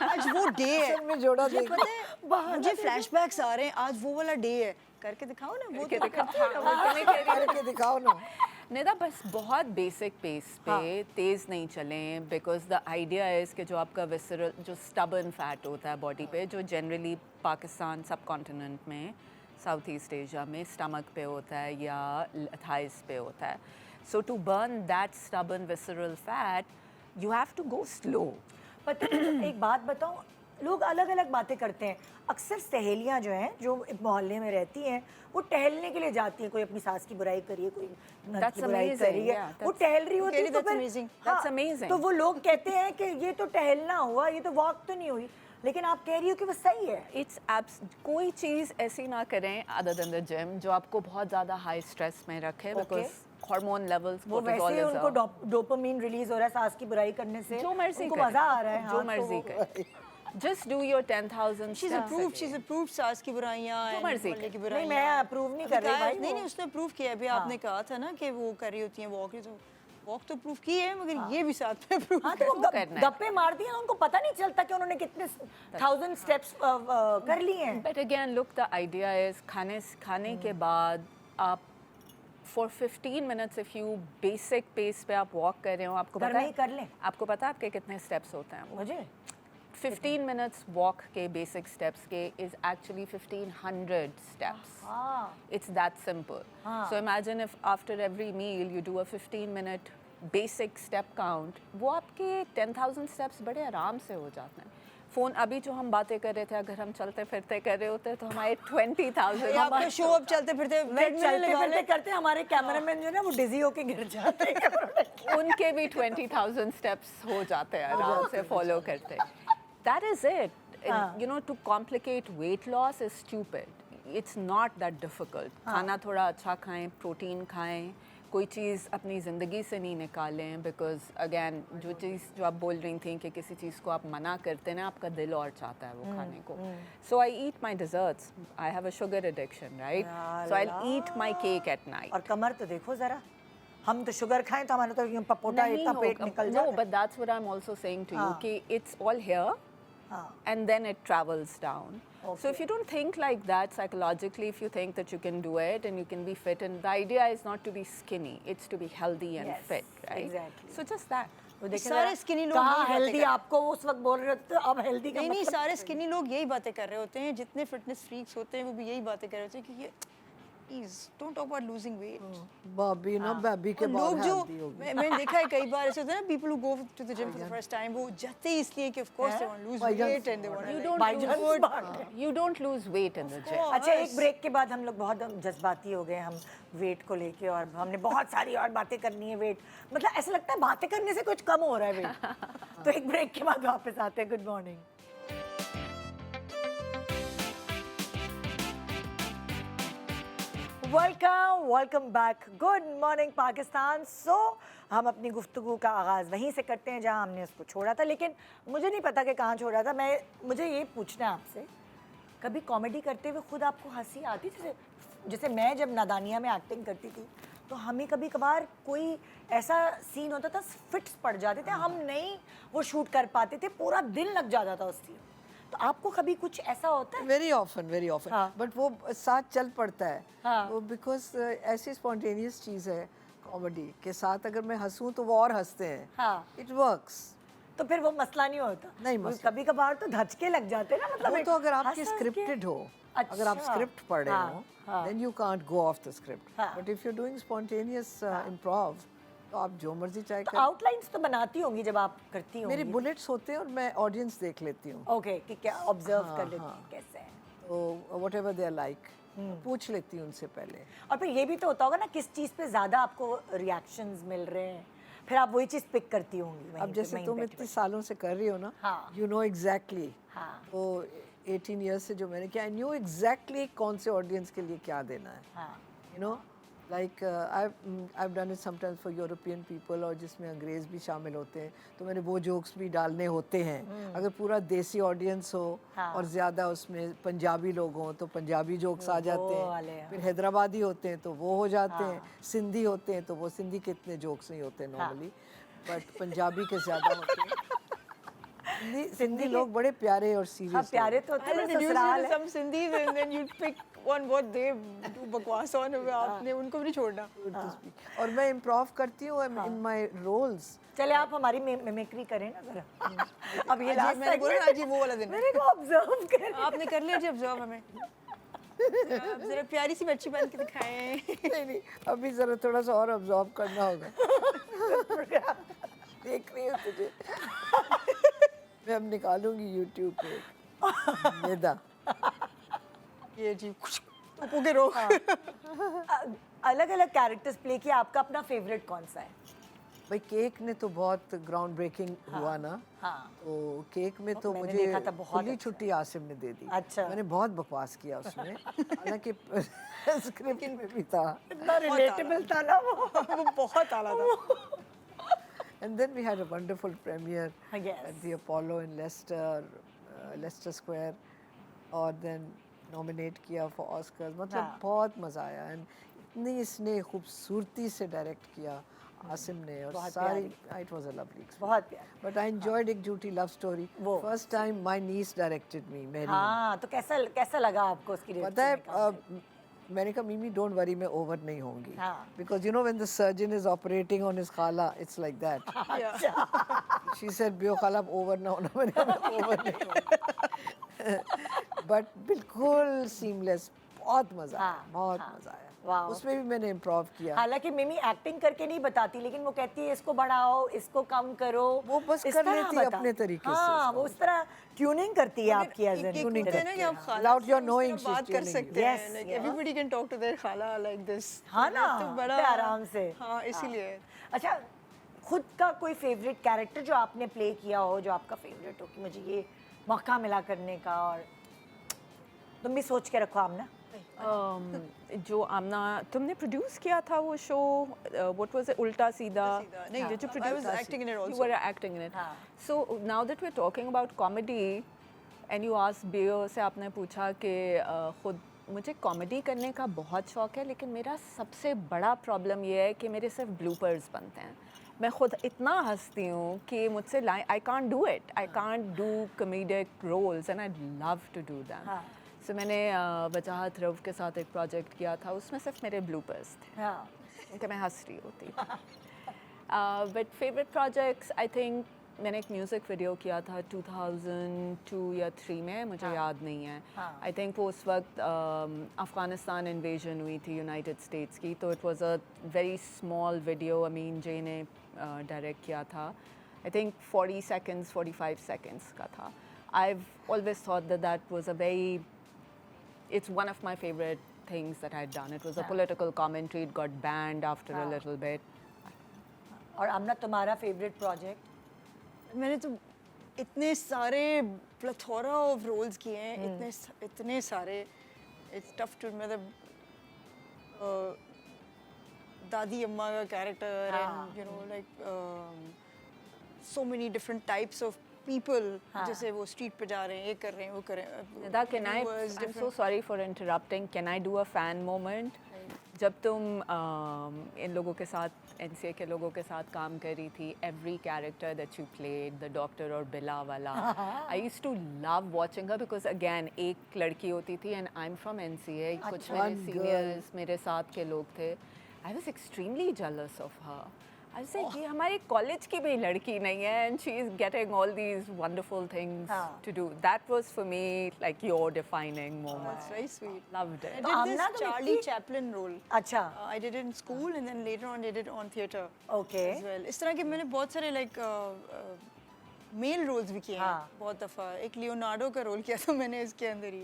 आज वो डे है। असल में जोड़ा मुझे देख, पता है, मुझे फ्लैशबैक्स आ रहे हैं। आज वो वाला डे है, करके दिखाओ ना। वो तो करके करते हैं ना, वो करके दिखाओ ना। निदा बस बहुत बेसिक पेस पे तेज़ नहीं चलें बिकॉज द आइडिया इज़ कि जो आपका विसरल जो स्टबर्न फैट होता है बॉडी पे जो जनरली पाकिस्तान सब कॉन्टिनेंट में साउथ ईस्ट एशिया में स्टमक पे होता है या थाइस पे होता है so to burn that stubborn visceral fat you have to go slow पता है, एक बात बताऊं, लोग अलग अलग बातें करते हैं। अक्सर सहेलियां जो हैं जो मोहल्ले में रहती हैं वो टहलने के लिए जाती हैं, कोई अपनी सास की बुराई करिए, कोई नंद That's की बुराई amazing, करिए, yeah, वो that's- टहल रही होती है Really, तो that's फिर amazing. That's हाँ, amazing. तो वो लोग कहते हैं कि ये तो टहलना हुआ, ये तो वॉक तो नहीं हुई, लेकिन आप कह रही हो कि वो सही है। इट्स एब्स कोई चीज़ ऐसी ना करें अदर देन द जिम जो आपको बहुत ज़्यादा हाई स्ट्रेस में रखे बिकॉज हार्मोन लेवल्स वो वैसे ही उनको डोपामीन रिलीज हो रहा है सास की बुराई करने से, जो मर्जी उनको करें, मजा आ रहा है। जो हाँ, तो मर्जी वो- करें just do your 10,000 She's approved. She's approved सास की बुराइयां जो and मर्जी मोहल्ले की नहीं, बुराइयां। मैं अप्रूव नहीं कर रही भाई। नहीं वो- नहीं उसने अप्रूव किया अभी आपने कहा था ना कि वो कर रही होती हैं वॉक तो वॉक तो अप्रूव की है मगर ये भी साथ में अप्रूव हाँ, तो वो वो करना है। गप्पे मार दिए, उनको पता नहीं चलता कि उन्होंने कितने 1000 स्टेप्स कर लिए हैं। But again look the idea is खाने के बाद आप for 15 minutes if you basic pace पे आप वॉक कर रहे हो आपको घर पता में ही कर है लें। आपको पता है आपके कितने स्टेप्स होते हैं वो मुझे 15 मिनट्स वॉक के बेसिक स्टेप्स के इज एक्चुअली 1500 स्टेप्स हाँ, It's that simple. हाँ. So imagine if after every meal you do a 15-minute basic step count, वो आपके 10,000 steps बड़े आराम से हो जाते हैं। फ़ोन अभी जो हम बातें कर रहे थे अगर हम चलते फिरते कर रहे होते तो हमारे 20,000 आपका शो अब चलते फिरते मैं treadmill चलते लगा फिरते ले। करते हमारे कैमरामैन जो है ना वो डिजी होके गिर जाते हैं। उनके भी 20,000 steps हो जाते हैं आराम से फॉलो करते That is it. हाँ. You know, to complicate weight loss is stupid. It's not that difficult. खाना थोड़ा अच्छा खाएं, प्रोटीन खाएं, कोई चीज़ अपनी ज़िंदगी से नहीं निकालें बिकॉज अगेन जो चीज़ जो आप बोल रही थी कि किसी चीज़ को आप मना करते हैं ना आपका दिल और चाहता है वो खाने को so I eat my desserts I have a sugar addiction right so I eat my cake at night और कमर तो देखो जरा, हम तो शुगर खाएं तो हमारा तो यूं पपोटा इतना पेट निकल no जाता है। but that's what I'm also saying to you हाँ. कि it's all here हाँ, and then it travels down. So Okay. if you don't think like that psychologically, if you think that you can do it and you can be fit, and the idea is not to be skinny, it's to be healthy and Yes, fit, right? exactly. So just that. वो देखें सारे जरा, skinny लोग कहाँ यही बातें healthy करते हैं। आपको उस वक्त बोल रहे होते अब हेल्दी का नहीं नहीं मतलब सारे स्किनी लोग यही बातें कर रहे होते हैं जितने फिटनेस फ्रीक्स होते हैं वो भी यही बातें कर रहे होते हैं कि ये please don't talk about losing weight Bobby ना बेबी के बाद लोग जो healthy होगी। मैंने देखा है कई बार ऐसे होता है ना people who go to the gym for the first time वो जाते ही इसलिए कि of course they want to lose By weight and they want You to don't By lose, just- you don't lose weight in the gym. अच्छा, एक break के बाद हम लोग बहुत जज्बाती हो गए हम वेट को लेके और हमने बहुत सारी और बातें करनी है वेट मतलब ऐसा लगता है बातें करने से कुछ कम हो रहा है वेट। तो एक ब्रेक के बाद वापस आते हैं। Good morning. Welcome back. Good morning Pakistan. So हम अपनी गुफ्तगू का आगाज़ वहीं से करते हैं जहां हमने उसको छोड़ा था, लेकिन मुझे नहीं पता कि कहाँ छोड़ा था। मुझे ये पूछना है आपसे, कभी कॉमेडी करते हुए खुद आपको हंसी आती? जैसे मैं जब नादानिया में एक्टिंग करती थी तो हमें कभी कभार कोई ऐसा सीन होता था, फिट्स पड़ जाते थे, हम नहीं वो शूट कर पाते थे, पूरा दिन लग जाता था उस सीन। तो आपको कभी कुछ ऐसा होता है? वेरी ऑफन हाँ. बट वो साथ चल पड़ता है हाँ. वो बिकॉज ऐसी स्पॉन्टेनियस चीज़ है कॉमेडी के साथ अगर मैं हंसूं तो वो और हंसते हैं हाँ. इट वर्क्स तो फिर वो मसला नहीं होता? नहीं वो मसला। कभी कभार तो धचके लग जाते हैं ना, मतलब वो एक तो अगर आपकी हंस-हंस के- स्क्रिप्टेड हो अगर आप अच्छा। स्क्रिप्ट पढ़ रहे हाँ, हो हाँ। Then you can't go off the script हाँ। But if you doing spontaneous improv तो आप जो मर्जी चाहे तो कर आउटलाइंस तो बनाती होंगी जब आप करती होंगी? मेरी बुलेट्स होते हैं और मैं ऑडियंस देख लेती हूँ ओके, कि क्या ऑब्जर्व हाँ, कर लेती हाँ। हैं कैसे है। तो whatever they are like पूछ लेती हूँ उनसे पहले और फिर ये भी तो होता होगा ना किस चीज़ पे ज़्यादा आपको रिएक्शंस मिल रहे हैं, फिर आप वही चीज़ पिक करती होंगी वहीं अब पे, जैसे वहीं तुम बैठे इतने सालों से कर रही हो ना हाँ। यू नो एग्जैक्टली हाँ। तो 18 ईयर्स से जो मैंने किया आई न्यू एग्जैक्टली कौन से ऑडियंस के लिए क्या देना है हाँ। You know like I done it sometimes for European people और जिसमें अंग्रेज़ भी शामिल होते हैं तो मैंने वो जोक्स भी डालने होते हैं अगर पूरा देसी ऑडियंस हो हाँ। और ज़्यादा उसमें पंजाबी लोग हों तो पंजाबी जोक्स आ जाते वो वाले, हैं हाँ। फिर हैदराबादी होते हैं तो वो हो जाते हैं सिंधी होते हैं तो वो सिंधी के इतने जोक्स नहीं होते नॉर्मली बट पंजाबी के ज़्यादा होते हैं सिंधी लोग बड़े प्यारे और हाँ, सीरियस प्यारे तो होते हैं, I'll पर introduce you ससुराल to है। some Sindhis and then you pick on what they do बकवास on, आपने उनको भी नहीं छोड़ना. to speak. और मैं इम्प्रोव करती हूँ in my roles. चले आप हमारी मिमिक्री करें ना जरा. अब ये लास्ट मैंने बोला आज ये वो वाला दिन है. मेरे को ऑब्जर्व करें. आपने कर लिया जी ऑब्जर्व हमें. आप जरा प्यारी सी बच्ची बन के दिखाएं. नहीं अभी जरा थोड़ा सा और ऑब्जर्व करना होगा. देख रही हूँ तुझे. मैं अब निकालूंगी YouTube पे निदा. ये जी टोपो के रो. अलग अलग कैरेक्टर्स प्ले किया, आपका अपना फेवरेट कौन सा है? भाई केक ने तो बहुत ग्राउंड ब्रेकिंग हुआ ना. हाँ. तो केक में तो मैंने मुझे देखा था, बहुत खुली अच्छा छुट्टी आसिम ने दे दी. अच्छा. मैंने बहुत बकवास किया उसमें. हालांकि स्क्रिप्ट में भी था. इतना रिलेटेबल था ना वो. वो बहुत आला था. And then we had a wonderful premiere Yes. at the Apollo in Leicester, Leicester Square, और then nominate किया for Oscars. मतलब हाँ. बहुत मज़ा आया. And इतनी इसने खूबसूरती से डायरेक्ट किया आसिम ने और बहुत सारी. It was a lovely experience. बहुत प्यार. But I enjoyed एक झूठी love story. वो. First time my niece directed me, Mary. हाँ, तो कैसा कैसा लगा आपको उसकी पता है मैंने कहा मीमी डोंट वरी मैं ओवर नहीं होंगी. हाँ. Because you know when the surgeon is operating on his khala, it's like that. She said बियो खाला अब ओवर ना होना. मैंने कहा ओवर नहीं होना. बट बिल्कुल सीमलेस. बहुत मजा आया. हाँ, बहुत हाँ. मजा आया. वाह. उसमें भी मैंने इम्प्रोव किया. हालांकि मिमी एक्टिंग करके नहीं बताती, लेकिन वो कहती है इसको बढ़ाओ, इसको कम करो. वो बस इस कर तरह लेती है बता- अपने तरीके से हाँ, उसको. वो उस तरह ट्यूनिंग करती है आपकी एज एक एन होता है ना कि आप खाला Without से your उस knowing तरह she's बात कर tuning you. सकते Yes, हैं. Like yeah. everybody can talk to their खाला like this. हाँ ना, तो बड़ा बड़े आराम से. हाँ इसीलिए. अच्छा, खुद का कोई फेवरेट कैरेक्टर जो आपने प्ले किया हो, जो आपका फेवरेट हो कि मुझे ये मौका मिला करने का, और तुम भी सोच के रखो आमना. जो आमना तुमने प्रोड्यूस किया था वो शो, व्हाट वाज इट, उल्टा सीधा. नहीं, जो I was acting in it You also. were acting in it. हाँ. So now that we're talking about comedy, and you asked Beo से आपने पूछा कि खुद मुझे कॉमेडी करने का बहुत शौक है, लेकिन मेरा सबसे बड़ा प्रॉब्लम ये है कि मेरे सिर्फ ब्लूपर्स बनते हैं. मैं खुद इतना हंसती हूँ कि मुझसे I can't do it. I can't do comedic roles and I love to do them. हाँ. सो मैंने वजाहत रऊफ के साथ एक प्रोजेक्ट किया था, उसमें सिर्फ मेरे ब्लूपर्स थे हाँ. कि मैं हंस रही होती. But favourite projects I think मैंने एक म्यूज़िक वीडियो किया था 2002 या 3 में, मुझे याद नहीं है. हाँ. आई थिंक वो उस वक्त अफ़गानिस्तान इन्वेजन हुई थी यूनाइटेड स्टेट्स की, तो it was a very small video. Amin J ने डायरेक्ट किया था. आई थिंक 40 सेकंड्स 45 सेकंड्स का था. I've always thought that that was a very, it's one of my favorite things that I'd done. It was a political commentary. It got banned after a little bit. और आमना तुम्हारा favourite project? मैंने तो इतने सारे plethora of roles किए हैं. इतने सारे. इट्स टफ टू, मतलब दादी अम्मा का character and you know like so many different types of people. जैसे वो स्ट्रीट पे जा रहे हैं, ये कर रहे हैं, वो कर रहे हैं. Nida, I'm so sorry for interrupting. Can I do a fan moment? जब तुम इन लोगों के साथ, NCA के लोगों के साथ काम कर रही थी, every character that you played, the doctor और बिला वाला, I used to love watching her because again एक लड़की होती थी and I'm from NCA, कुछ मेरे seniors मेरे साथ के लोग थे. I was extremely jealous of her. I was like, ये हमारे कॉलेज की भी लड़की नहीं है and she is getting all these wonderful things to do. That was for me like your defining moment. That's very sweet. Loved it. I did Amna, this तुम Charlie इतनी- Chaplin role. अच्छा. I did it in school and then later on did it on theatre Okay. as well. इस तरह के मैंने बहुत सारे like mail roles भी किए हैं. हाँ. बहुत दफ़ा. एक लियोनार्डो का रोल किया था मैंने इसके अंदर ही.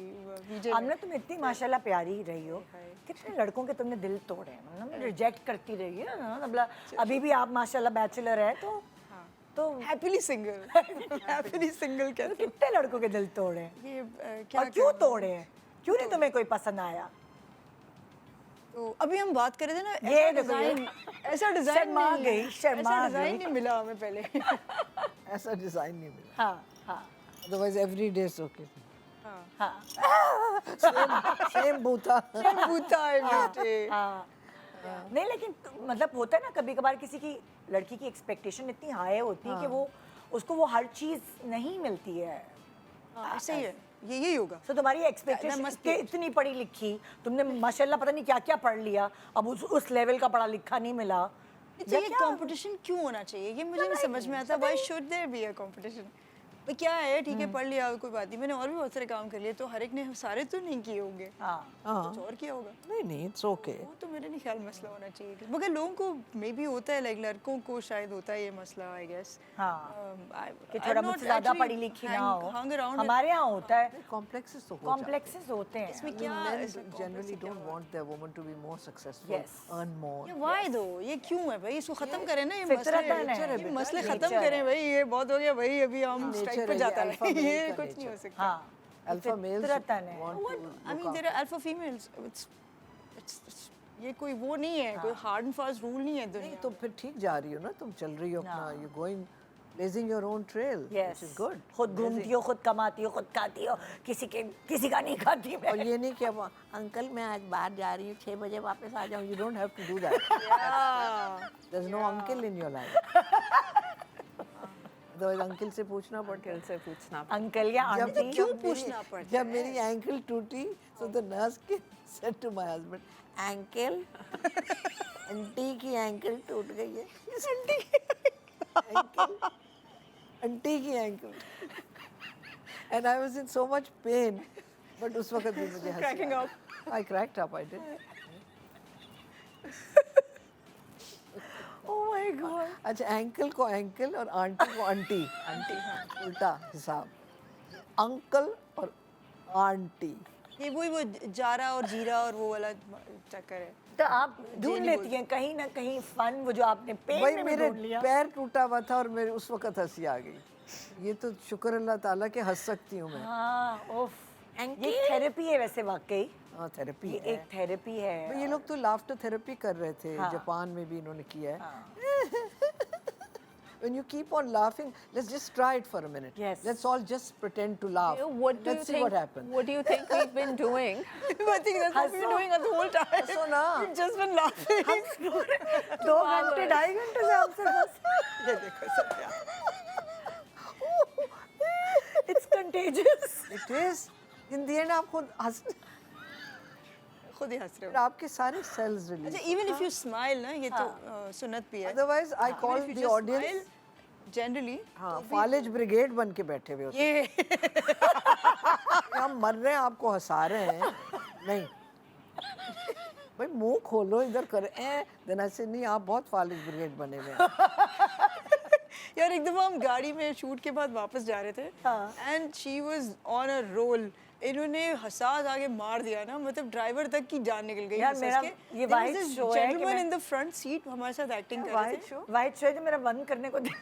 विजय आमना, तुम इतनी माशाल्लाह प्यारी रही हो, कितने लड़कों के तुमने दिल तोड़े हैं. मतलब रिजेक्ट करती रही है ना, मतलब अभी भी आप माशाल्लाह बैचलर है तो हैप्पीली सिंगल. हैप्पीली सिंगल कहते हैं. कितने लड़कों के दिल तोड़े हैं? ये क्या और क्यों तोड़े हैं? क्यों नहीं तुम्हें कोई पसंद आया? तो अभी हम बात कर रहे थे ना, ये ऐसा देखो, डिजाइन, ऐसा डिजाइन शर्मा नहीं है. गई, शर्मा ऐसा डिजाइन गई. नहीं मिला हमें पहले. ऐसा डिजाइन नहीं मिला. हाँ हाँ Otherwise every day is okay. हाँ Same boota. बूता है बेटे. हाँ. नहीं, लेकिन मतलब होता है ना कभी कभार किसी की लड़की की एक्सपेक्टेशन इतनी हाई होती है कि वो उसको वो हर चीज़ नहीं मिलती है. ऐसे ही है. यही होगा। So तुम्हारी That एक्सपेक्टेशन must कि be it. इतनी पढ़ी लिखी, तुमने माशाल्लाह पता नहीं क्या क्या पढ़ लिया, अब उस लेवल का पढ़ा लिखा नहीं मिला, अच्छा, ये कंपटीशन क्यों होना चाहिए, ये मुझे नहीं समझ में आता। Why should there be a competition? भाई क्या है, ठीक है पढ़ लिया कोई बात नहीं, मैंने और भी बहुत सारे काम कर लिए, तो हर एक ने सारे तो नहीं किए होंगे, हाँ कुछ और किया होगा। नहीं, इट्स ओके। वो तो मेरे नहीं ख्याल मसला होना चाहिए, मगर लोगों को मे बी होता है, लाइक लड़कों को शायद होता है ये मसला, आई गेस कि थोड़ा मुझसे ज़्यादा पढ़ी लिखी ना हो, हमारे यहाँ होता है, कॉम्प्लेक्सेस तो हो कॉम्प्लेक्सेस होते हैं। इसमें क्या Men generally don't want their woman to be more successful, Yes. earn more. Why दो, ये क्यों है भाई, इसको खत्म करें ना, ये फितरतन है, मसले, ये मसले nature खत्म है। करें भाई, ये बहुत हो गया भाई, अभी हम Nature स्ट्राइक है, पे ये जाता alpha है, male ये का कुछ नहीं हो nature। सकता। हाँ Alpha males फितरतन है। want What? to I mean, look there are alpha females. It's ये कोई वो नहीं है, कोई हार्ड एंड फास्ट रूल नहीं है नहीं, दुनिया। तुम फिर ठीक जा रही हो ना, तुम चल रही हो अपना, you going blazing your own trail, Yes. which is good. खुद घूमती हो, खुद कमाती हो, खुद खाती हो, किसी का नहीं खाती मैं। और ये नहीं कि अब अंकल मैं आज बाहर जा रही हूँ, 6 बजे वापस आ जाऊँ, you don't have to do that. There's no uncle in your life. Otherwise uncle से पूछना पड़ता है। दिल से पूछना अंकल या जब आंटी क्यों जब पूछना मेरी- पड़ता जब मेरी एंकल टूटी, so the nurse said to my husband, uncle, aunty की एंकल टूट गई है। आंटी की ankle. And I was in so much pain, but उस वक्त भी मुझे हंसी Cracking I. up. I cracked up, I did. Oh my God. अच्छा, एंकल को एंकल और आंटी को आंटी, उल्टा हिसाब। अंकल और आंटी। ये वो जारा और जीरा और वो वाला चक्कर है। तो आप ढूंढ लेती हैं कहीं ना कहीं फन, वो जो आपने पेन भाई में भी मेरे ढूंढ लिया। पैर टूटा हुआ था और मेरे उस वक्त हंसी आ गई। ये तो शुक्र अल्लाह ताला के हंस सकती हूँ मैं। हाँ ओफ, ये थेरेपी है वैसे वाकई, हाँ, थेरेपी ये है। एक थेरेपी है। भाई ये लोग तो लाफ्टर थेरेपी कर रहे थे, हाँ। जापान में भी इन्होंने किया है। When you keep on laughing, let's just try it for a minute. Yes. Let's all just pretend to laugh. What do you Let's see think? what happens. What do you think we've been doing? I think that's what we were doing the whole time. हंसो ना। We've just been laughing. 2 घंटे 2.5 घंटे से आपसे बस। ये देखो Satya. It's contagious. It is. In the end, आप खुद हंस, खुद ही हंस रहे फिर हो। आपके सारे cells release. अच्छा, even if you smile ना, ये तो सुन्नत भी है। Otherwise, I call Even if you the just audience. smile, generally, हाँ, फालिज ब्रिगेड बन के बैठे हुए होते ये हैं। हम मर रहे हैं, आपको हंसा रहे हैं। नहीं, भाई मुंह खोलो, इधर करे देन ऐसे नहीं, आप बहुत फालिज ब्रिगेड बने हुए हैं। यार एक दफा हम गाड़ी में शूट के बाद वापस जा रहे थे and she was on a roll, इन्होंने हसास आगे मार दिया ना, मतलब ड्राइवर तक की जान निकल गई यार हंस मेरा के। ये There was white this show है कि gentleman मैं- in the front seat हमारे साथ एक्टिंग कर रहे थे। वाइट शो जो मेरा बंद करने को ये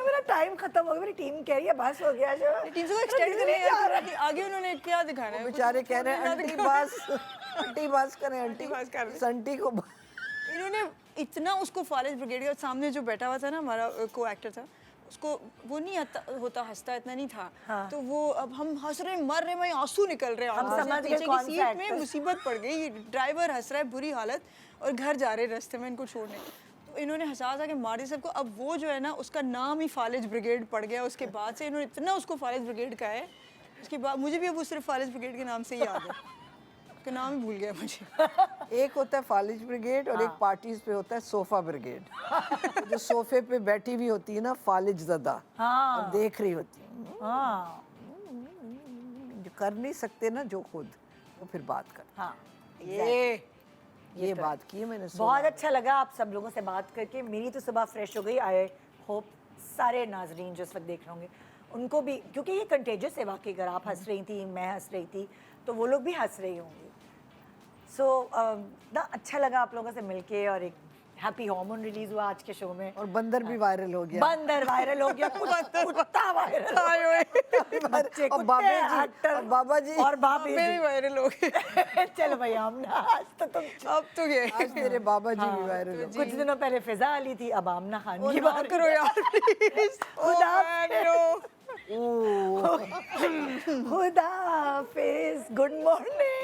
मेरा टाइम खत्म हो गया, मेरी टीम कह रही है बस हो गया जो टीम को एक्सटेंड करने यार, आगे उन्होंने क्या दिखाना है, बेचारे कह रहे हैं आंटी बस, आंटी बस करें, आंटी बस कर रहे। संटी को इन्होंने इतना उसको फालिज ब्रिगेड के सामने जो बैठा हुआ था ना, हमारा को एक्टर था, उसको वो नहीं होता हंसता इतना नहीं था। तो वो अब हम हंस रहे मर रहे, वहीं आंसू निकल रहे हैं हम आंखों से, समझ गए पीछे की कौन सा सीट में actor। मुसीबत पड़ गई, ड्राइवर हंस रहा है बुरी हालत और घर जा रहे रास्ते में इनको छोड़ने, तो इन्होंने हंसा था कि मार दिया सबको। अब वो जो है ना, उसका नाम ही फालिज ब्रिगेड पड़ गया, उसके बाद से इन्होंने इतना उसको फालिज ब्रिगेड का है, उसके बाद मुझे भी अब वो सिर्फ फालिज ब्रिगेड के नाम से ही याद है, उसका नाम ही भूल गया मुझे। एक होता है फालिज ब्रिगेड और एक पार्टीज पे होता है सोफा ब्रिगेड। जो सोफे पे बैठी हुई होती है ना, फालिज ज़दा, और देख रही होती है। हाँ जो कर नहीं सकते ना जो खुद, वो फिर बात कर। हाँ ये बात की है मैंने। बहुत अच्छा लगा आप सब लोगों से बात करके, मेरी तो सुबह फ्रेश हो गई। आई होप सारे नाजरीन जो इस वक्त देख रहे होंगे उनको भी, क्योंकि ये कंटेजियस है वाकई, अगर आप हंस रही थी, मैं हंस रही थी, तो वो लोग भी हंस रही होंगी। सो ना अच्छा लगा आप लोगों से मिलके, और एक हैप्पी हार्मोन रिलीज हुआ आज के शो में, और बंदर भी वायरल हो गया। बंदर वायरल हो गया, कुत्ता वायरल हो गया, बच्चे और कुत्ते, जी, एक्टर और बाबा जी, और भाभी मैं भी जी। वायरल हो गई। चलो भैया, हमने आज तो तुम अब तो गए आज तेरे बाबा जी भी वायरल हो। कुछ दिनों पहले फिजा अली थी, अब आमना खान की ना बारी। करो यार प्लीज। खुदा नो खुदा हाफिज, गुड मॉर्निंग।